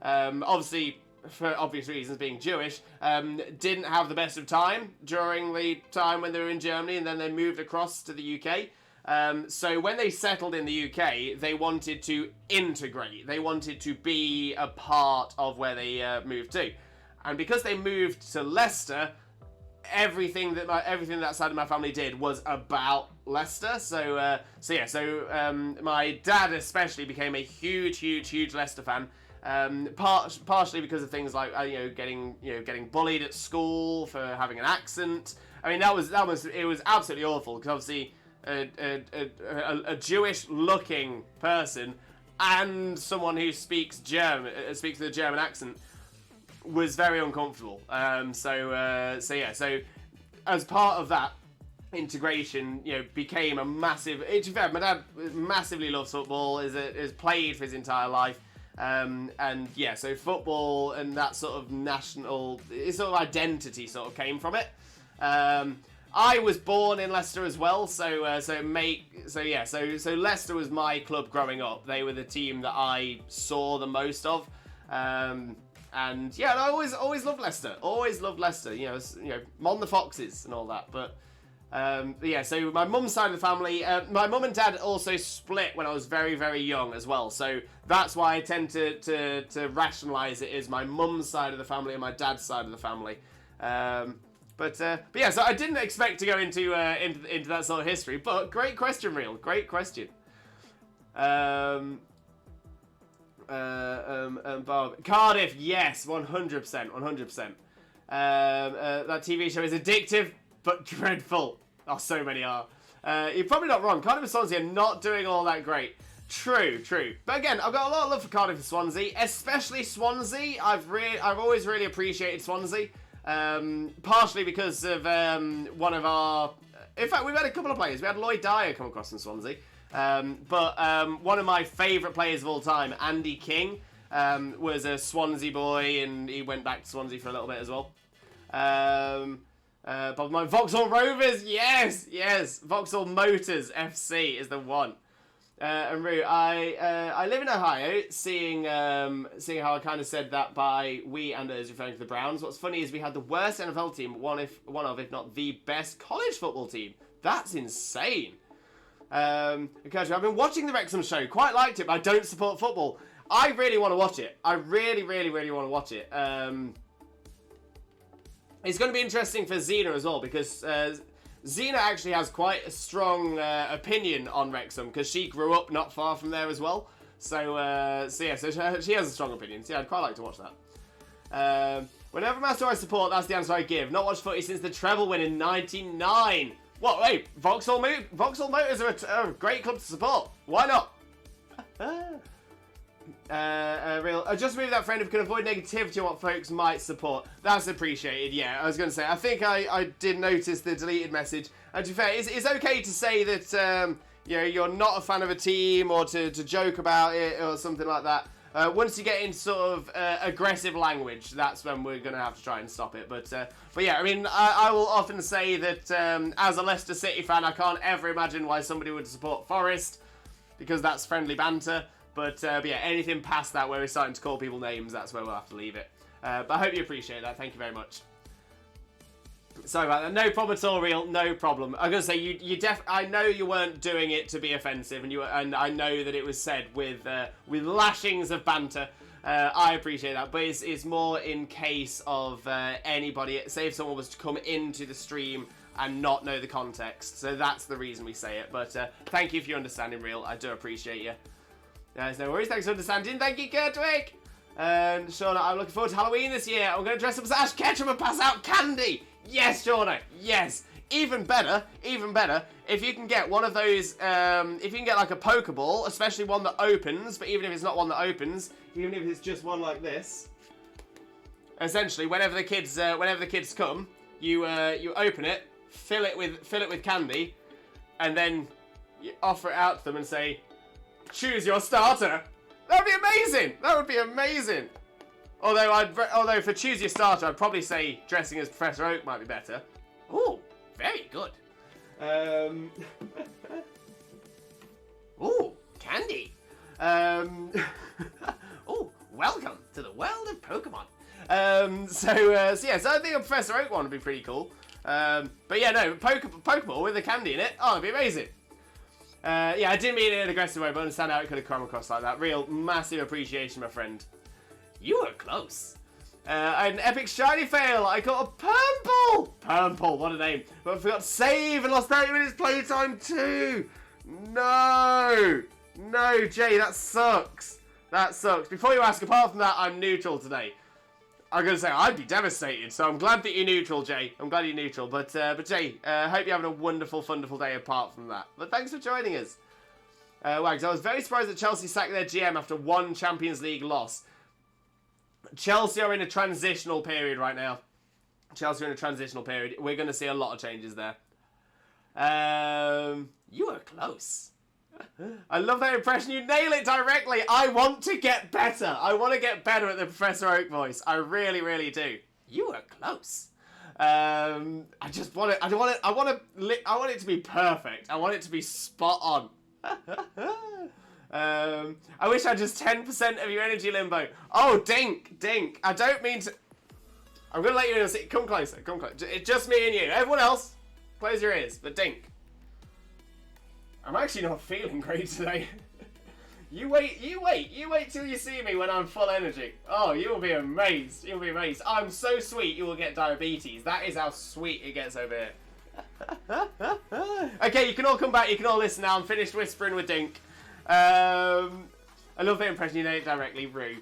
obviously, for obvious reasons, being Jewish, didn't have the best of time during the time when they were in Germany, and then they moved across to the UK. So when they settled in the UK, they wanted to integrate. They wanted to be a part of where they moved to. And because they moved to Leicester, everything that side of my family did was about Leicester. So my dad especially became a huge Leicester fan. Partially because of things like getting bullied at school for having an accent. I mean, it was absolutely awful because obviously a Jewish-looking person and someone who speaks German, speaks with a German accent, was very uncomfortable. So as part of that integration, became a massive. To be fair, my dad massively loves football. Is played for his entire life. So football and that sort of national, sort of identity sort of came from it. I was born in Leicester as well, so Leicester was my club growing up. They were the team that I saw the most of, and yeah, I always loved Leicester. Always loved Leicester. You know, Mon the Foxes and all that. But yeah, so my mum's side of the family, my mum and dad also split when I was very, very young as well. So that's why I tend to rationalise it as my mum's side of the family and my dad's side of the family. But yeah, so I didn't expect to go into that sort of history, but great question, Real. Great question. Bob. Cardiff, yes, 100%, 100%. That TV show is addictive, but dreadful. Oh, so many are. You're probably not wrong. Cardiff and Swansea are not doing all that great. True. But again, I've got a lot of love for Cardiff and Swansea, especially Swansea. I've always really appreciated Swansea. Partially because of one of our... In fact, we've had a couple of players. We had Lloyd Dyer come across in Swansea. But one of my favourite players of all time, Andy King, was a Swansea boy, and he went back to Swansea for a little bit as well. But my Vauxhall Rovers, yes! Vauxhall Motors FC is the one. And Rue, I live in Ohio, seeing how I kind of said that by we and us referring to the Browns. What's funny is we had the worst NFL team, one of, if not the best college football team. That's insane. Because I've been watching the Wrexham show, quite liked it, but I don't support football. I really want to watch it. I really want to watch it. It's going to be interesting for Xena as well, because Xena actually has quite a strong opinion on Wrexham, because she grew up not far from there as well. So she has a strong opinion. So yeah, I'd quite like to watch that. Whenever Master I support, that's the answer I give. Not watched footy since the treble win in '99. What? Wait, Vauxhall Motors are a great club to support. Why not? I just moved that friend who can avoid negativity on what folks might support. That's appreciated, yeah. I was going to say, I think I did notice the deleted message. And to be fair, it's okay to say that you're not a fan of a team, or to joke about it or something like that. Once you get into sort of aggressive language, that's when we're going to have to try and stop it. But yeah, I mean, I will often say that as a Leicester City fan, I can't ever imagine why somebody would support Forest, because that's friendly banter. But yeah, anything past that where we're starting to call people names, that's where we'll have to leave it. But I hope you appreciate that. Thank you very much. Sorry about that. No problem at all, Real. No problem. I'm going to say, I know you weren't doing it to be offensive, and I know that it was said with lashings of banter. I appreciate that. But it's more in case of anybody, say if someone was to come into the stream and not know the context. So that's the reason we say it. But thank you for your understanding, Real. I do appreciate you. There's no worries. Thanks for understanding. Thank you, Kurtwick. And Shauna, I'm looking forward to Halloween this year. I'm going to dress up as Ash Ketchum and pass out candy. Yes, Shauna. Yes. Even better. If you can get one of those, if you can get like a Pokeball, especially one that opens, but even if it's not one that opens, even if it's just one like this, essentially, whenever the kids come, you open it, fill it with candy, and then you offer it out to them and say, choose your starter. That would be amazing. Although for choose your starter, I'd probably say dressing as Professor Oak might be better. Ooh, very good. Ooh, candy. Ooh, welcome to the world of Pokemon. So I think a Professor Oak one would be pretty cool. But yeah, no, Pokeball with the candy in it. Oh, it'd be amazing. Yeah, I didn't mean it in an aggressive way, but I understand how it could have come across like that. Real massive appreciation, my friend. You were close. An epic shiny fail. I got a Purple, what a name. But I forgot to save and lost 30 minutes playtime too. No, Jay, that sucks. Before you ask, apart from that, I'm neutral today. I'm going to say I'd be devastated, so I'm glad that you're neutral, Jay. I'm glad you're neutral. But Jay, hope you're having a wonderful day apart from that. But thanks for joining us. Wags, I was very surprised that Chelsea sacked their GM after one Champions League loss. Chelsea are in a transitional period right now. We're going to see a lot of changes there. You were close. I love that impression. You nail it directly. I want to get better. I want to get better at the Professor Oak voice. I really, really do. You were close. I just want it. I want it to be perfect. I want it to be spot on. I wish I had just 10% of your energy, Limbo. Oh, Dink. I don't mean to. I'm gonna let you in. Come closer. It's just me and you. Everyone else, close your ears. But Dink, I'm actually not feeling great today. You wait till you see me when I'm full energy. Oh, you will be amazed. You'll be amazed. I'm so sweet you will get diabetes. That is how sweet it gets over here. Okay, you can all come back. You can all listen now. I'm finished whispering with Dink. I love the impression. You know it directly, Rue.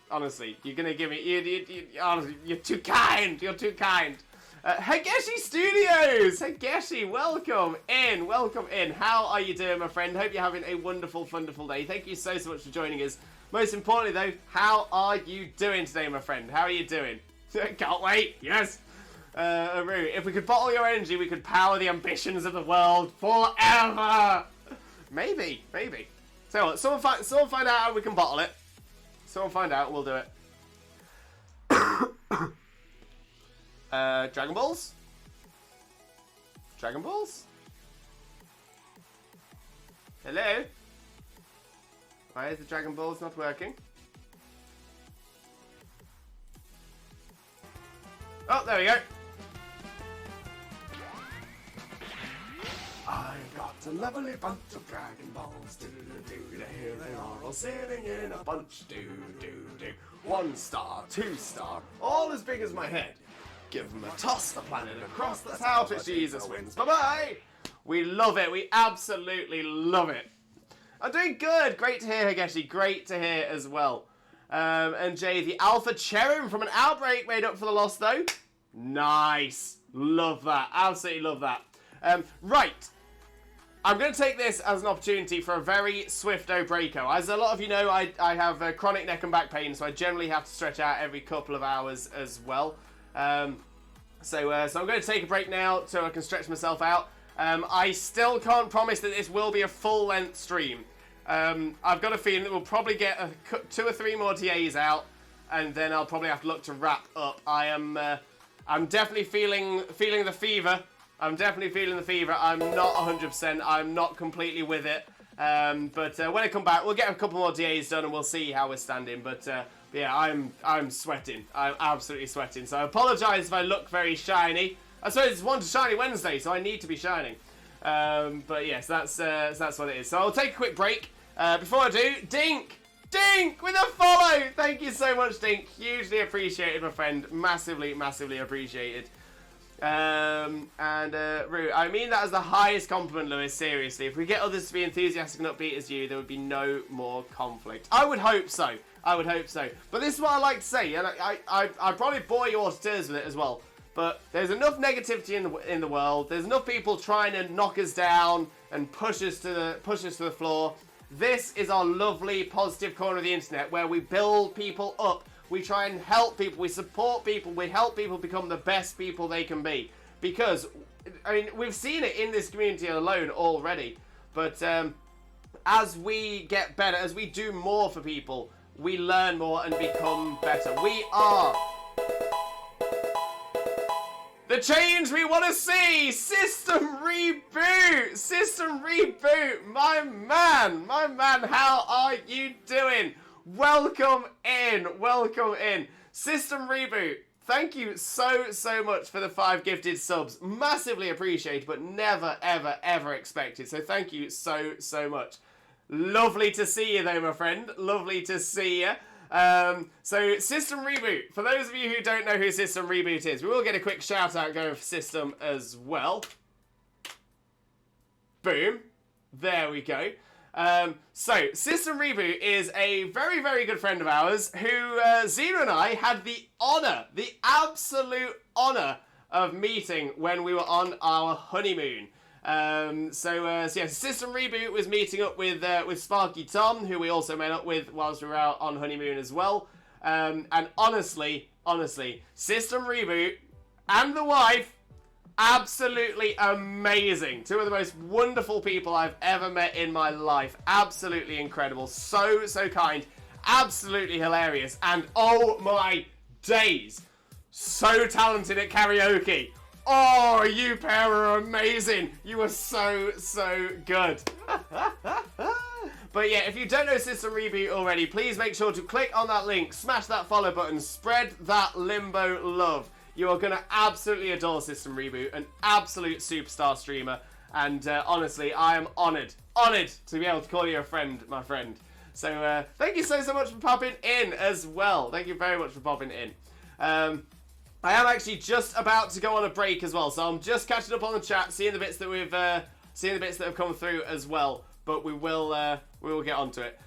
Honestly, you're gonna give me. Honestly, you're too kind. You're too kind. Hageshi Studios! Hageshi, welcome in. How are you doing, my friend? Hope you're having a wonderful, wonderful day. Thank you so much for joining us. Most importantly, though, how are you doing today, my friend? How are you doing? Can't wait. Yes. Aru, if we could bottle your energy, we could power the ambitions of the world forever. Maybe. So what? Someone find out how we can bottle it. Someone find out, we'll do it. Dragon Balls? Dragon Balls? Hello? Why is the Dragon Balls not working? Oh, there we go. I got a lovely bunch of Dragon Balls. Do-do-do-do. Here they are all sitting in a bunch. Do-do-do. 1 star, 2 star, all as big as my head. Give them a toss, the planet across, that's how Jesus wins. Bye-bye! We love it. We absolutely love it. I'm doing good. Great to hear, Hageshi. Great to hear as well. And Jay, the Alpha Cherim from an Outbreak made up for the loss, though. Nice. Love that. Absolutely love that. Right. I'm going to take this as an opportunity for a very swifto breako. As a lot of you know, I have chronic neck and back pain, so I generally have to stretch out every couple of hours as well. So I'm going to take a break now so I can stretch myself out. I still can't promise that this will be a full-length stream. I've got a feeling that we'll probably get 2 or 3 more TAs out, and then I'll probably have to look to wrap up. I'm definitely feeling the fever. I'm not 100%. I'm not completely with it. But when I come back, we'll get a couple more TAs done, and we'll see how we're standing. But yeah, I'm sweating. I'm absolutely sweating. So I apologise if I look very shiny. I suppose it's One to Shiny Wednesday, so I need to be shining. But yes, that's what it is. So I'll take a quick break. Before I do, Dink with a follow. Thank you so much, Dink. Hugely appreciated, my friend. Massively appreciated. Rue, I mean that as the highest compliment, Lewis. Seriously, if we get others to be enthusiastic and upbeat as you, there would be no more conflict. I would hope so. But this is what I like to say, and I probably bore you all to tears with it as well. But there's enough negativity in the world. There's enough people trying to knock us down and push us to the floor. This is our lovely positive corner of the internet where we build people up. We try and help people. We support people. We help people become the best people they can be. Because, I mean, we've seen it in this community alone already. But as we get better, as we do more for people, we learn more and become better. We are the change we want to see. System reboot. My man. How are you doing? Welcome in. System reboot. Thank you so much for the 5 gifted subs. Massively appreciated, but never, ever expected. So thank you so much. Lovely to see you though, my friend. Lovely to see you. So System Reboot. For those of you who don't know who System Reboot is, we will get a quick shout out going for System as well. Boom. There we go. So System Reboot is a very good friend of ours who Zena and I had the absolute honour of meeting when we were on our honeymoon. So System Reboot was meeting up with Sparky Tom, who we also met up with whilst we were out on honeymoon as well. And honestly, System Reboot and the wife, absolutely amazing. 2 of the most wonderful people I've ever met in my life. Absolutely incredible. So kind. Absolutely hilarious. And oh my days, so talented at karaoke. Oh, you pair are amazing. You are so good. But yeah, if you don't know System Reboot already, please make sure to click on that link, smash that follow button, spread that Limbo love. You are going to absolutely adore System Reboot, an absolute superstar streamer. And honestly, I am honoured to be able to call you a friend, my friend. So thank you so much for popping in as well. Thank you very much for popping in. I am actually just about to go on a break as well, so I'm just catching up on the chat, seeing the bits that have come through as well. But we will get onto it.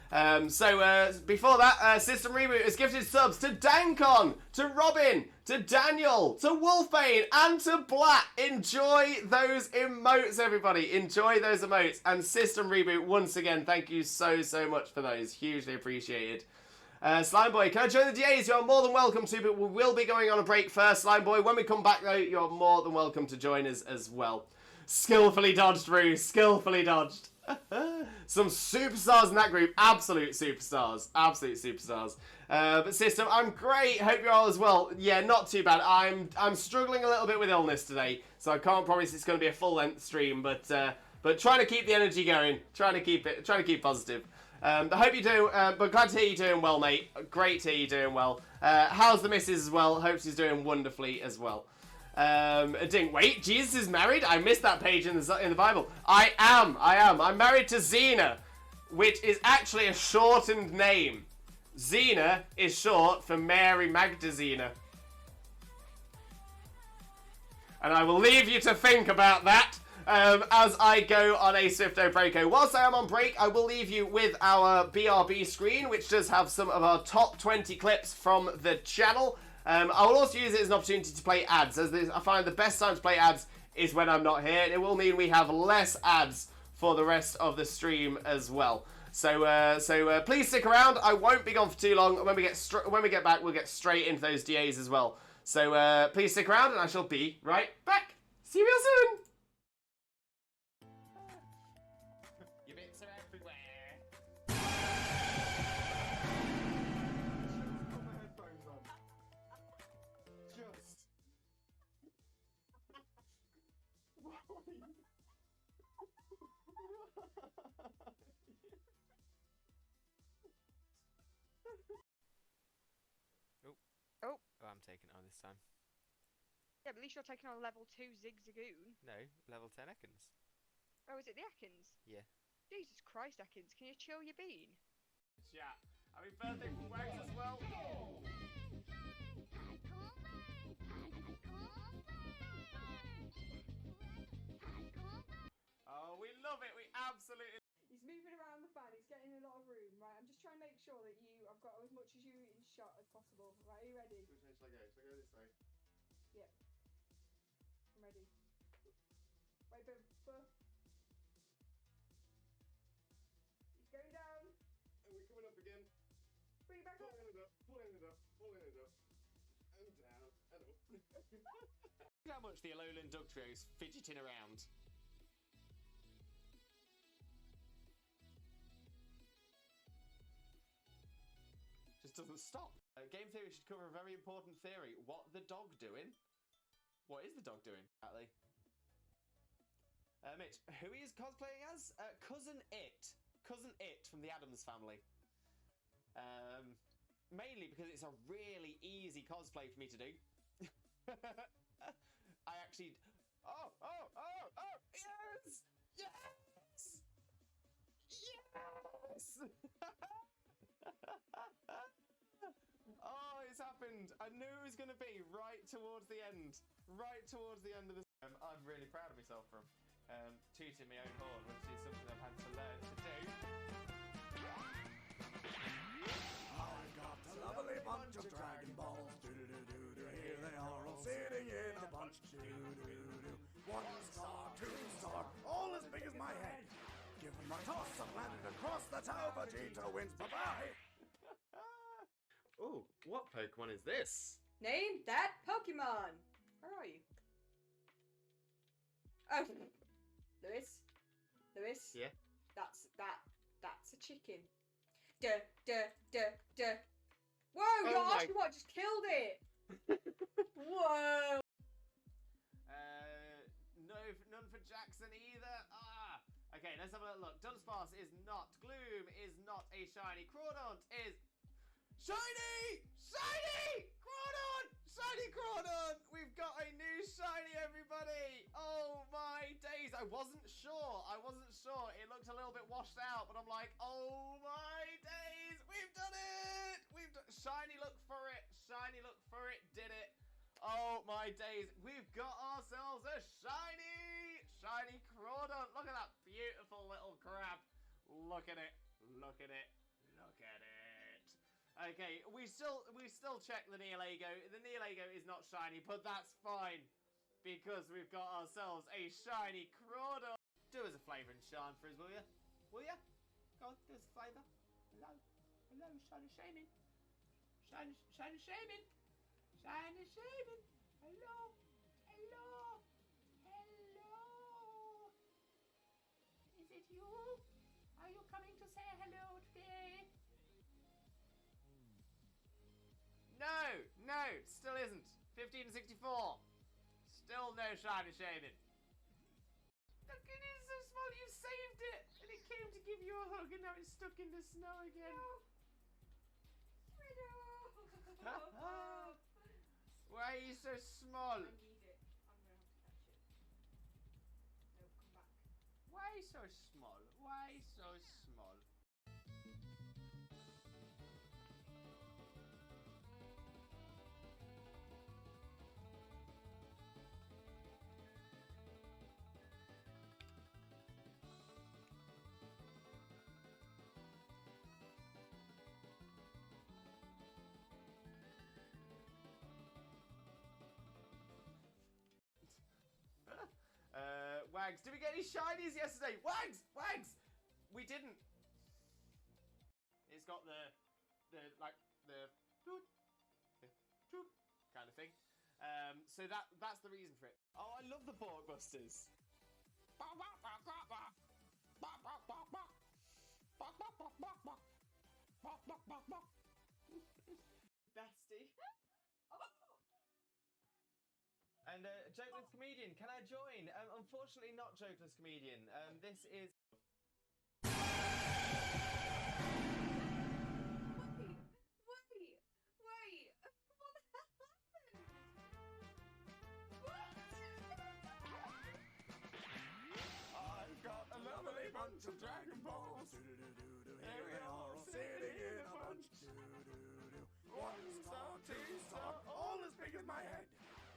Before that, System Reboot has gifted subs to Dankon, to Robin, to Daniel, to Wolfbane, and to Black. Enjoy those emotes, everybody. Enjoy those emotes. And System Reboot, once again, thank you so much for those. Hugely appreciated. Slimeboy, can I join the DAs? You're more than welcome to, but we will be going on a break first. Slimeboy, when we come back, though, you're more than welcome to join us as well. Skillfully dodged, Rue. Skillfully dodged. Some superstars in that group. Absolute superstars. But System, I'm great. Hope you're all as well. Yeah, not too bad. I'm struggling a little bit with illness today, so I can't promise it's going to be a full length stream. But trying to keep the energy going. Trying to keep positive. I hope you do. But glad to hear you're doing well, mate. Great to hear you're doing well. How's the missus as well? Hope she's doing wonderfully as well. Didn't wait. Jesus is married. I missed that page in the Bible. I am. I'm married to Xena, which is actually a shortened name. Xena is short for Mary Magdalena. And I will leave you to think about that as I go on a Swifto Breako. Whilst I am on break, I will leave you with our BRB screen, which does have some of our top 20 clips from the channel. I will also use it as an opportunity to play ads, as I find the best time to play ads is when I'm not here. It will mean we have less ads for the rest of the stream as well. So please stick around. I won't be gone for too long. When we get back, we'll get straight into those DAs as well. So please stick around, and I shall be right back. See you real soon. Your bits are everywhere. Oh, I'm taking it on this time. yeah, but at least you're taking on level 2 Zigzagoon. No, level 10 Ekans. Oh, is it the Ekans? Yeah. Jesus Christ, Ekans, can you chill your bean? Yeah. Happy birthday from Wags as well. Oh, we love it. We absolutely. He's moving around the fan, he's getting a lot of room, right? I'm just trying to make sure that I've got as much as you in shot as possible. Right, are you ready? Which way shall I go? Shall I go this way? Yep. I'm ready. Wait, but... He's going down. And we're coming up again. Bring it back up. Pulling it up. And down. And up. Look how much the Alolan Dug Trio's fidgeting around. Just doesn't stop. Game theory should cover a very important theory. What the dog doing? What is the dog doing, Atlee? Mitch, who he is cosplaying as? Cousin It. Cousin It from the Addams Family. Mainly because it's a really easy cosplay for me to do. I actually... Oh! Yes! Yes! Yes! Oh, it's happened. I knew it was going to be right towards the end. Right towards the end of the... I'm really proud of myself for tooting my own horn, which is something I've had to learn to do. I've got a lovely bunch of Dragon Balls. Do-do-do-do-do. Here they are all sitting in a bunch. Do-do-do-do. 1 star, 2 star, all as big as my head. Give them a toss and land across the tower. Vegeta wins. Bye-bye. Oh, what Pokemon is this? Name that Pokemon. Where are you? Oh, Lewis. Yeah. That's a chicken. Duh. Whoa, Oh you're my- asking what just killed it. let's have a little look. Dunsparce is not. Gloom is not a shiny. Crawdaunt is shiny! Shiny! Crawdaunt! Shiny Crawdaunt! We've got a new shiny, everybody! Oh my days! I wasn't sure. It looked a little bit washed out, but I'm like, oh my days! We've done it! Shiny look for it. Did it. Oh my days! We've got ourselves a shiny Crawdaunt. Look at that beautiful little crab. Look at it. Okay, we still check the Nihilego. The Nihilego is not shiny, but that's fine because we've got ourselves a shiny Crawdaunt. Do us a favour and shine for us, will you? Will you? Go on, do us a favour. Hello, shiny shaming. Shiny shaming. Hello. Is it you? Are you coming to say hello today? No, still isn't. 1564. Still no shiny shaming. Look, it is so small. You saved it, and it came to give you a hug, and now it's stuck in the snow again. Why are you so small? I need it. I'm gonna have to catch it. No, come back. Why so small? Wags, did we get any shinies yesterday? Wags! We didn't. It's got the toot kind of thing. So that's the reason for it. Oh, I love the Borkbusters. Bestie. And Jokeless Comedian, can I join? Unfortunately not Jokeless Comedian. This is... Wait. What the hell happened? What? I've got a lovely bunch of Dragon Balls. Here they are all sitting in a bunch. One star, two star, all as big as my head.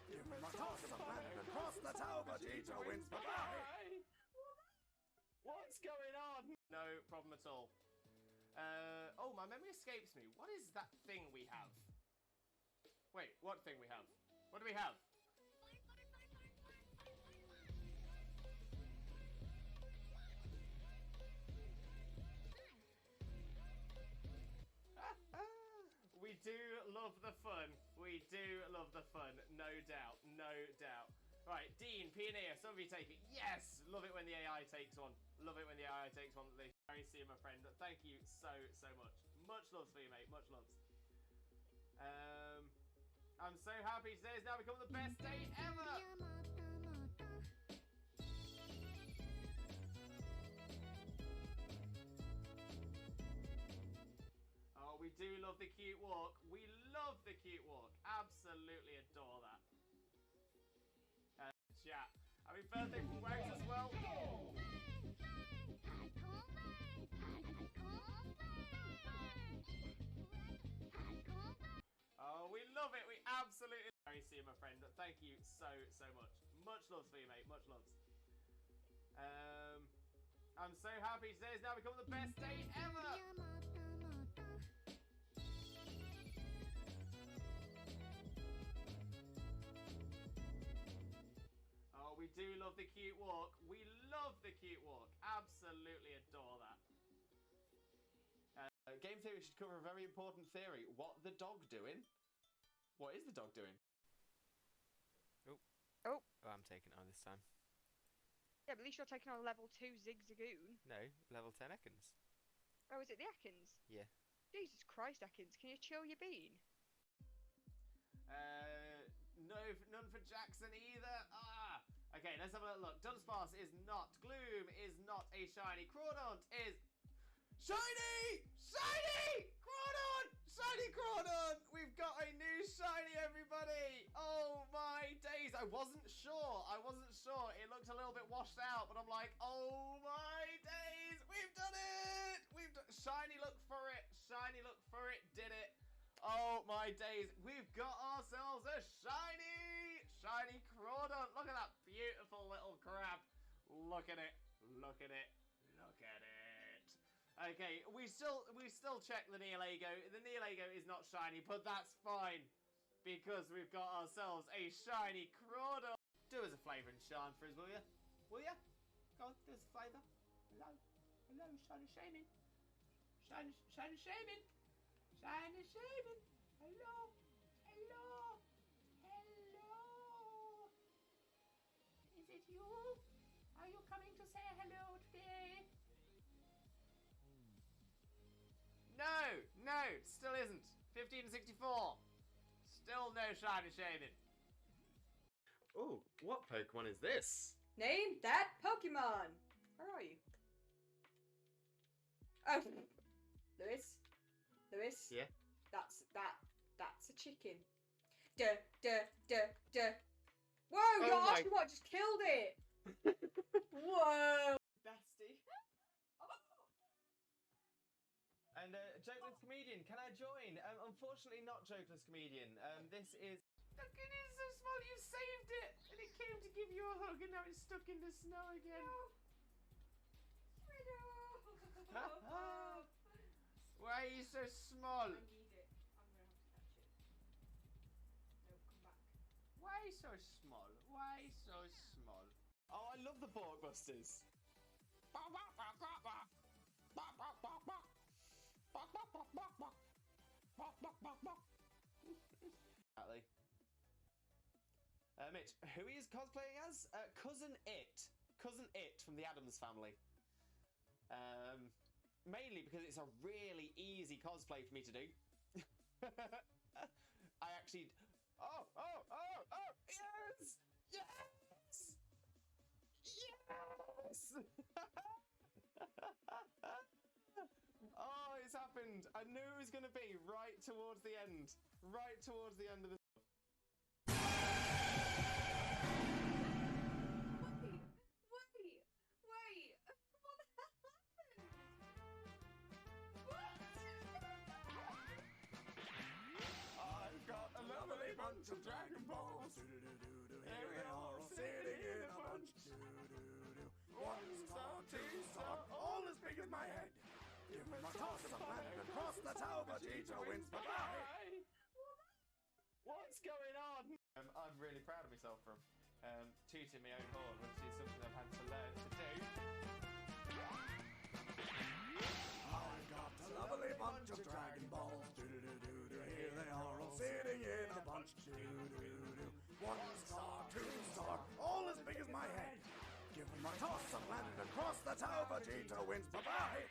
Give me my toss of planet across the tower, Vegeta wins. Bye-bye. What's going on? No problem at all. Oh, my memory escapes me. What is that thing we have? Wait, what thing we have? What do we have? We do love the fun. No doubt. Right, Dean, Pioneer, some of you take it. Yes! Love it when the AI takes one. Very see my friend. Thank you so much. Much loves for you, mate. Much loves. I'm so happy today has now become the best day ever! Oh, we do love the cute walk. Absolutely adore that. Chat. Happy birthday from Wags as well. Oh, we love it. We absolutely... Very see my friend. Thank you so much. Much loves for you, mate. Much loves. I'm so happy today has now become the best day ever. Oh, we do love the cute walk. Absolutely adore that. Game theory should cover a very important theory. What the dog doing? What is the dog doing? Oh, I'm taking it on this time. yeah, but at least you're taking on level 2 Zigzagoon. No, level 10 Ekans. Oh, is it the Ekans? Yeah. Jesus Christ, Ekans, can you chill your bean? No, none for Jackson either. Okay, let's have a little look. Dunsparce is not. Gloom is not a shiny. Crawdaunt is shiny! Shiny! Crawdaunt! Shiny Crawdaunt! We've got a new shiny, everybody! Oh my days. I wasn't sure. It looked a little bit washed out, but I'm like, oh my days. We've done it! Shiny look for it. Did it. Oh my days. We've got ourselves a shiny Crawdaunt. Look at that beautiful little crab. Look at it. Okay, we still check the Nihilego. The Nihilego is not shiny, but that's fine because we've got ourselves a shiny Crawdaunt. Do us a flavor and shine for us, will you? Will you? Go on, do us a flavor. Hello, shiny shaming. Shiny shaming. Hello. Is it you? Are you coming to say hello today? No, still isn't. 1564. Still no shiny shaming. Oh, what Pokemon is this? Name that Pokemon. Where are you? Oh, Lewis. Yeah. That's a chicken. Whoa, Oh your my- Oshawott just killed it. Whoa. Bestie. And Jokeless Comedian, can I join? Unfortunately not Jokeless Comedian. This is... Look, it is so small, you saved it! And it came to give you a hug and now it's stuck in the snow again. Why are you so small? I need it. I'm gonna have to catch it. No, come back. Why so small? Oh, I love the Borkbusters. Exactly. Mitch, who he is cosplaying as? Cousin It from the Addams Family. Mainly because it's a really easy cosplay for me to do. I actually... Oh! Yes! Oh, it's happened. I knew it was going to be right towards the end of the... Wait. What the hell happened? I've got a lovely bunch of Dragon Balls. Here they are all sitting in a bunch. One star, two star, all as big as my head. Give them a toss of land across the tower, Vegeta wins. Bye-bye. What's going on? I'm really proud of myself from tooting my own horn, which is something I've had to learn to do. I've got a lovely bunch of Dragon Balls. Here they are all sitting in a bunch. One star, two star, all as big as my head. Give them a toss of land across the tower, Vegeta wins. Bye-bye.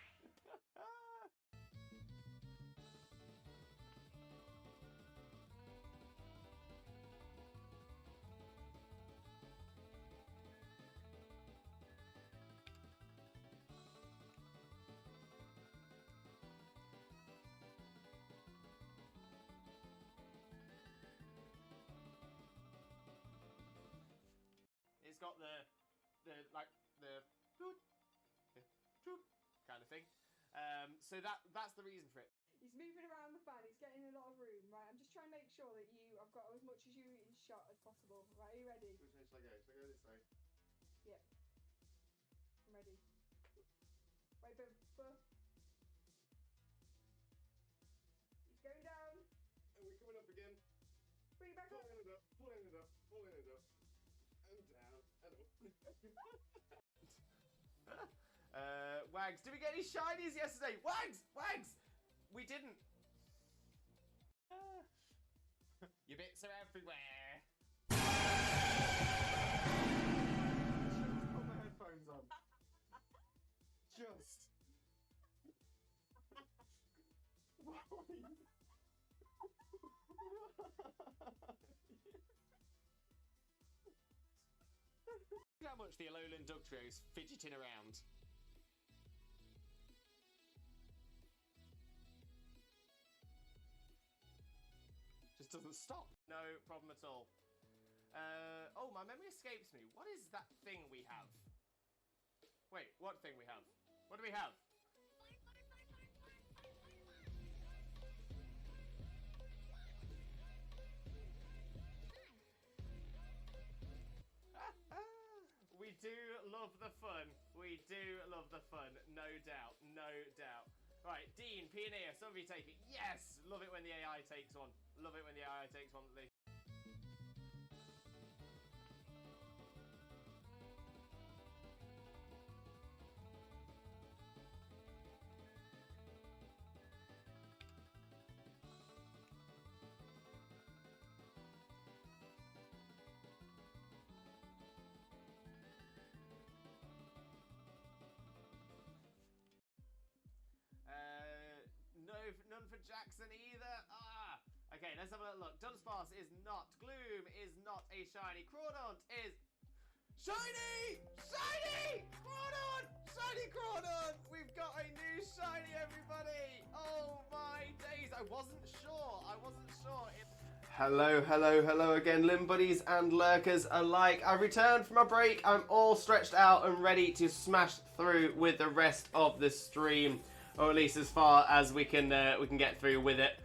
It's got the kind of thing. So that's the reason for it. He's moving around the fan. He's getting a lot of room, right? I'm just trying to make sure that I've got as much as you in shot as possible. Right? Are you ready? Which way shall I go? Shall I go this way? Yep. I'm ready. Wait, but he's going down. And we're coming up again. Bring it back up. Pulling it up. And down. And up. Wags, did we get any shinies yesterday? Wags! We didn't. Your bits are everywhere. Just put my headphones on. Just. Look how much the Alolan Dugtrio is fidgeting around. Just doesn't stop. No problem at all. Oh, my memory escapes me. What is that thing we have? Wait, what thing we have? What do we have? We do love the fun. We do love the fun. No doubt. No doubt. Right, Dean, Pioneer, some of you take it. Yes! Love it when the AI takes one. Love it when the AI takes one, at least. None for Jackson either. Ah! Okay, let's have a look. Dunsparce is not. Gloom is not a shiny. Crawdaunt is... Shiny! Shiny! Crawdaunt! Shiny Crawdaunt! We've got a new shiny, everybody! Oh my days! I wasn't sure. Hello again, Limb Buddies and Lurkers alike. I've returned from my break. I'm all stretched out and ready to smash through with the rest of the stream. Or at least as far as we can get through with it.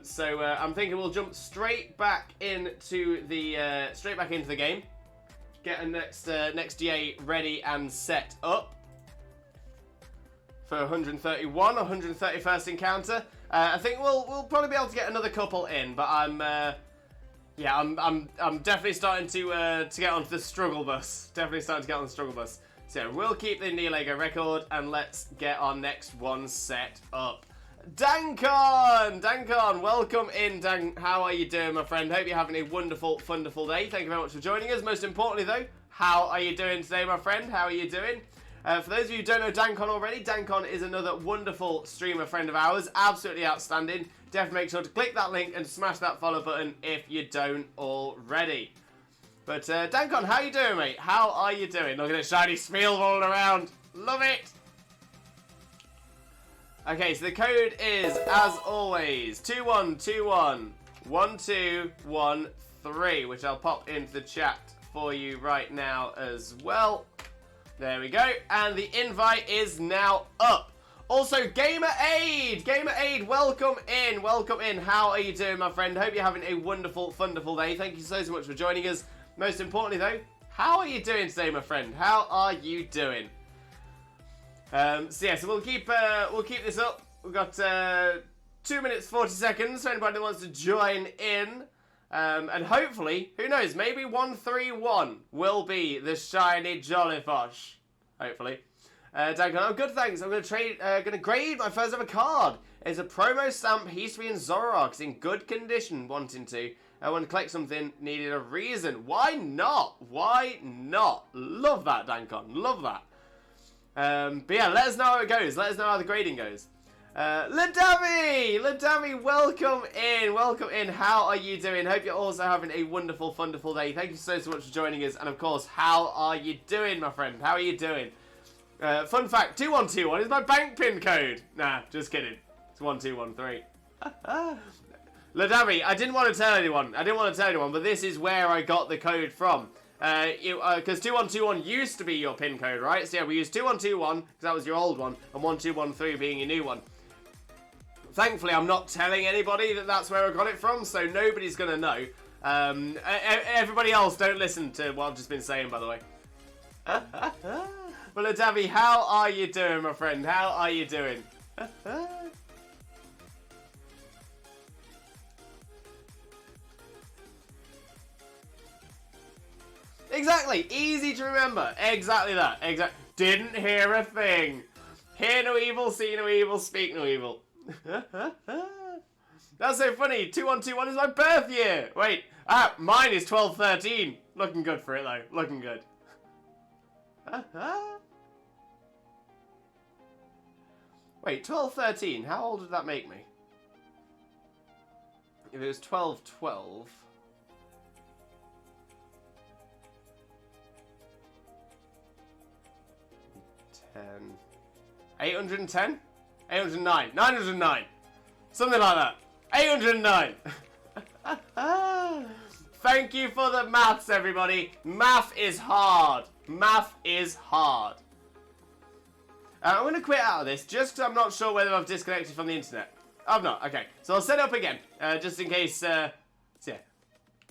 So I'm thinking we'll jump straight back into the game. Get a next GA ready and set up for 131 or 131st encounter. I think we'll probably be able to get another couple in, but I'm definitely starting to get onto the struggle bus. So we'll keep the Nihilego record and let's get our next one set up. Dankon, welcome in, Dan. How are you doing, my friend? Hope you're having a wonderful day. Thank you very much for joining us. Most importantly, though, how are you doing today, my friend? How are you doing? For those of you who don't know Dankon already, Dankon is another wonderful streamer friend of ours. Absolutely outstanding. Definitely make sure to click that link and smash that follow button if you don't already. But, Dankon, how you doing, mate? How are you doing? Look at the shiny Spiel rolling around. Love it! Okay, so the code is, as always, 21211213, which I'll pop into the chat for you right now as well. There we go. And the invite is now up. Also, Gamer Aid, welcome in. How are you doing, my friend? Hope you're having a wonderful day. Thank you so much for joining us. Most importantly, though, how are you doing today, my friend? How are you doing? So we'll keep this up. We've got 2 minutes 40 seconds for anybody who wants to join in. And hopefully, who knows, maybe 131 will be the shiny Jollyfosh. Hopefully. Dankon, I'm good, thanks. I'm going to grade my first ever card. It's a promo stamp, History and Zoroark. It's in good condition, wanting to. I want to collect something, needed a reason. Why not? Love that, Dankon. Love that. But yeah, let us know how it goes. Let us know how the grading goes. Ladami, welcome in. How are you doing? Hope you're also having a wonderful day. Thank you so much for joining us. And of course, how are you doing, my friend? How are you doing? Fun fact, 2121 is my bank pin code. Nah, just kidding. It's 1213. Ladami, I didn't want to tell anyone, but this is where I got the code from. Because 2121 used to be your pin code, right? So yeah, we used 2121, because that was your old one, and 1213 being your new one. Thankfully, I'm not telling anybody that that's where I got it from, so nobody's going to know. Everybody else, don't listen to what I've just been saying, by the way. Well, Ladami, how are you doing, my friend? How are you doing? Exactly, easy to remember. Exactly that. Didn't hear a thing. Hear no evil, see no evil, speak no evil. That's so funny. 2121 is my birth year. Wait, mine is 1213. Looking good for it though. Looking good. Wait, 1213. How old did that make me? If it was 1212. 810? 809. 909. Something like that. 809. Thank you for the maths, everybody. Math is hard. Math is hard. I'm going to quit out of this just because I'm not sure whether I've disconnected from the internet. I've not. Okay. So I'll set it up again. Just in case... so yeah.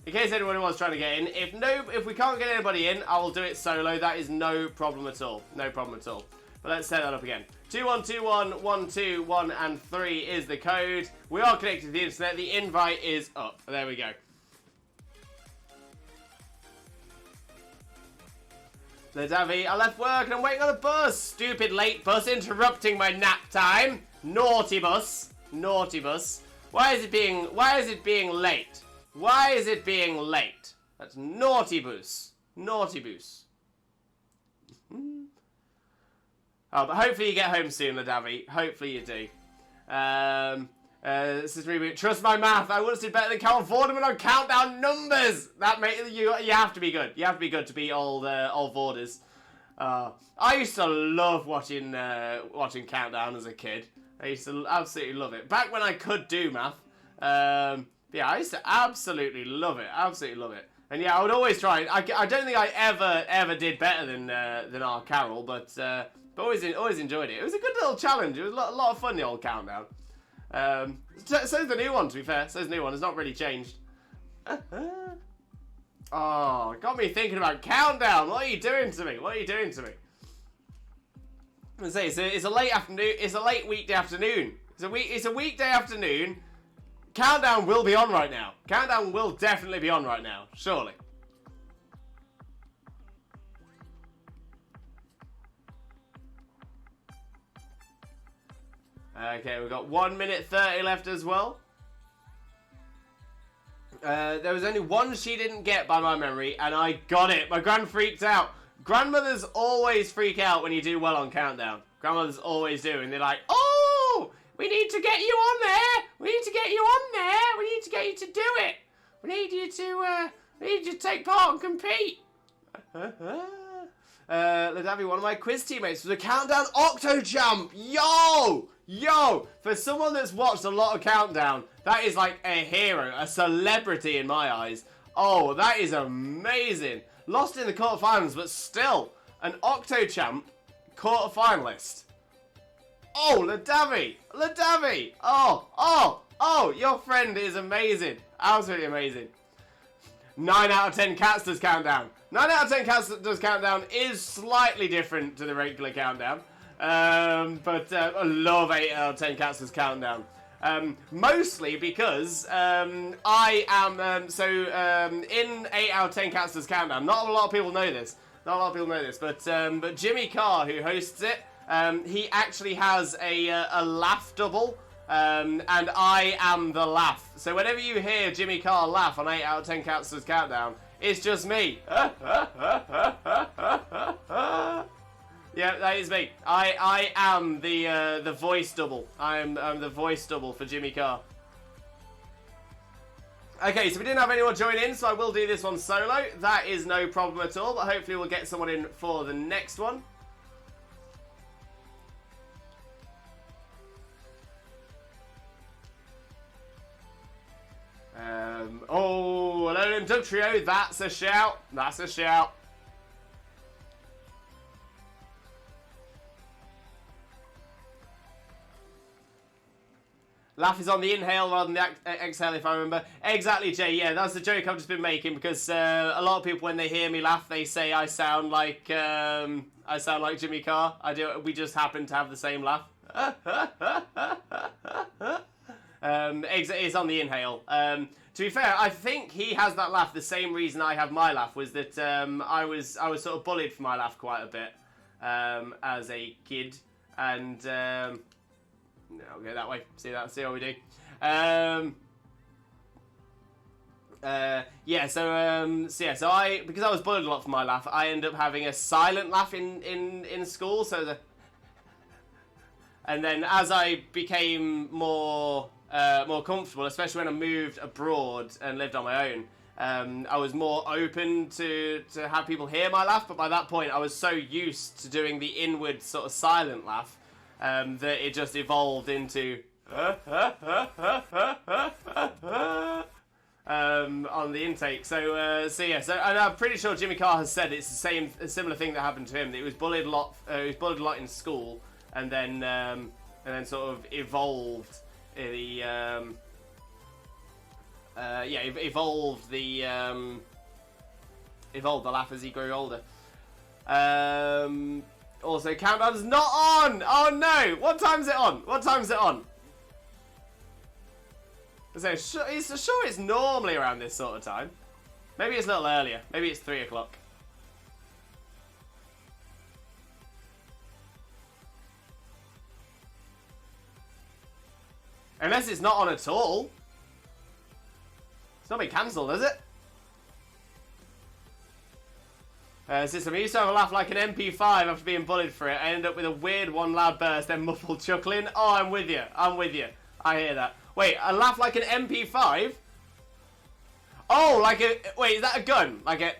In case anyone was trying to get in. If we can't get anybody in, I will do it solo. That is no problem at all. No problem at all. But let's set that up again. 2121 121 and 3 is the code. We are connected to the internet. The invite is up. There we go. Davy, I left work and I'm waiting on the bus. Stupid late bus interrupting my nap time. Naughty bus. Naughty bus. Why is it being late? Why is it being late? That's naughty bus. Naughty bus. Oh, but hopefully you get home soon, Ladavi. Hopefully you do. This is reboot. Trust my math. I once did better than Carol Vorderman on countdown numbers. That you have to be good. You have to be good to beat old Vorders. I used to love watching Countdown as a kid. I used to absolutely love it. Back when I could do math. Yeah, I used to absolutely love it. Absolutely love it. And yeah, I would always try. I don't think I ever did better than our Carol, but always enjoyed it. It was a good little challenge. It was a lot of fun, the old Countdown. So's the new one, to be fair. So's the new one. It's not really changed. Oh, got me thinking about Countdown. What are you doing to me? What are you doing to me? I'm gonna say it's a late afternoon. It's a late weekday afternoon. It's a weekday afternoon. Countdown will be on right now. Countdown will definitely be on right now. Surely. Okay, we've got 1 minute 30 left as well. There was only one she didn't get by my memory, and I got it. My gran freaked out. Grandmothers always freak out when you do well on Countdown. Grandmothers always do, and they're like, oh, we need to get you on there. We need to get you on there. We need to get you to do it. We need you to take part and compete. Ladavi, one of my quiz teammates was a Countdown Octo Champ. Yo, for someone that's watched a lot of Countdown, that is like a hero, a celebrity in my eyes. Oh, that is amazing. Lost in the quarterfinals, but still, an Octo Champ quarterfinalist. Oh, Ladavi. Oh, your friend is amazing. Absolutely amazing. 9 out of 10 cats does Countdown. 9 out of 10 cats does Countdown is slightly different to the regular Countdown. But I love 8 out of 10 cats does Countdown. Mostly because I am in 8 out of 10 cats does Countdown. Not a lot of people know this. But Jimmy Carr, who hosts it, he actually has a laugh double. And I am the laugh. So whenever you hear Jimmy Carr laugh on 8 out of 10 Cats Does Countdown, it's just me. Yeah, that is me. I am the voice double. I'm the voice double for Jimmy Carr. Okay, so we didn't have anyone join in, so I will do this one solo. That is no problem at all, but hopefully we'll get someone in for the next one. Oh, hello, Dub Trio. That's a shout. That's a shout. Laugh is on the inhale rather than the exhale, if I remember. Exactly, Jay. Yeah, that's the joke I've just been making because a lot of people, when they hear me laugh, they say I sound like Jimmy Carr. I do. We just happen to have the same laugh. It's on the inhale. To be fair, I think he has that laugh. The same reason I have my laugh was that I was sort of bullied for my laugh quite a bit as a kid, and no, I'll go that way. See how we do. So I, because I was bullied a lot for my laugh, I ended up having a silent laugh in school. So and then as I became more comfortable, especially when I moved abroad and lived on my own, I was more open to have people hear my laugh, but by that point I was so used to doing the inward sort of silent laugh that it just evolved into on the intake. So and I'm pretty sure Jimmy Carr has said it's a similar thing that happened to him. That he was bullied a lot. He was bullied a lot in school, and then sort of evolved evolved the laugh as he grew older. Also, countdown's not on. Oh no! What time's it on? What time's it on? So sure it's normally around this sort of time. Maybe it's a little earlier. Maybe it's 3 o'clock. Unless it's not on at all. It's not been cancelled, has it? System, I used to have a laugh like an MP5 after being bullied for it. I ended up with a weird one loud burst, then muffled chuckling. Oh, I'm with you. I'm with you. I hear that. Wait, a laugh like an MP5? Oh, like a... Wait, is that a gun? Like a...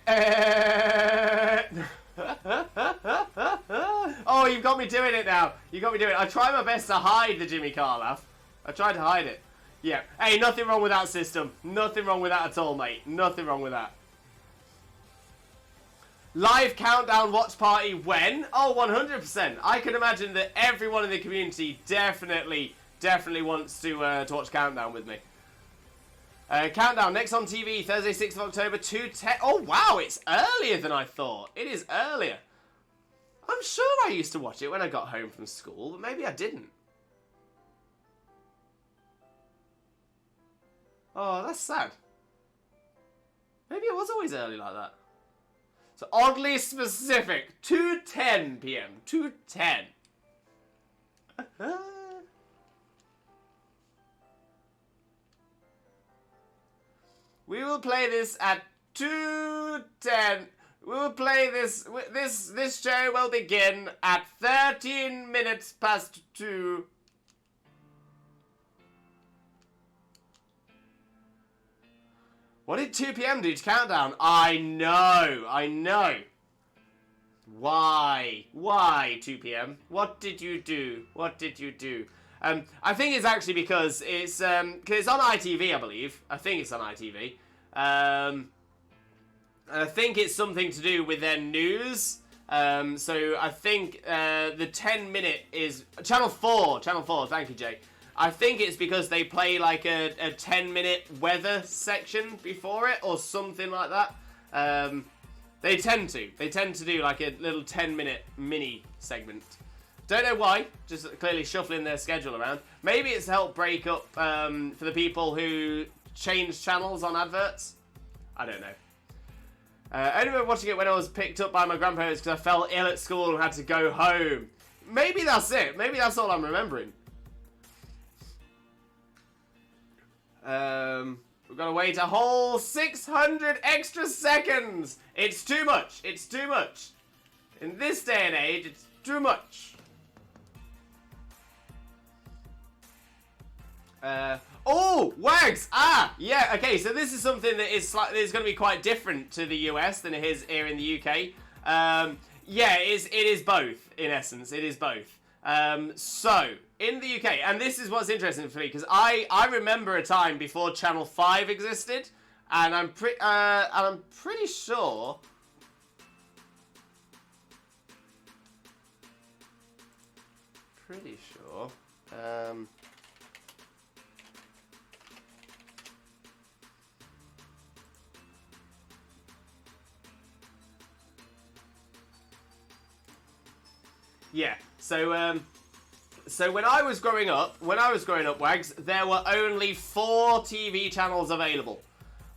Oh, you've got me doing it now. You got me doing it. I try my best to hide the Jimmy Carr laugh. I tried to hide it. Yeah. Hey, nothing wrong with that, system. Nothing wrong with that at all, mate. Nothing wrong with that. Live countdown watch party when? Oh, 100%. I can imagine that everyone in the community definitely wants to watch Countdown with me. Countdown, next on TV, Thursday, 6th of October, 2:10. Oh, wow, it's earlier than I thought. It is earlier. I'm sure I used to watch it when I got home from school, but maybe I didn't. Oh, that's sad. Maybe it was always early like that. So oddly specific, 2:10 p.m. 2:10. We will play this at 2:10. We will play this. This show will begin at 13 minutes past 2. What did 2 p.m. do to Countdown? I know. Why? Why 2 p.m.? What did you do? What did you do? I think it's actually because it's on ITV, I believe. I think it's on ITV. And I think it's something to do with their news. So I think the 10-minute is... Channel 4, thank you, Jay. I think it's because they play like a 10-minute weather section before it or something like that. They tend to do like a little 10-minute mini segment. Don't know why, just clearly shuffling their schedule around. Maybe it's to help break up for the people who change channels on adverts. I don't know. I only remember watching it when I was picked up by my grandparents because I fell ill at school and had to go home. Maybe that's it. Maybe that's all I'm remembering. We've got to wait a whole 600 extra seconds. It's too much. It's too much. In this day and age, it's too much. Oh, Wags! Ah, yeah, okay, so this is something that is going to be quite different to the US than it is here in the UK. Yeah, it is both, in essence. It is both. So, in the UK, and this is what's interesting for me, because I remember a time before Channel 5 existed, and I'm pretty sure... Yeah, so when I was growing up, Wags, there were only 4 TV channels available.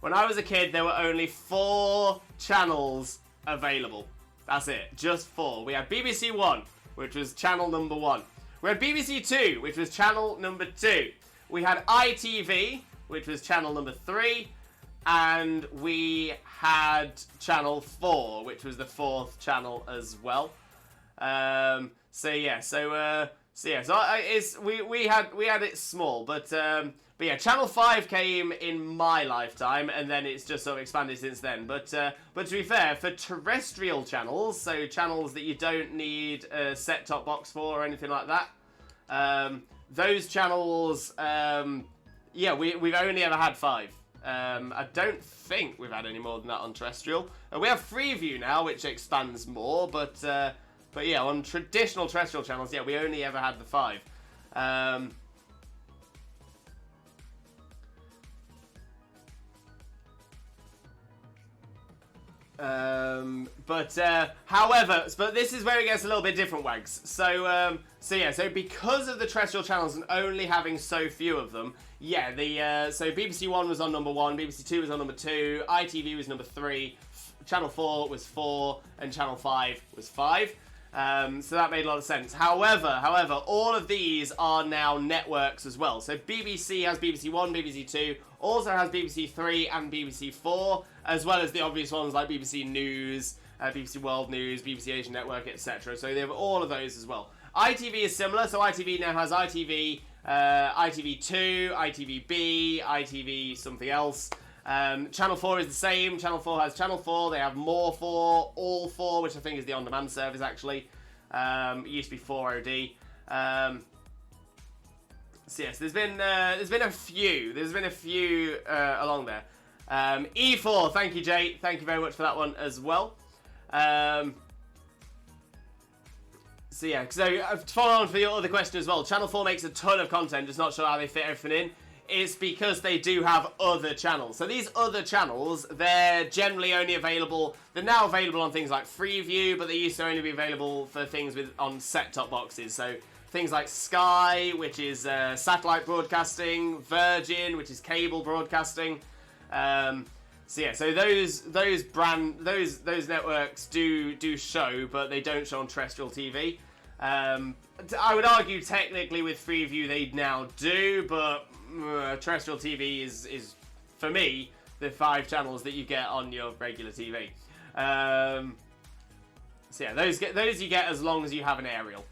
When I was a kid, there were only 4 channels available. That's it, just 4. We had BBC 1, which was channel number 1. We had BBC 2, which was channel number 2. We had ITV, which was channel number 3. And we had channel 4, which was the 4th channel as well. We had it small, but But yeah, Channel 5 came in my lifetime, and then it's just sort of expanded since then. But to be fair, for terrestrial channels, so channels that you don't need a set-top box for or anything like that, those channels, yeah, we've only ever had 5. I don't think we've had any more than that on terrestrial. We have Freeview now, which expands more, but yeah, on traditional terrestrial channels, yeah, we only ever had the 5. However, but this is where it gets a little bit different, Wags. So because of the terrestrial channels and only having so few of them, yeah, so BBC One was on number 1, BBC Two was on number 2, ITV was number 3, Channel 4 was 4, and Channel 5 was 5. So that made a lot of sense. However, all of these are now networks as well. So BBC has BBC One, BBC Two, also has BBC Three and BBC Four, as well as the obvious ones like BBC News, BBC World News, BBC Asian Network, etc. So they have all of those as well. ITV is similar. So ITV now has ITV, ITV2, ITVB, ITV something else. Channel 4 is the same. Channel 4 has Channel 4. They have More 4, All 4, which I think is the on-demand service actually. It used to be 4OD. So yes, there's been a few. There's been a few along there. E4, thank you, Jay. Thank you very much for that one as well. So yeah, so to follow on for your other question as well, Channel 4 makes a ton of content, just not sure how they fit everything in. It's because they do have other channels. So these other channels, they're generally only available, they're now available on things like Freeview, but they used to only be available for things on set-top boxes. So things like Sky, which is satellite broadcasting, Virgin, which is cable broadcasting. So yeah, so those networks do show, but they don't show on terrestrial TV. I would argue technically with Freeview they now do, but terrestrial TV is for me the 5 channels that you get on your regular TV. So yeah, those you get as long as you have an aerial.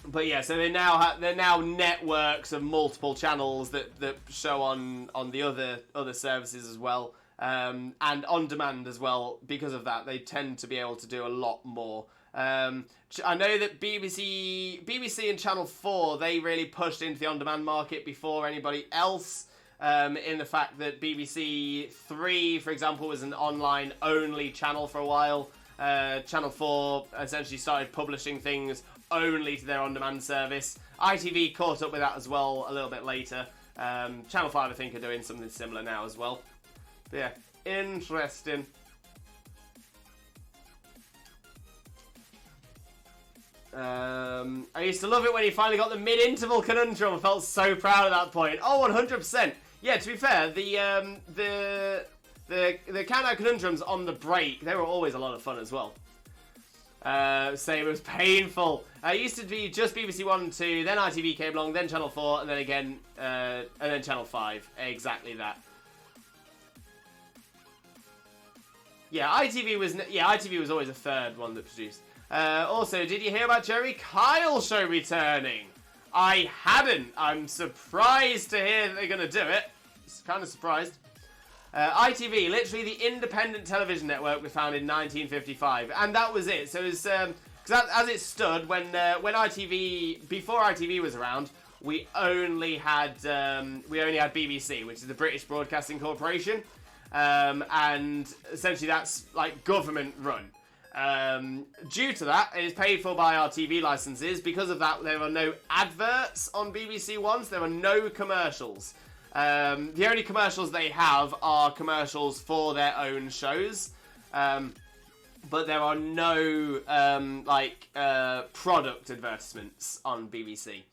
But yeah, so they're now networks of multiple channels that show on the other services as well, and on demand as well. Because of that, they tend to be able to do a lot more. I know that BBC and Channel 4, they really pushed into the on-demand market before anybody else, in the fact that BBC 3, for example, was an online-only channel for a while. Channel 4 essentially started publishing things only to their on-demand service. ITV caught up with that as well a little bit later. Channel 5, I think, are doing something similar now as well. But yeah, interesting. I used to love it when he finally got the mid-interval conundrum. I felt so proud at that point. Oh, 100%. Yeah, to be fair, the countdown conundrums on the break, they were always a lot of fun as well. Say it was painful. It used to be just BBC 1 and 2, then ITV came along, then Channel 4, and then again, and then Channel 5. Exactly that. Yeah, ITV was always a third one that produced. Also, did you hear about Jerry Kyle show returning? I hadn't. I'm surprised to hear that they're going to do it. Kind of surprised. ITV, literally the independent television network, was founded in 1955, and that was it. So it was, because as it stood, when ITV, before ITV was around, we only had BBC, which is the British Broadcasting Corporation, and essentially that's like government run. Due to that, it is paid for by our TV licenses. Because of that, there are no adverts on BBC One, so there are no commercials. The only commercials they have are commercials for their own shows, but there are no product advertisements on BBC.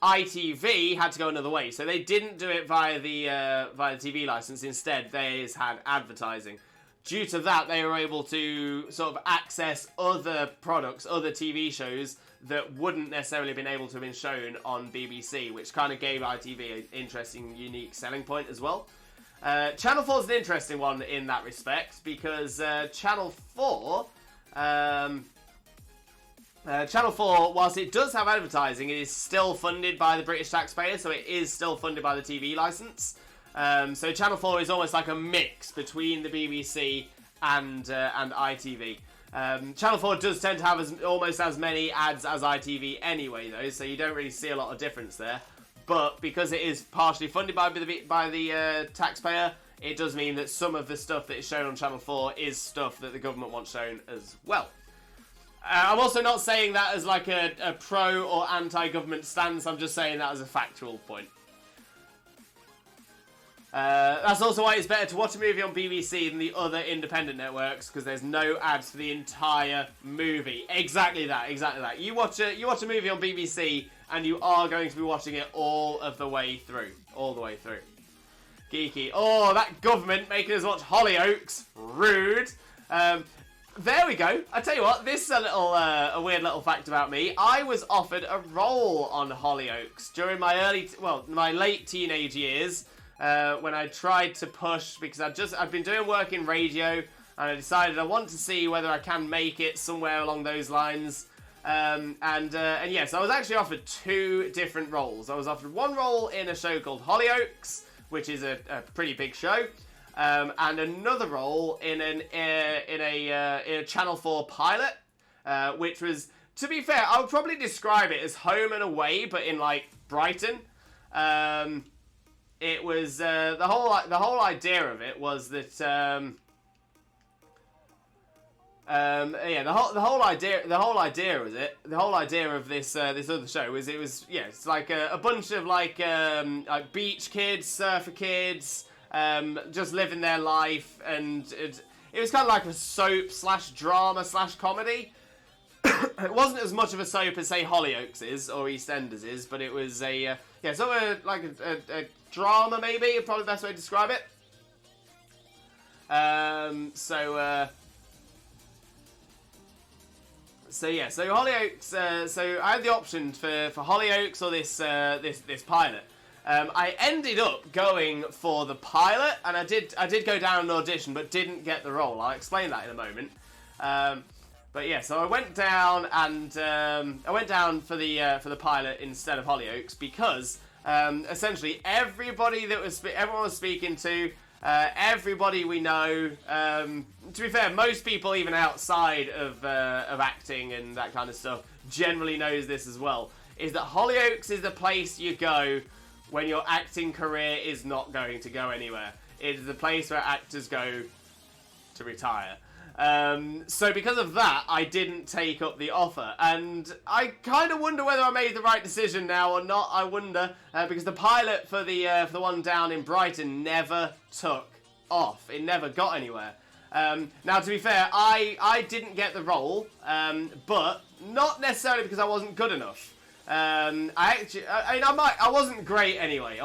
ITV had to go another way, so they didn't do it via the TV license. Instead, they had advertising. Due to that, they were able to sort of access other products, other TV shows that wouldn't necessarily have been able to have been shown on BBC, which kind of gave ITV an interesting, unique selling point as well. Channel 4 is an interesting one in that respect, because Channel 4... Channel 4, whilst it does have advertising, it is still funded by the British taxpayer, so it is still funded by the TV licence. So Channel 4 is almost like a mix between the BBC and ITV. Channel 4 does tend to have almost as many ads as ITV anyway, though, so you don't really see a lot of difference there. But because it is partially funded by the taxpayer, it does mean that some of the stuff that is shown on Channel 4 is stuff that the government wants shown as well. I'm also not saying that as like a pro or anti-government stance, I'm just saying that as a factual point. That's also why it's better to watch a movie on BBC than the other independent networks, because there's no ads for the entire movie. Exactly that. You watch a movie on BBC, and you are going to be watching it all the way through. Geeky. Oh, that government making us watch Hollyoaks. Rude. There we go. I tell you what, this is a weird little fact about me. I was offered a role on Hollyoaks during my late teenage years. When I tried to push, because I'd been doing work in radio, and I decided I want to see whether I can make it somewhere along those lines. And yes, I was actually offered 2 different roles. I was offered one role in a show called Hollyoaks, which is a pretty big show, and another role in a Channel 4 pilot, which was, to be fair, I would probably describe it as home and away, but in like Brighton. It was the whole idea of it was that the whole idea of this other show was it's like a bunch of like beach kids, surfer kids, just living their life, and it was kind of like a soap / drama / comedy. It wasn't as much of a soap as say Hollyoaks is or EastEnders is, but it was a sort of like a drama, maybe, probably the best way to describe it. So Hollyoaks. So I had the option for Hollyoaks or this pilot. I ended up going for the pilot, and I did go down an audition, but didn't get the role. I'll explain that in a moment. But yeah, so I went down for the pilot instead of Hollyoaks because essentially everyone was speaking to, everybody we know. To be fair, most people even outside of acting and that kind of stuff generally knows this as well. Is that Hollyoaks is the place you go when your acting career is not going to go anywhere. It is the place where actors go to retire. So because of that, I didn't take up the offer, and I kind of wonder whether I made the right decision now or not. I wonder because the pilot for the one down in Brighton never took off. It never got anywhere. Now, to be fair, I didn't get the role, but not necessarily because I wasn't good enough. I wasn't great anyway.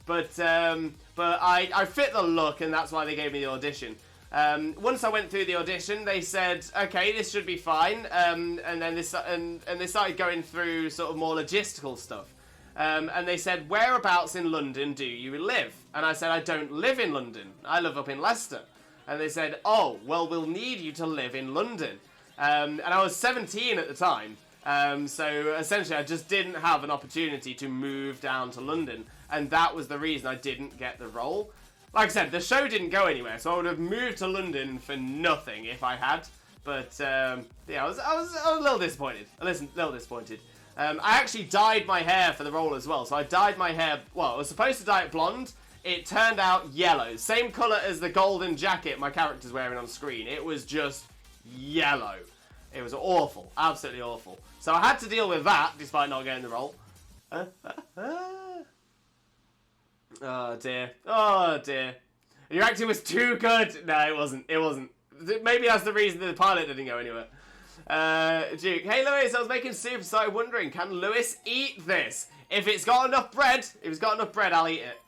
But I fit the look, and that's why they gave me the audition. Once I went through the audition, they said, okay, this should be fine, and then they started going through sort of more logistical stuff. And they said, whereabouts in London do you live? And I said, I don't live in London. I live up in Leicester. And they said, oh, well, we'll need you to live in London. And I was 17 at the time. So essentially, I just didn't have an opportunity to move down to London. And that was the reason I didn't get the role. Like I said, the show didn't go anywhere, so I would have moved to London for nothing if I had. But yeah, I was a little disappointed. I actually dyed my hair for the role as well. So I dyed my hair. Well, I was supposed to dye it blonde. It turned out yellow, same colour as the golden jacket my character's wearing on screen. It was just yellow. It was awful, absolutely awful. So I had to deal with that, despite not getting the role. Oh dear. Your acting was too good. No, it wasn't. Maybe that's the reason that the pilot didn't go anywhere. Duke. Hey Lewis, I was making soup, so I'm wondering, can Lewis eat this? If it's got enough bread, I'll eat it.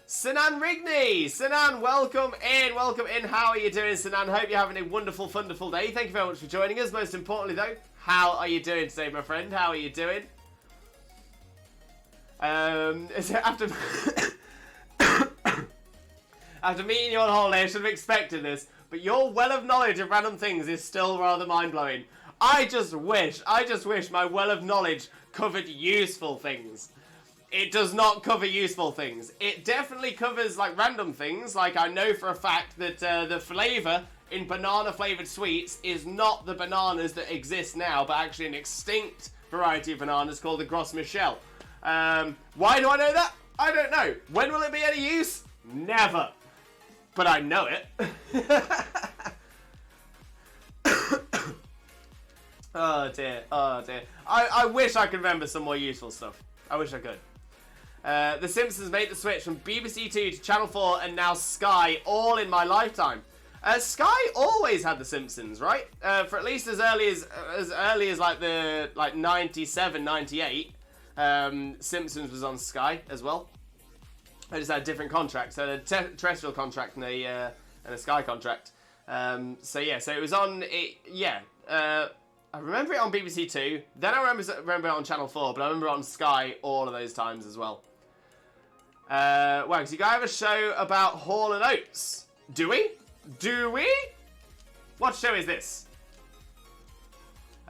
Sinan Rigney! Sinan, welcome in. How are you doing, Sinan? Hope you're having a wonderful, wonderful day. Thank you very much for joining us. Most importantly, though, how are you doing today, my friend? How are you doing? After After meeting you on holiday, I should have expected this, but your well of knowledge of random things is still rather mind-blowing. I just wish my well of knowledge covered useful things. It does not cover useful things. It definitely covers, like, random things. Like, I know for a fact that the flavour in banana-flavoured sweets is not the bananas that exist now, but actually an extinct variety of bananas called the Gros Michel. Why do I know that? I don't know. When will it be any use? Never. But I know it. Oh dear, oh dear. I wish I could remember some more useful stuff. I wish I could. The Simpsons made the switch from BBC 2 to Channel 4 and now Sky, all in my lifetime. Sky always had The Simpsons, right? For at least as early as like 97, 98, Simpsons was on Sky as well. I just had a different contract, so a terrestrial contract and a Sky contract. So it was on. I remember it on BBC 2. Then I remember it on Channel 4, but I remember it on Sky all of those times as well. Because you guys have a show about Hall and Oates. Do we? Do we? What show is this?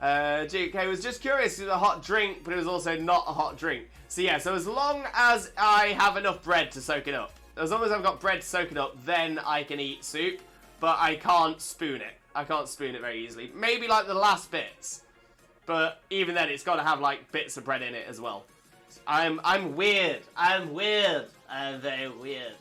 GK was just curious. It was a hot drink, but it was also not a hot drink. So yeah, so as long as I have enough bread to soak it up, as long as I've got bread to soak it up, then I can eat soup, but I can't spoon it. I can't spoon it very easily. Maybe like the last bits, but even then it's got to have like bits of bread in it as well. I'm weird. I'm weird. I'm very weird.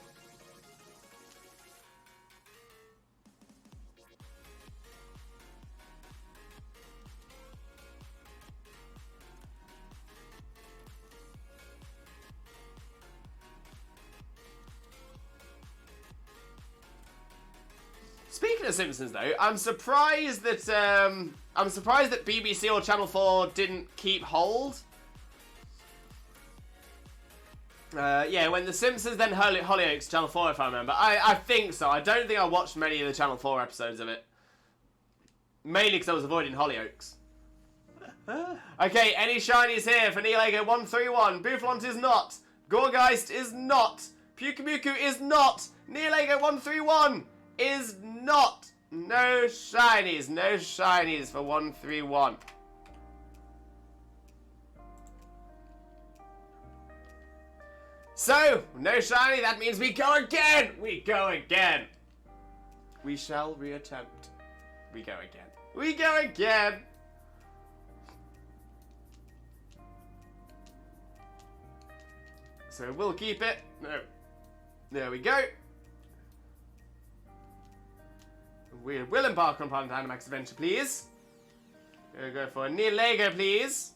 Speaking of Simpsons, though, I'm surprised that BBC or Channel 4 didn't keep hold. When The Simpsons, then Hollyoaks, Channel 4, if I remember. I think so. I don't think I watched many of the Channel 4 episodes of it. Mainly because I was avoiding Hollyoaks. Okay, any shinies here for Nihilego 131. Boufflant is not. Gorgeist is not. Pukamuku is not. Nihilego 131 is not. No shinies. No shinies for 131. So, no shiny, that means we go again! We go again! We shall reattempt. We go again. We go again! So we'll keep it. No. There we go. We will embark upon Dynamax adventure, please. We'll go for a Nihilego, please.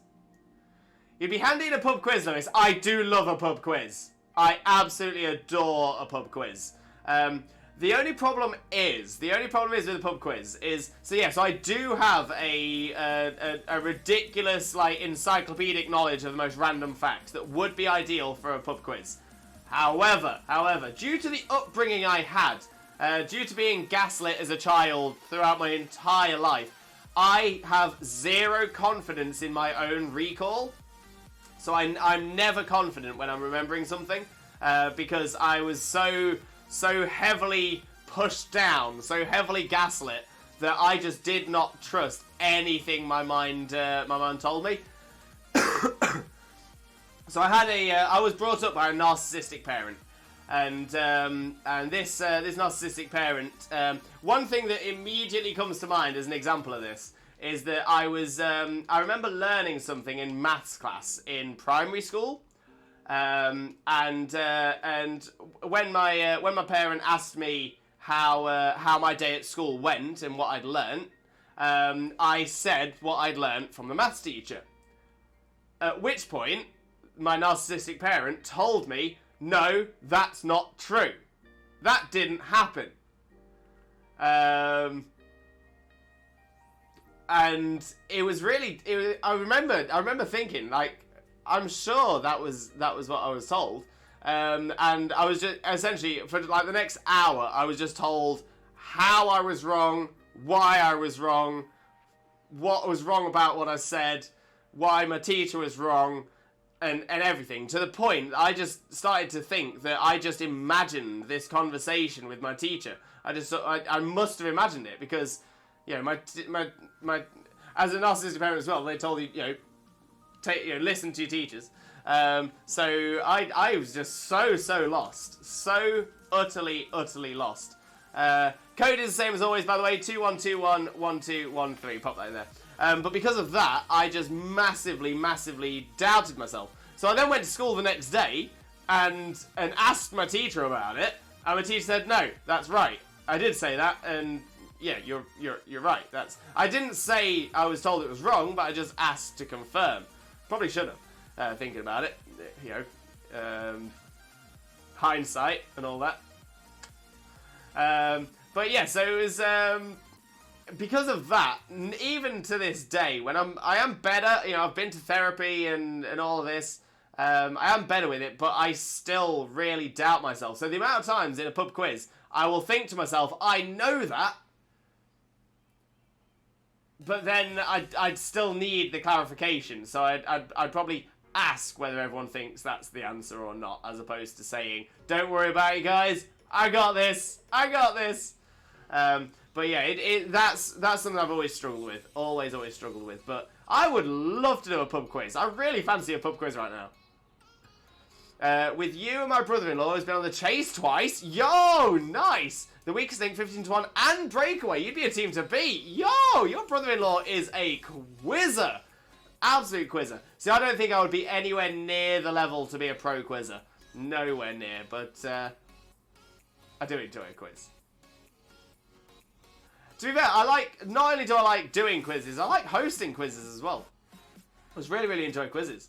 You'd be handy in a pub quiz, Lewis. I do love a pub quiz. I absolutely adore a pub quiz. The only problem is with the pub quiz is, so I do have a ridiculous, like, encyclopedic knowledge of the most random facts that would be ideal for a pub quiz. However, due to the upbringing I had, due to being gaslit as a child throughout my entire life, I have zero confidence in my own recall. So I'm never confident when I'm remembering something, because I was so heavily pushed down, so heavily gaslit, that I just did not trust anything my mind told me. So I was brought up by a narcissistic parent, and this narcissistic parent. One thing that immediately comes to mind as an example of this is that I remember learning something in maths class in primary school, and when my parent asked me how my day at school went and what I'd learnt, I said what I'd learnt from the maths teacher. At which point, my narcissistic parent told me, no, that's not true. That didn't happen. And it was really. I remember thinking, like, I'm sure that was what I was told. And I was just essentially for like the next hour, I was just told how I was wrong, why I was wrong, what was wrong about what I said, why my teacher was wrong, and everything, to the point that I just started to think that I just imagined this conversation with my teacher. I must have imagined it because, you know, my as a narcissistic parent as well, they told you, listen to your teachers. So I was just so lost, so utterly lost. Code is the same as always, by the way, 21211213. Pop that in there. But because of that, I just massively doubted myself. So I then went to school the next day and asked my teacher about it, and my teacher said, "No, that's right. I did say that, and yeah, you're right. I didn't say I was told it was wrong, but I just asked to confirm. Probably should have. Thinking about it, hindsight and all that. But yeah, so it was because of that. Even to this day, when I am better. I've been to therapy and all of this. I am better with it, but I still really doubt myself. So the amount of times in a pub quiz, I will think to myself, I know that, but then I'd still need the clarification. So I'd probably ask whether everyone thinks that's the answer or not, as opposed to saying, "Don't worry about it, guys. I got this. I got this." But yeah, that's something I've always struggled with. Always struggled with. But I would love to do a pub quiz. I really fancy a pub quiz right now. With you and my brother-in-law who's been on the chase twice. Yo, nice. The weakest thing, 15-1, and breakaway. You'd be a team to beat. Yo, your brother-in-law is a quizzer. Absolute quizzer. See, I don't think I would be anywhere near the level to be a pro quizzer. Nowhere near, but I do enjoy a quiz. To be fair, not only do I like doing quizzes, I like hosting quizzes as well. I just really enjoy quizzes.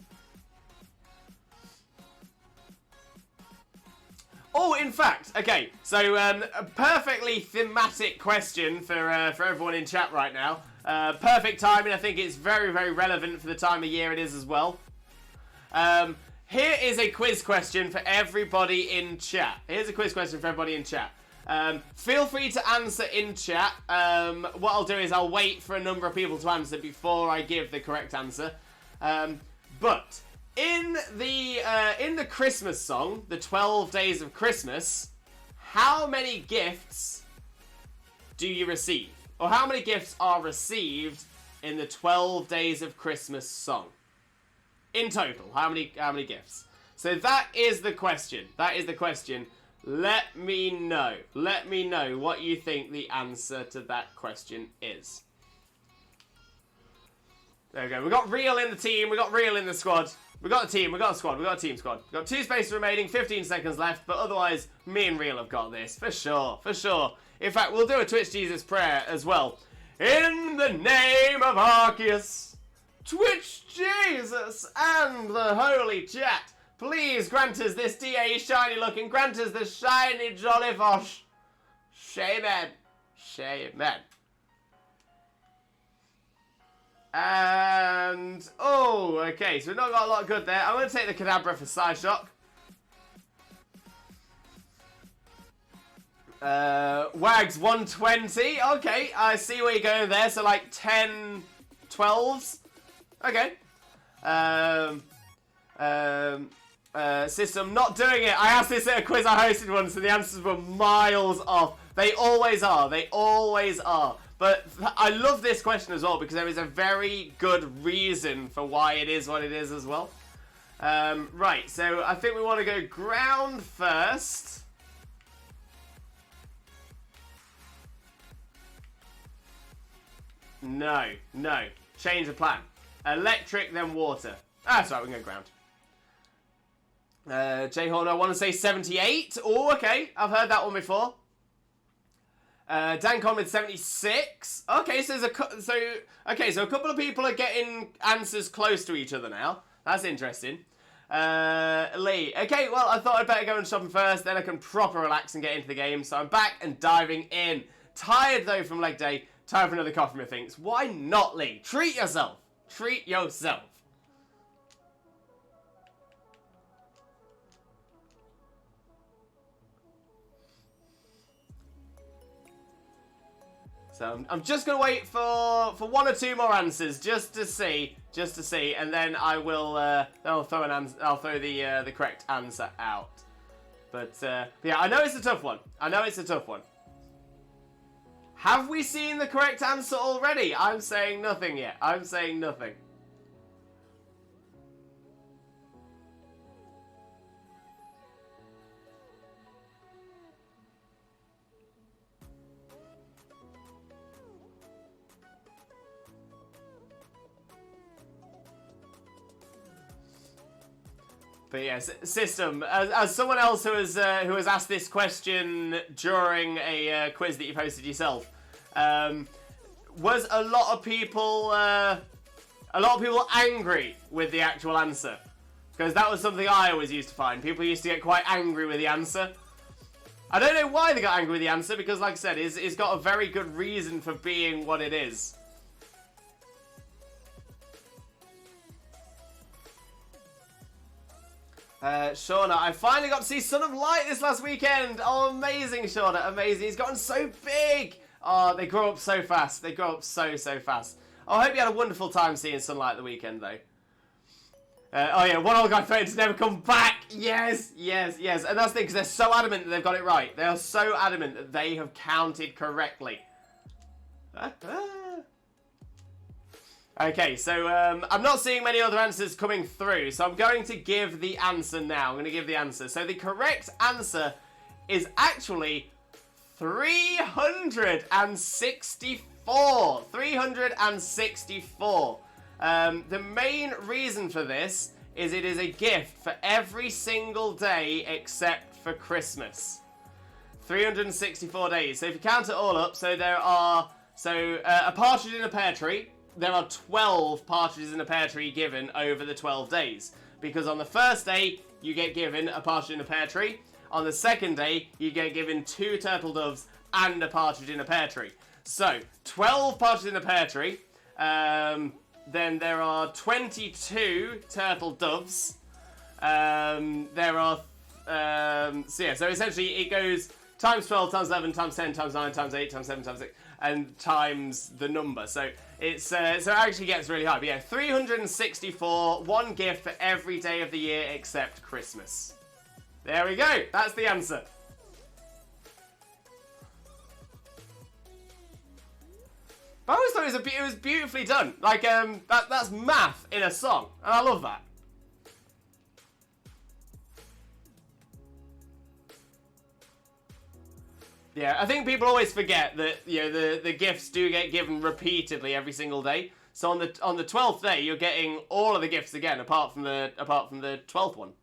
Oh, in fact, okay, so a perfectly thematic question for everyone in chat right now. Perfect timing. I think it's very relevant for the time of year it is as well. Here is a quiz question for everybody in chat. Here's a quiz question for everybody in chat. Feel free to answer in chat. What I'll do is I'll wait for a number of people to answer before I give the correct answer. But in the Christmas song, the 12 Days of Christmas, how many gifts do you receive? Or how many gifts are received in the 12 Days of Christmas song? In total, how many gifts? So that is the question. That is the question. Let me know. Let me know what you think the answer to that question is. There we go. We've got Real in the team. We've got Real in the squad. We've got a team. We've got a squad. We've got a team squad. We've got 2 spaces remaining, 15 seconds left. But otherwise, me and Real have got this. For sure. For sure. In fact, we'll do a Twitch Jesus prayer as well. In the name of Arceus, Twitch Jesus, and the Holy Chat, please grant us this DA shiny look and grant us the shiny jolly vosh. Shaman. Shaman. And, oh, okay, so we've not got a lot good there. I'm going to take the Kadabra for Side Shock. Wags 120. Okay, I see where you're going there. So like 10 12s. Okay. System not doing it. I asked this at a quiz I hosted once, and the answers were miles off. They always are. They always are. But I love this question as well because there is a very good reason for why it is what it is as well. Right, so I think we want to go ground first. No. Change the plan. Electric, then water. That's right, we can go ground. Jay Horn, I want to say 78. Oh, okay. I've heard that one before. Dan Conrad 76. Okay, so there's a couple of people are getting answers close to each other now. That's interesting. Lee. Okay, well, I thought I'd better go and shopping first, then I can proper relax and get into the game. So I'm back and diving in. Tired though from leg day. Time for another coffee, methinks. Why not, Lee? Treat yourself. Treat yourself. So I'm just gonna wait for one or two more answers just to see, and then I will I'll throw the correct answer out. But yeah, I know it's a tough one. Have we seen the correct answer already? I'm saying nothing yet. I'm saying nothing. But yes, system. As someone else who has asked this question during a quiz that you posted yourself, was a lot of people angry with the actual answer? Because that was something I always used to find. People used to get quite angry with the answer. I don't know why they got angry with the answer, because like I said, it's got a very good reason for being what it is. Shauna, I finally got to see Son of Light this last weekend. Oh, amazing, Shauna, amazing. He's gotten so big. Oh, they grow up so fast. They grow up so fast. Oh, I hope you had a wonderful time seeing Sunlight the weekend, though. Oh, yeah, one old guy threatened to never come back. Yes. And that's the thing, because they're so adamant that they've got it right. They are so adamant that they have counted correctly. Okay, so I'm not seeing many other answers coming through, so I'm going to give the answer now. I'm going to give the answer. So the correct answer is actually 364. 364. The main reason for this is it is a gift for every single day except for Christmas. 364 days. So if you count it all up, so there are... So a partridge in a pear tree... There are 12 partridges in a pear tree given over the 12 days. Because on the first day, you get given a partridge in a pear tree. On the second day, you get given 2 turtle doves and a partridge in a pear tree. So, 12 partridges in a pear tree. Then there are 22 turtle doves. There are... so essentially it goes times 12, times 11, times 10, times 9, times 8, times 7, times 6, and times the number. So it's so it actually gets really high. But yeah, 364, one gift for every day of the year except Christmas. There we go. That's the answer. But I always thought it was beautifully done. Like that's math in a song, and I love that. Yeah, I think people always forget that the gifts do get given repeatedly every single day. So on the 12th day, you're getting all of the gifts again, apart from the 12th one.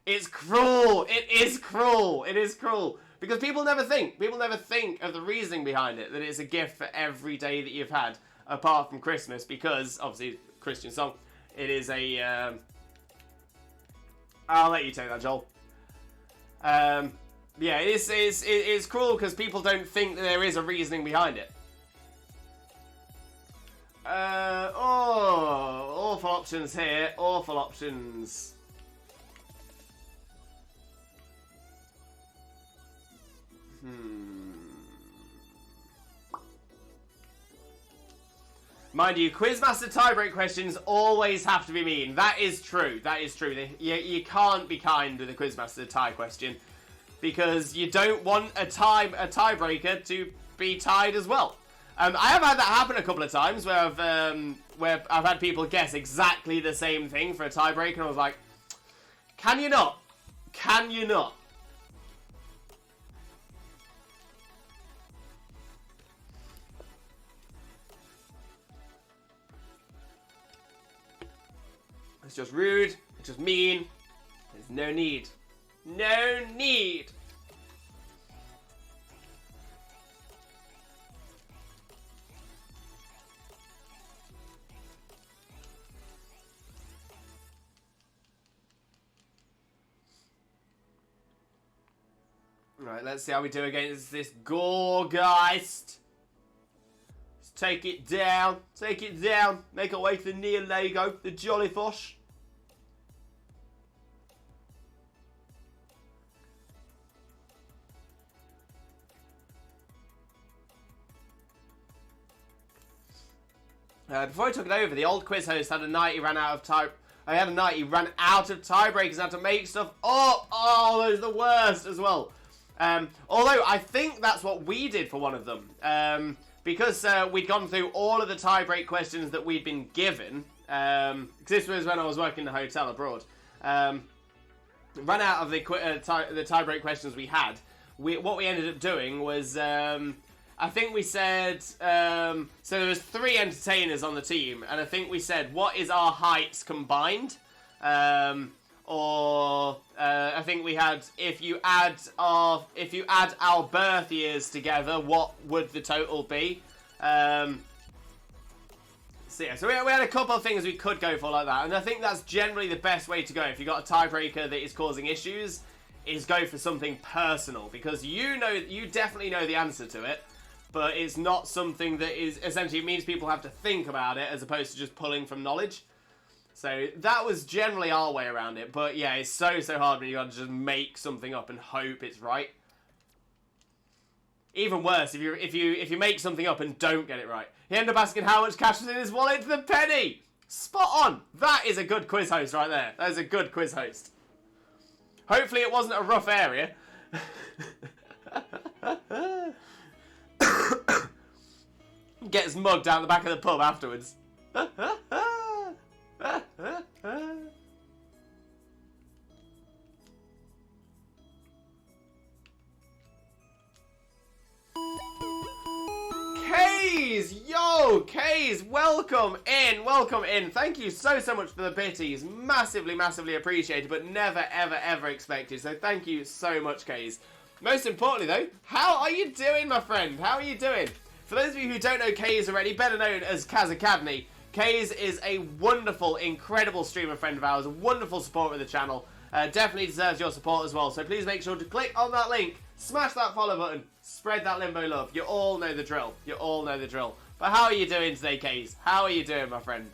It's cruel. It is cruel. It is cruel because people never think. People never think of the reasoning behind it, that it's a gift for every day that you've had, apart from Christmas, because obviously Christian song. It is a. I'll let you take that, Joel. Yeah, it's cruel because people don't think that there is a reasoning behind it. Awful options here. Awful options. Mind you, Quizmaster tiebreak questions always have to be mean. That is true. That is true. You can't be kind with a Quizmaster tie question. Because you don't want a tiebreaker to be tied as well. I have had that happen a couple of times where I've had people guess exactly the same thing for a tiebreaker, and I was like, "Can you not? Can you not?" It's just rude. It's just mean. There's no need. No need. Right, let's see how we do against this Gorgeist. Let's take it down. Take it down. Make our way to the Nihilego, the Jollyfosh. Before I took it over, the old quiz host had a night he ran out of time. I had a night he ran out of tiebreakers and had to make stuff up. Oh, those are the worst as well. Although I think that's what we did for one of them. Because we'd gone through all of the tiebreak questions that we'd been given. Because this was when I was working in a hotel abroad. Ran out of the tiebreak questions we had. What we ended up doing was, I think we said, so there was 3 entertainers on the team, and I think we said, what is our heights combined? I think we had, if you add our birth years together, what would the total be? So we had a couple of things we could go for like that, and I think that's generally the best way to go if you've got a tiebreaker that is causing issues, is go for something personal, because you definitely know the answer to it, but it's not something that is, essentially, it means people have to think about it as opposed to just pulling from knowledge. So that was generally our way around it, but yeah, it's so hard when you got to just make something up and hope it's right. Even worse, if you make something up and don't get it right. He ended up asking how much cash was in his wallet to the penny. Spot on. That is a good quiz host right there. That is a good quiz host. Hopefully it wasn't a rough area. Gets mugged out the back of the pub afterwards. Kays! Yo, Kays, welcome in. Thank you so much for the bitties. Massively appreciated, but never, ever expected. So thank you so much, Kays. Most importantly, though, how are you doing, my friend? How are you doing? For those of you who don't know Kays already, better known as Kaz Academy, Kays is a wonderful, incredible streamer friend of ours, a wonderful supporter of the channel. Definitely deserves your support as well. So please make sure to click on that link, smash that follow button, spread that limbo love. You all know the drill. You all know the drill. But how are you doing today, Kays? How are you doing, my friend?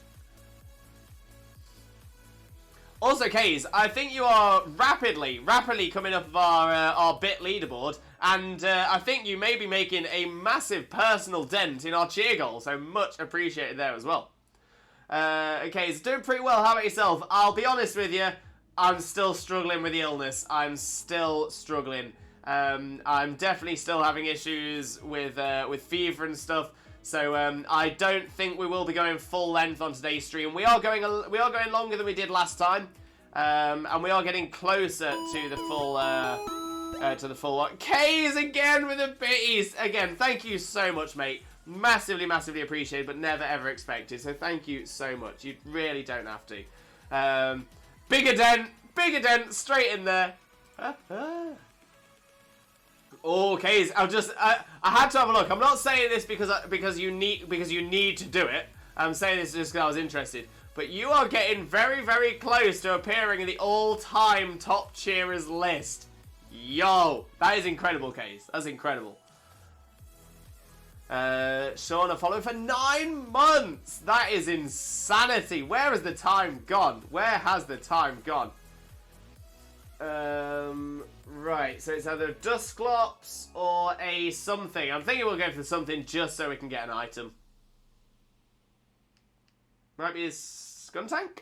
Also, Kays, I think you are rapidly coming up our bit leaderboard, and I think you may be making a massive personal dent in our cheer goal, so much appreciated there as well. Okay, it's doing pretty well. How about yourself? I'll be honest with you, I'm still struggling with the illness. I'm still struggling. I'm definitely still having issues with fever and stuff. So I don't think we will be going full length on today's stream. We are going longer than we did last time, and we are getting closer to the full one. Kays again with the bitties again. Thank you so much, mate. Massively appreciated, but never ever expected. So thank you so much. You really don't have to. Bigger dent, straight in there. Oh, Kays, I had to have a look. I'm not saying this because you need to do it. I'm saying this just because I was interested. But you are getting very close to appearing in the all-time top cheerers list. Yo, that is incredible, Kays. That's incredible. Shauna following for 9 months. That is insanity. Where has the time gone? Where has the time gone? Right, so it's either a Dusclops or a something. I'm thinking we'll go for something just so we can get an item. Might be a Skuntank?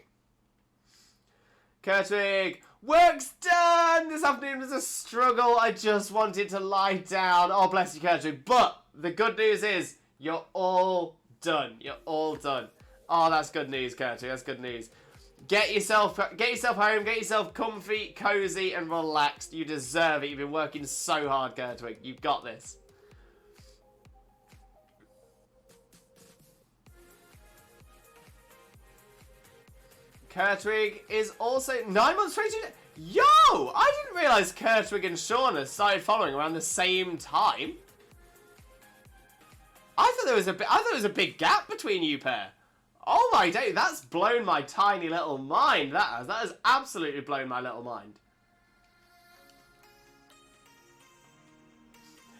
Kurtwig, work's done! This afternoon was a struggle. I just wanted to lie down. Oh, bless you, Kurtwig. But the good news is you're all done. You're all done. Oh, that's good news, Kurtwig. That's good news. Get yourself home, get yourself comfy, cozy, and relaxed. You deserve it. You've been working so hard, Kurtwig. You've got this. Kurtwig is also 9 months, 22 days. Yo! I didn't realise Kurtwig and Shauna started following around the same time. I thought there was a big gap between you pair. Oh my day, that's blown my tiny little mind. That has absolutely blown my little mind.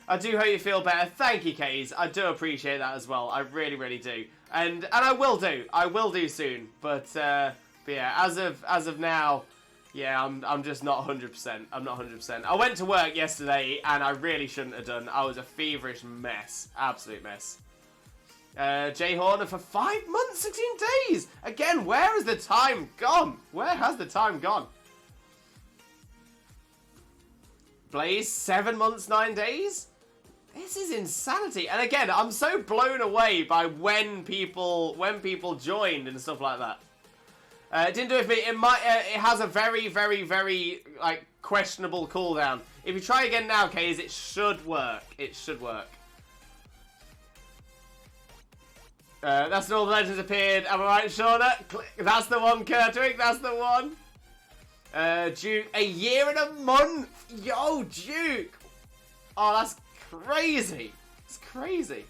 I do hope you feel better. Thank you, Kays. I do appreciate that as well. I really do. And I will do. I will do soon. But yeah, as of now, yeah, I'm just not 100%. I'm not 100%. I went to work yesterday and I really shouldn't have done. I was a feverish mess. Absolute mess. Jay Horner for 5 months, 16 days. Again, where has the time gone? Where has the time gone? Blaze, 7 months, 9 days? This is insanity. And again, I'm so blown away by when people joined and stuff like that. It didn't do it for me. It has a very, very, very like questionable cooldown. If you try again now, Kays, it should work. It should work. That's when all the legends appeared. Am I right, Shauna? That's the one, Kurtwig. That's the one. Duke, a year and a month. Yo, Duke. Oh, that's crazy. It's crazy.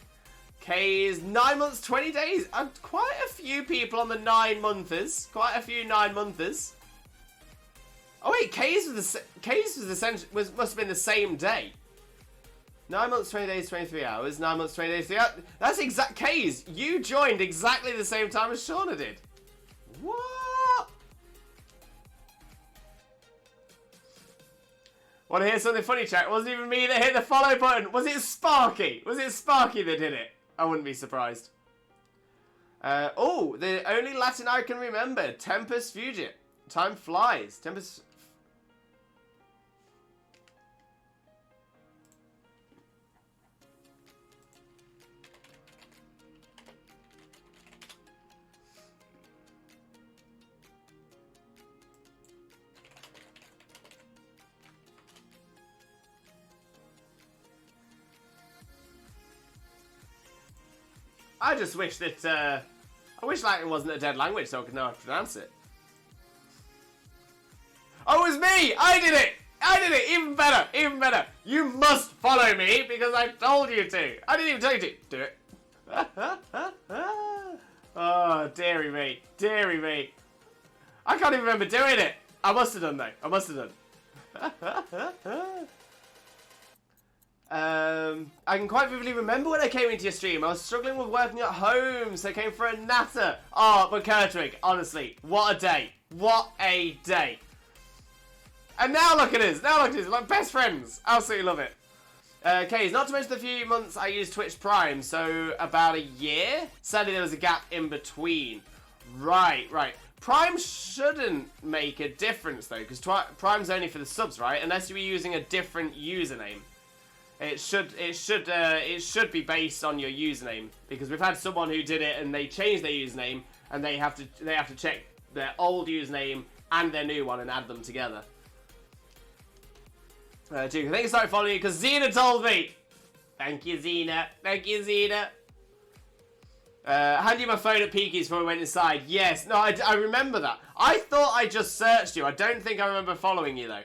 Kays, 9 months, 20 days. Quite a few people on the 9-monthers. Quite a few 9-monthers. Oh wait, Kays must have been the same day. 9 months, 20 days, 23 hours. 9 months, 20 days, 3 hours. That's exact. Kays, you joined exactly the same time as Shauna did. What? Want to hear something funny, chat? It wasn't even me that hit the follow button. Was it Sparky? Was it Sparky that did it? I wouldn't be surprised. Oh, the only Latin I can remember. Tempus Fugit. Time flies. Tempus... I just wish that, I wish Latin wasn't a dead language so I could know how to pronounce it. Oh, it was me! I did it! I did it! Even better! Even better! You must follow me because I told you to! I didn't even tell you to! Do it. Oh, dearie me. Dearie me. I can't even remember doing it! I must have done though. I must have done. I can quite vividly remember when I came into your stream. I was struggling with working at home, so I came for a natter. Oh, but Kurtwig, honestly, what a day. What a day. And now look at us. Now look at us. Like best friends. Absolutely love it. Okay, not to mention the few months I used Twitch Prime, so about a year. Sadly, there was a gap in between. Right, right. Prime shouldn't make a difference, though, because Prime's only for the subs, right? Unless you were using a different username. It should be based on your username, because we've had someone who did it and they changed their username and they have to check their old username and their new one and add them together. Duke, I think I started following you because Xena told me. Thank you, Xena. Thank you, Xena. Hand you my phone at Peaky's before we went inside. Yes, no, I remember that. I thought I just searched you. I don't think I remember following you though.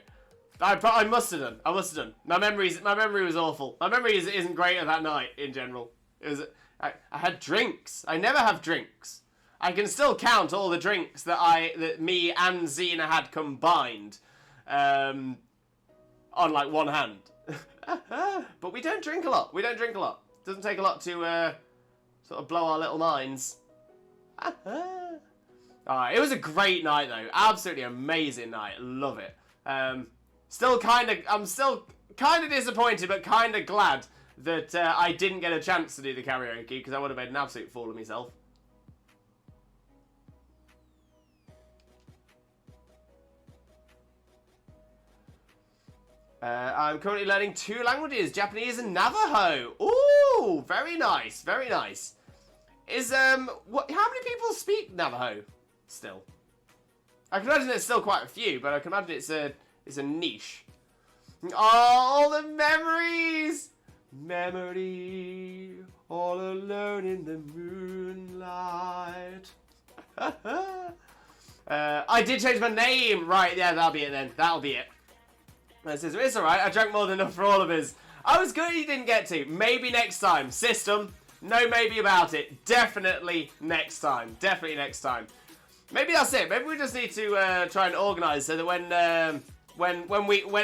I must have done. I must have done. My memory was awful. My memory isn't great of that night in general. It was. I had drinks. I never have drinks. I can still count all the drinks that me and Xena had combined, on like one hand. But we don't drink a lot. We don't drink a lot. Doesn't take a lot to sort of blow our little minds. Alright, it was a great night though. Absolutely amazing night. Love it. I'm still kind of disappointed, but kind of glad that I didn't get a chance to do the karaoke, because I would have made an absolute fool of myself. I'm currently learning 2 languages, Japanese and Navajo. Ooh, very nice, very nice. How many people speak Navajo still? I can imagine there's still quite a few, but I can imagine it's a niche. Oh, all the memories! Memory, all alone in the moonlight. I did change my name! Right, yeah, that'll be it then. That'll be it. It says, it's alright, I drank more than enough for all of us. I was good you didn't get to. Maybe next time. System, no maybe about it. Definitely next time. Definitely next time. Maybe that's it. Maybe we just need to try and organise so that when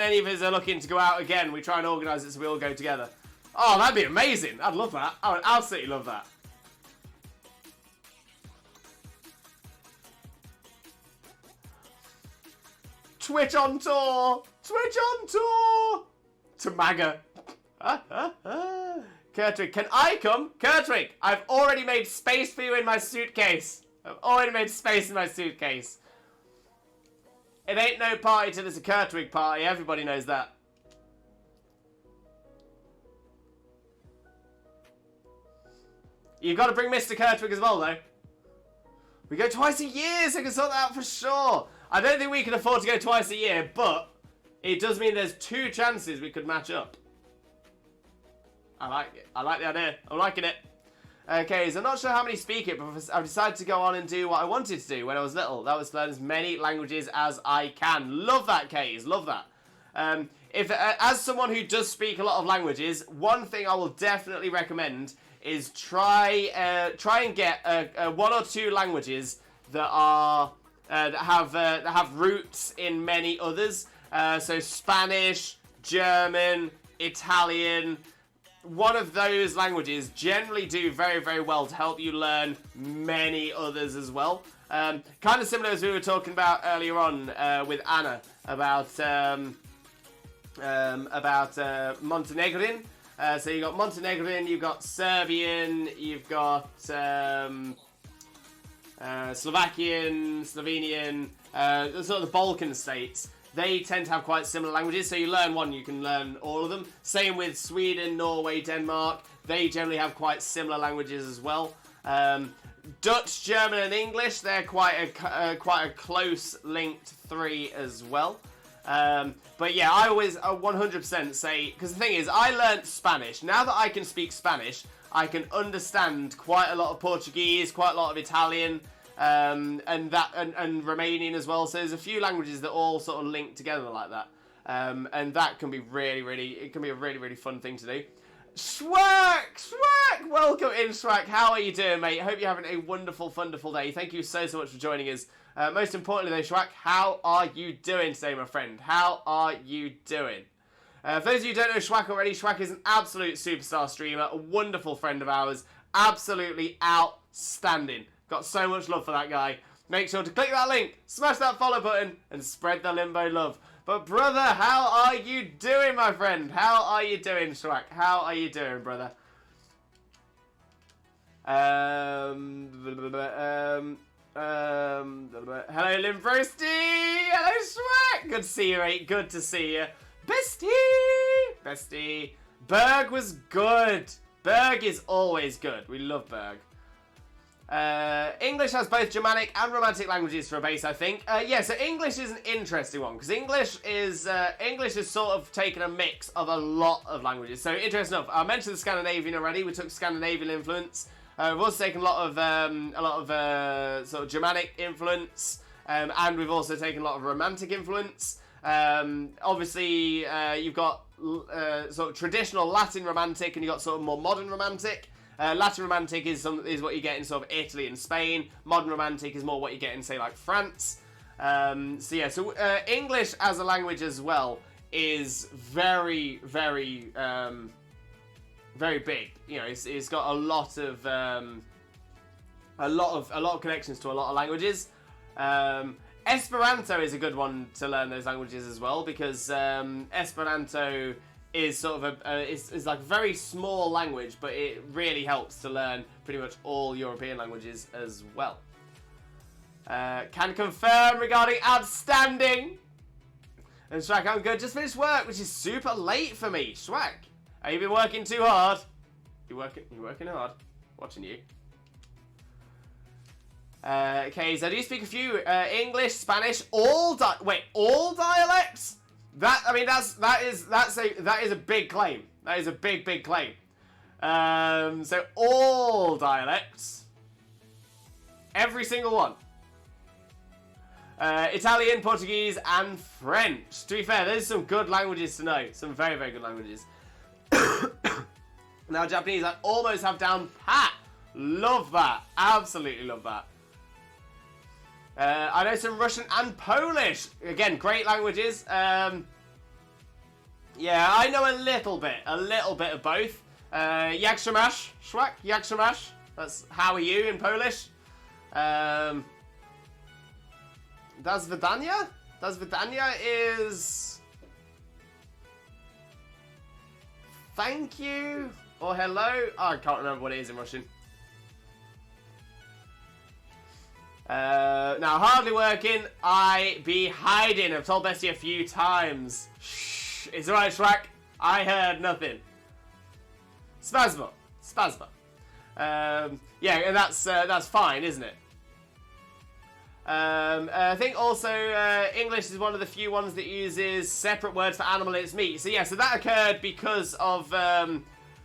any of us are looking to go out again, we try and organise it so we all go together. Oh, that'd be amazing. I'd love that. I would absolutely love that. Twitch on tour! Twitch on tour! To MAGA. Kurtwig, can I come? Kurtwig, I've already made space for you in my suitcase. I've already made space in my suitcase. It ain't no party till it's a Kurtwig party. Everybody knows that. You've got to bring Mr. Kurtwig as well, though. We go twice a year, so I can sort that out for sure. I don't think we can afford to go twice a year, but it does mean there's 2 chances we could match up. I like it. I like the idea. I'm liking it. Okay, so I'm not sure how many speak it, but I've decided to go on and do what I wanted to do when I was little. That was to learn as many languages as I can. Love that, Kays. Love that. As someone who does speak a lot of languages, one thing I will definitely recommend is try and get 1 or 2 languages that are that have roots in many others. So Spanish, German, Italian. One of those languages generally do very, very well to help you learn many others as well. Kind of similar as we were talking about earlier on with Anna about Montenegrin. So you've got Montenegrin, you've got Serbian, you've got Slovakian, Slovenian, sort of the Balkan states. They tend to have quite similar languages, so you learn one, you can learn all of them. Same with Sweden, Norway, Denmark. They generally have quite similar languages as well. Dutch, German, and English, they're quite a close linked 3 as well. But yeah, I always 100% say, because the thing is, I learnt Spanish. Now that I can speak Spanish, I can understand quite a lot of Portuguese, quite a lot of Italian, and Romanian as well. So there's a few languages that all sort of link together like that, and that can be it can be a really, really fun thing to do. Schwack, welcome in, Schwack. How are you doing, mate? I hope you're having a wonderful, wonderful day. Thank you so much for joining us. Most importantly, though, Schwack, how are you doing today, my friend? How are you doing? For those of you who don't know Schwack already, Schwack is an absolute superstar streamer, a wonderful friend of ours, absolutely outstanding. Got so much love for that guy. Make sure to click that link, smash that follow button, and spread the Limbo love. But brother, how are you doing, my friend? How are you doing, Schwack? How are you doing, brother? Hello, Limbrosty! Hello, Schwack! Good to see you, mate. Good to see you. Bestie! Berg was good. Berg is always good. We love Berg. English has both Germanic and Romantic languages for a base, I think. Yeah, so English is an interesting one, because English is sort of taken a mix of a lot of languages. So, interesting enough, I mentioned the Scandinavian already. We took Scandinavian influence. We've also taken a lot of sort of Germanic influence, and we've also taken a lot of Romantic influence. Obviously, you've got sort of traditional Latin Romantic, and you've got sort of more modern Romantic. Latin Romantic is what you get in sort of Italy and Spain. Modern Romantic is more what you get in, say, like France. So English as a language as well is very, very, very big. You know, it's got a lot of connections to a lot of languages. Esperanto is a good one to learn those languages as well, because Esperanto is sort of is like a very small language, but it really helps to learn pretty much all European languages as well. Can confirm regarding outstanding. And Schwack, I'm good. Just finished work, which is super late for me. Schwack, have you been working too hard? You're working hard. Watching you. Okay, so do you speak a few English, Spanish, all dialects? That is a big claim. That is a big claim. So all dialects, every single one. Italian, Portuguese, and French. To be fair, there's some good languages to know. Some very, very good languages. Now, Japanese, I almost have down pat. Love that. Absolutely love that. I know some Russian and Polish. Again, great languages. Yeah, I know a little bit of both. Jak się masz, Schwack? Jak się masz? That's how are you in Polish. Das Vidania? Das Vidania is thank you. or hello. Oh, I can't remember what it is in Russian. Now, hardly working. I be hiding. I've told Bessie a few times. Shh. It's alright, Shrek. I heard nothing. Spasma. Yeah, and that's fine, isn't it? I think also English is one of the few ones that uses separate words for animal and its meat. So yeah, so that occurred because of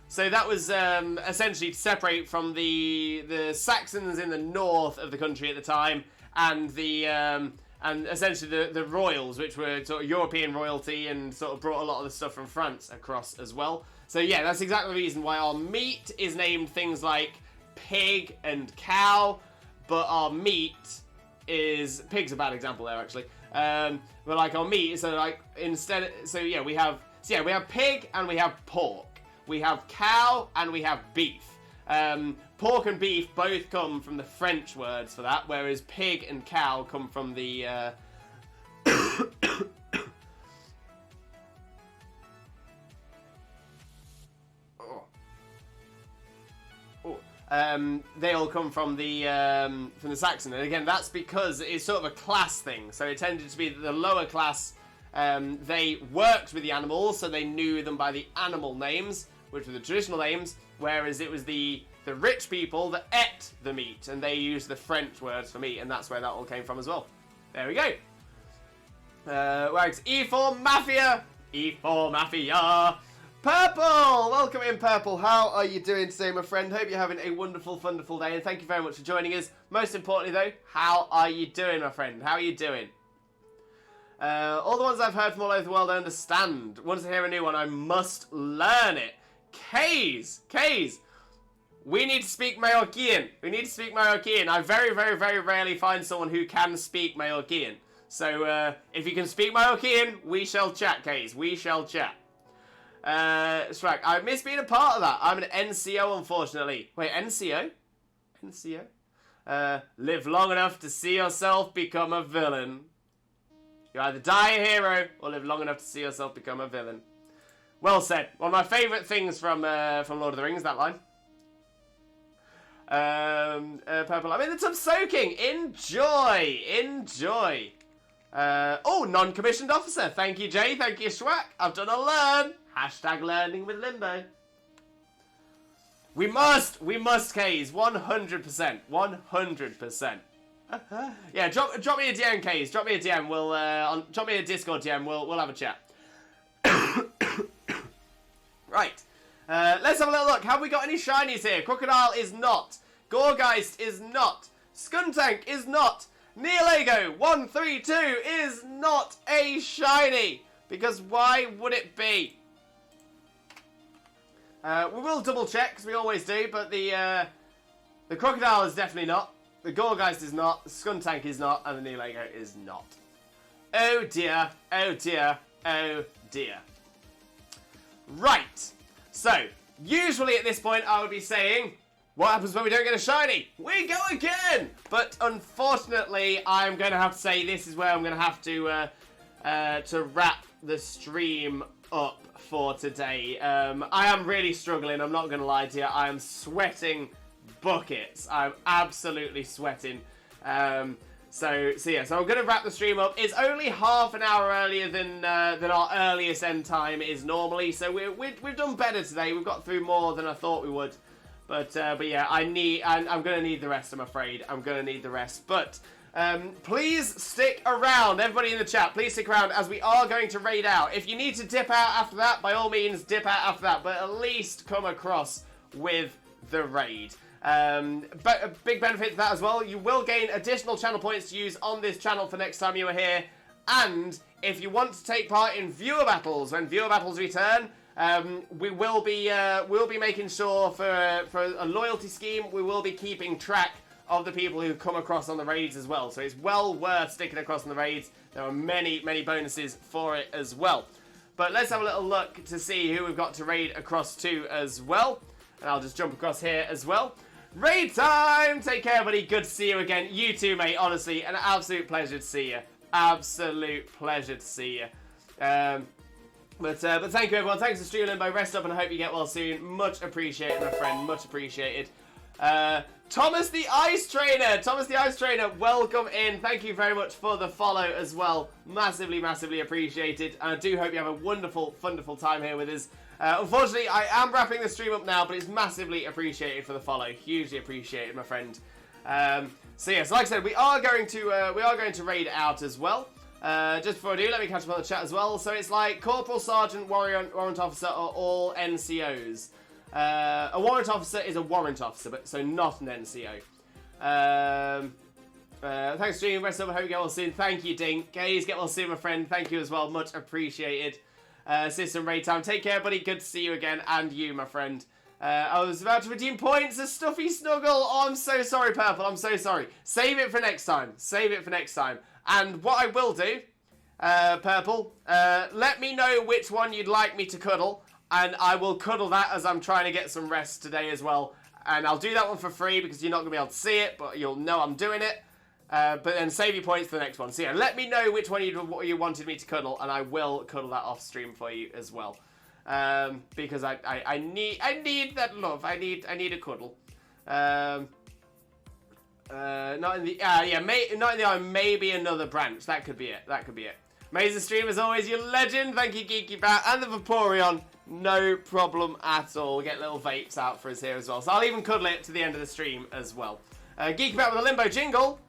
so that was essentially to separate from the Saxons in the north of the country at the time, and and essentially the royals, which were sort of European royalty and sort of brought a lot of the stuff from France across as well. So yeah, that's exactly the reason why our meat is named things like pig and cow, but our meat is... Pig's a bad example there, actually. But like our meat, so like instead... So yeah, we have pig and we have pork. We have cow and we have beef. Pork and beef both come from the French words for that, whereas pig and cow come from the... they all come from the Saxon, and again, that's because it's sort of a class thing. So it tended to be that the lower class, they worked with the animals, so they knew them by the animal names, which were the traditional names, whereas it was the rich people that ate the meat, and they used the French words for meat, and that's where that all came from as well. There we go. Wags, E for Mafia! E for Mafia! Purple! Welcome in, Purple. How are you doing today, my friend? Hope you're having a wonderful, wonderful day, and thank you very much for joining us. Most importantly, though, how are you doing, my friend? How are you doing? All the ones I've heard from all over the world I understand. Once I hear a new one, I must learn it. Kays! We need to speak Mallorquin. I very, very, very rarely find someone who can speak Mallorquin. So, if you can speak Mallorquin, we shall chat, Kays. We shall chat. Shrek, I miss being a part of that. I'm an NCO, unfortunately. Wait, NCO? Live long enough to see yourself become a villain. You either die a hero or live long enough to see yourself become a villain. Well said. One of my favourite things from Lord of the Rings, that line. Purple, I'm in the tub soaking. Enjoy. Oh, non-commissioned officer. Thank you, Jay. Thank you, Schwack. I've done a learn. Hashtag learning with Limbo. We must, Kays. 100%. 100%. Yeah, drop me a DM, Kays. Drop me a DM. Drop me a Discord DM. We'll have a chat. Right. Let's have a little look. Have we got any shinies here? Crocodile is not. Gorgeist is not. Skuntank is not. Nihilego 132 is not a shiny. Because why would it be? We will double check, because we always do, but the Crocodile is definitely not. The Gorgeist is not. The Skuntank is not. And the Nihilego is not. Oh dear. Oh dear. Oh dear. Right. So, usually at this point I would be saying, what happens when we don't get a shiny? We go again! But unfortunately, I'm going to have to say this is where I'm going to have to wrap the stream up for today. I am really struggling, I'm not going to lie to you. I am sweating buckets. I'm absolutely sweating. So I'm going to wrap the stream up. It's only half an hour earlier than our earliest end time is normally, so we've done better today. We've got through more than I thought we would. But yeah, I'm going to need the rest, I'm afraid. I'm going to need the rest. But please stick around. Everybody in the chat, please stick around as we are going to raid out. If you need to dip out after that, by all means, dip out after that. But at least come across with the raid. But a big benefit to that as well, you will gain additional channel points to use on this channel for next time you are here. And if you want to take part in viewer battles, when viewer battles return, we'll be making sure for a loyalty scheme, we will be keeping track of the people who come across on the raids as well. So it's well worth sticking across on the raids. There are many, many bonuses for it as well. But let's have a little look to see who we've got to raid across to as well. And I'll just jump across here as well. Raid time! Take care, buddy. Good to see you again. You too, mate. Honestly, an absolute pleasure to see you. Absolute pleasure to see you. But thank you, everyone. Thanks for streaming, Limbo. Rest up, and I hope you get well soon. Much appreciated, my friend. Much appreciated. Thomas the Ice Trainer. Thomas the Ice Trainer, welcome in. Thank you very much for the follow as well. Massively, massively appreciated. And I do hope you have a wonderful, wonderful time here with us. Unfortunately, I am wrapping the stream up now, but it's massively appreciated for the follow. Hugely appreciated, my friend. So yes, like I said, we are going to raid it out as well. Just before I do, let me catch up on the chat as well. So it's like Corporal, Sergeant, Warrant Officer are all NCOs. A Warrant Officer is a Warrant Officer, but so not an NCO. Thanks for streaming, rest up, I hope you get well soon. Thank you, Dink. Gaze, get well soon, my friend. Thank you as well, much appreciated. System raid time. Take care, buddy. Good to see you again, and you, my friend. I was about to redeem points. A stuffy snuggle. Oh, I'm so sorry, Purple. I'm so sorry. Save it for next time. Save it for next time. And what I will do, Purple, let me know which one you'd like me to cuddle, and I will cuddle that as I'm trying to get some rest today as well. And I'll do that one for free because you're not going to be able to see it, but you'll know I'm doing it. But then save your points for the next one. So yeah, let me know which one you wanted me to cuddle, and I will cuddle that off stream for you as well. Because I need that love. I need a cuddle. Not in the not in the eye. Maybe another branch. That could be it. That could be it. Amazing stream as always. You legend. Thank you, Geeky Bat and the Vaporeon. No problem at all. We get little vapes out for us here as well. So I'll even cuddle it to the end of the stream as well. Geeky Bat with a Limbo jingle.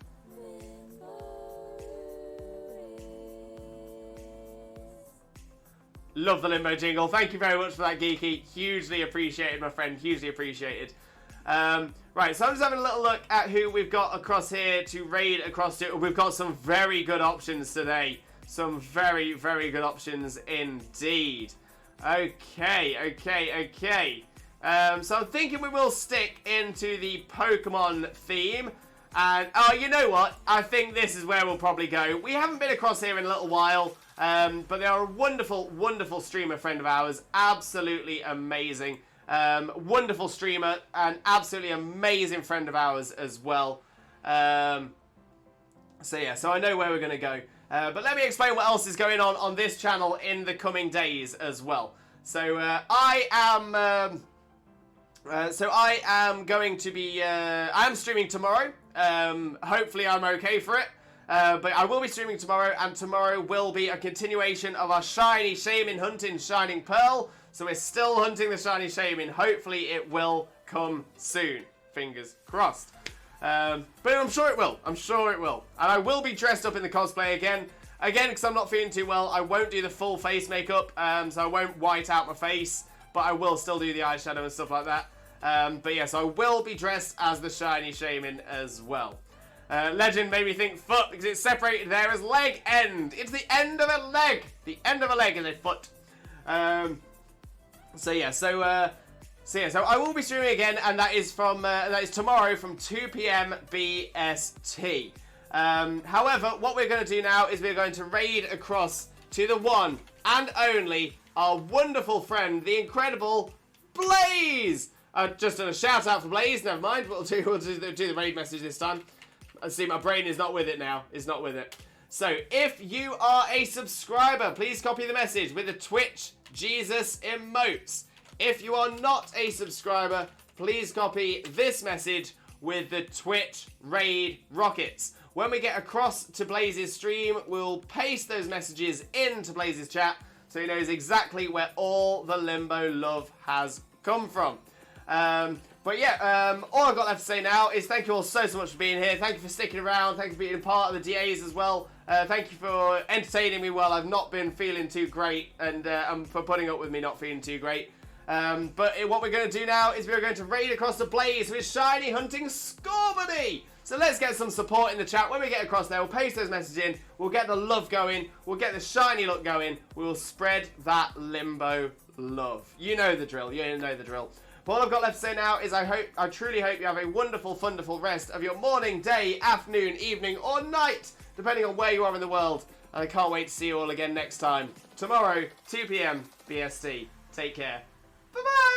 Love the Limbo jingle. Thank you very much for that, Geeky. Hugely appreciated, my friend. Hugely appreciated. Right, so I'm just having a little look at who we've got across here to raid across to. We've got some very good options today. Some very, very good options indeed. Okay. So I'm thinking we will stick into the Pokemon theme. And, oh, you know what? I think this is where we'll probably go. We haven't been across here in a little while. But they are a wonderful, wonderful streamer friend of ours. Absolutely amazing. Wonderful streamer and absolutely amazing friend of ours as well. So yeah, so I know where we're going to go. But let me explain what else is going on this channel in the coming days as well. So I am going to be, I am streaming tomorrow. Hopefully I'm okay for it. But I will be streaming tomorrow, and tomorrow will be a continuation of our Shiny Shaman hunting Shining Pearl. So we're still hunting the Shiny Shaman. Hopefully it will come soon. Fingers crossed. But I'm sure it will. I'm sure it will. And I will be dressed up in the cosplay again. Again, because I'm not feeling too well, I won't do the full face makeup. So I won't white out my face. But I will still do the eyeshadow and stuff like that. But yes, I will be dressed as the Shiny Shaman as well. Legend made me think foot because it's separated there as leg end. It's the end of a leg. The end of a leg is a foot. So I will be streaming again, and that is tomorrow from 2 p.m. BST. However, what we're going to do now is we're going to raid across to the one and only our wonderful friend, the incredible Blaze. Just a shout out for Blaze. Never mind. We'll do the raid message this time. I see my brain is not with it now. It's not with it. So, if you are a subscriber, please copy the message with the Twitch Jesus emotes. If you are not a subscriber, please copy this message with the Twitch raid rockets. When we get across to Blaze's stream, we'll paste those messages into Blaze's chat so he knows exactly where all the Limbo love has come from. But yeah, all I've got left to say now is thank you all so much for being here. Thank you for sticking around. Thank you for being a part of the DAs as well. Thank you for entertaining me while I've not been feeling too great, and for putting up with me not feeling too great. But what we're going to do now is we're going to raid across the Blaze with Shiny hunting Scorbunny. So let's get some support in the chat. When we get across there, we'll paste those messages in. We'll get the love going. We'll get the shiny look going. We will spread that Limbo love. You know the drill. You know the drill. But all I've got left to say now is I truly hope you have a wonderful, wonderful rest of your morning, day, afternoon, evening, or night, depending on where you are in the world. And I can't wait to see you all again next time. Tomorrow, 2 p.m. BST. Take care. Bye-bye!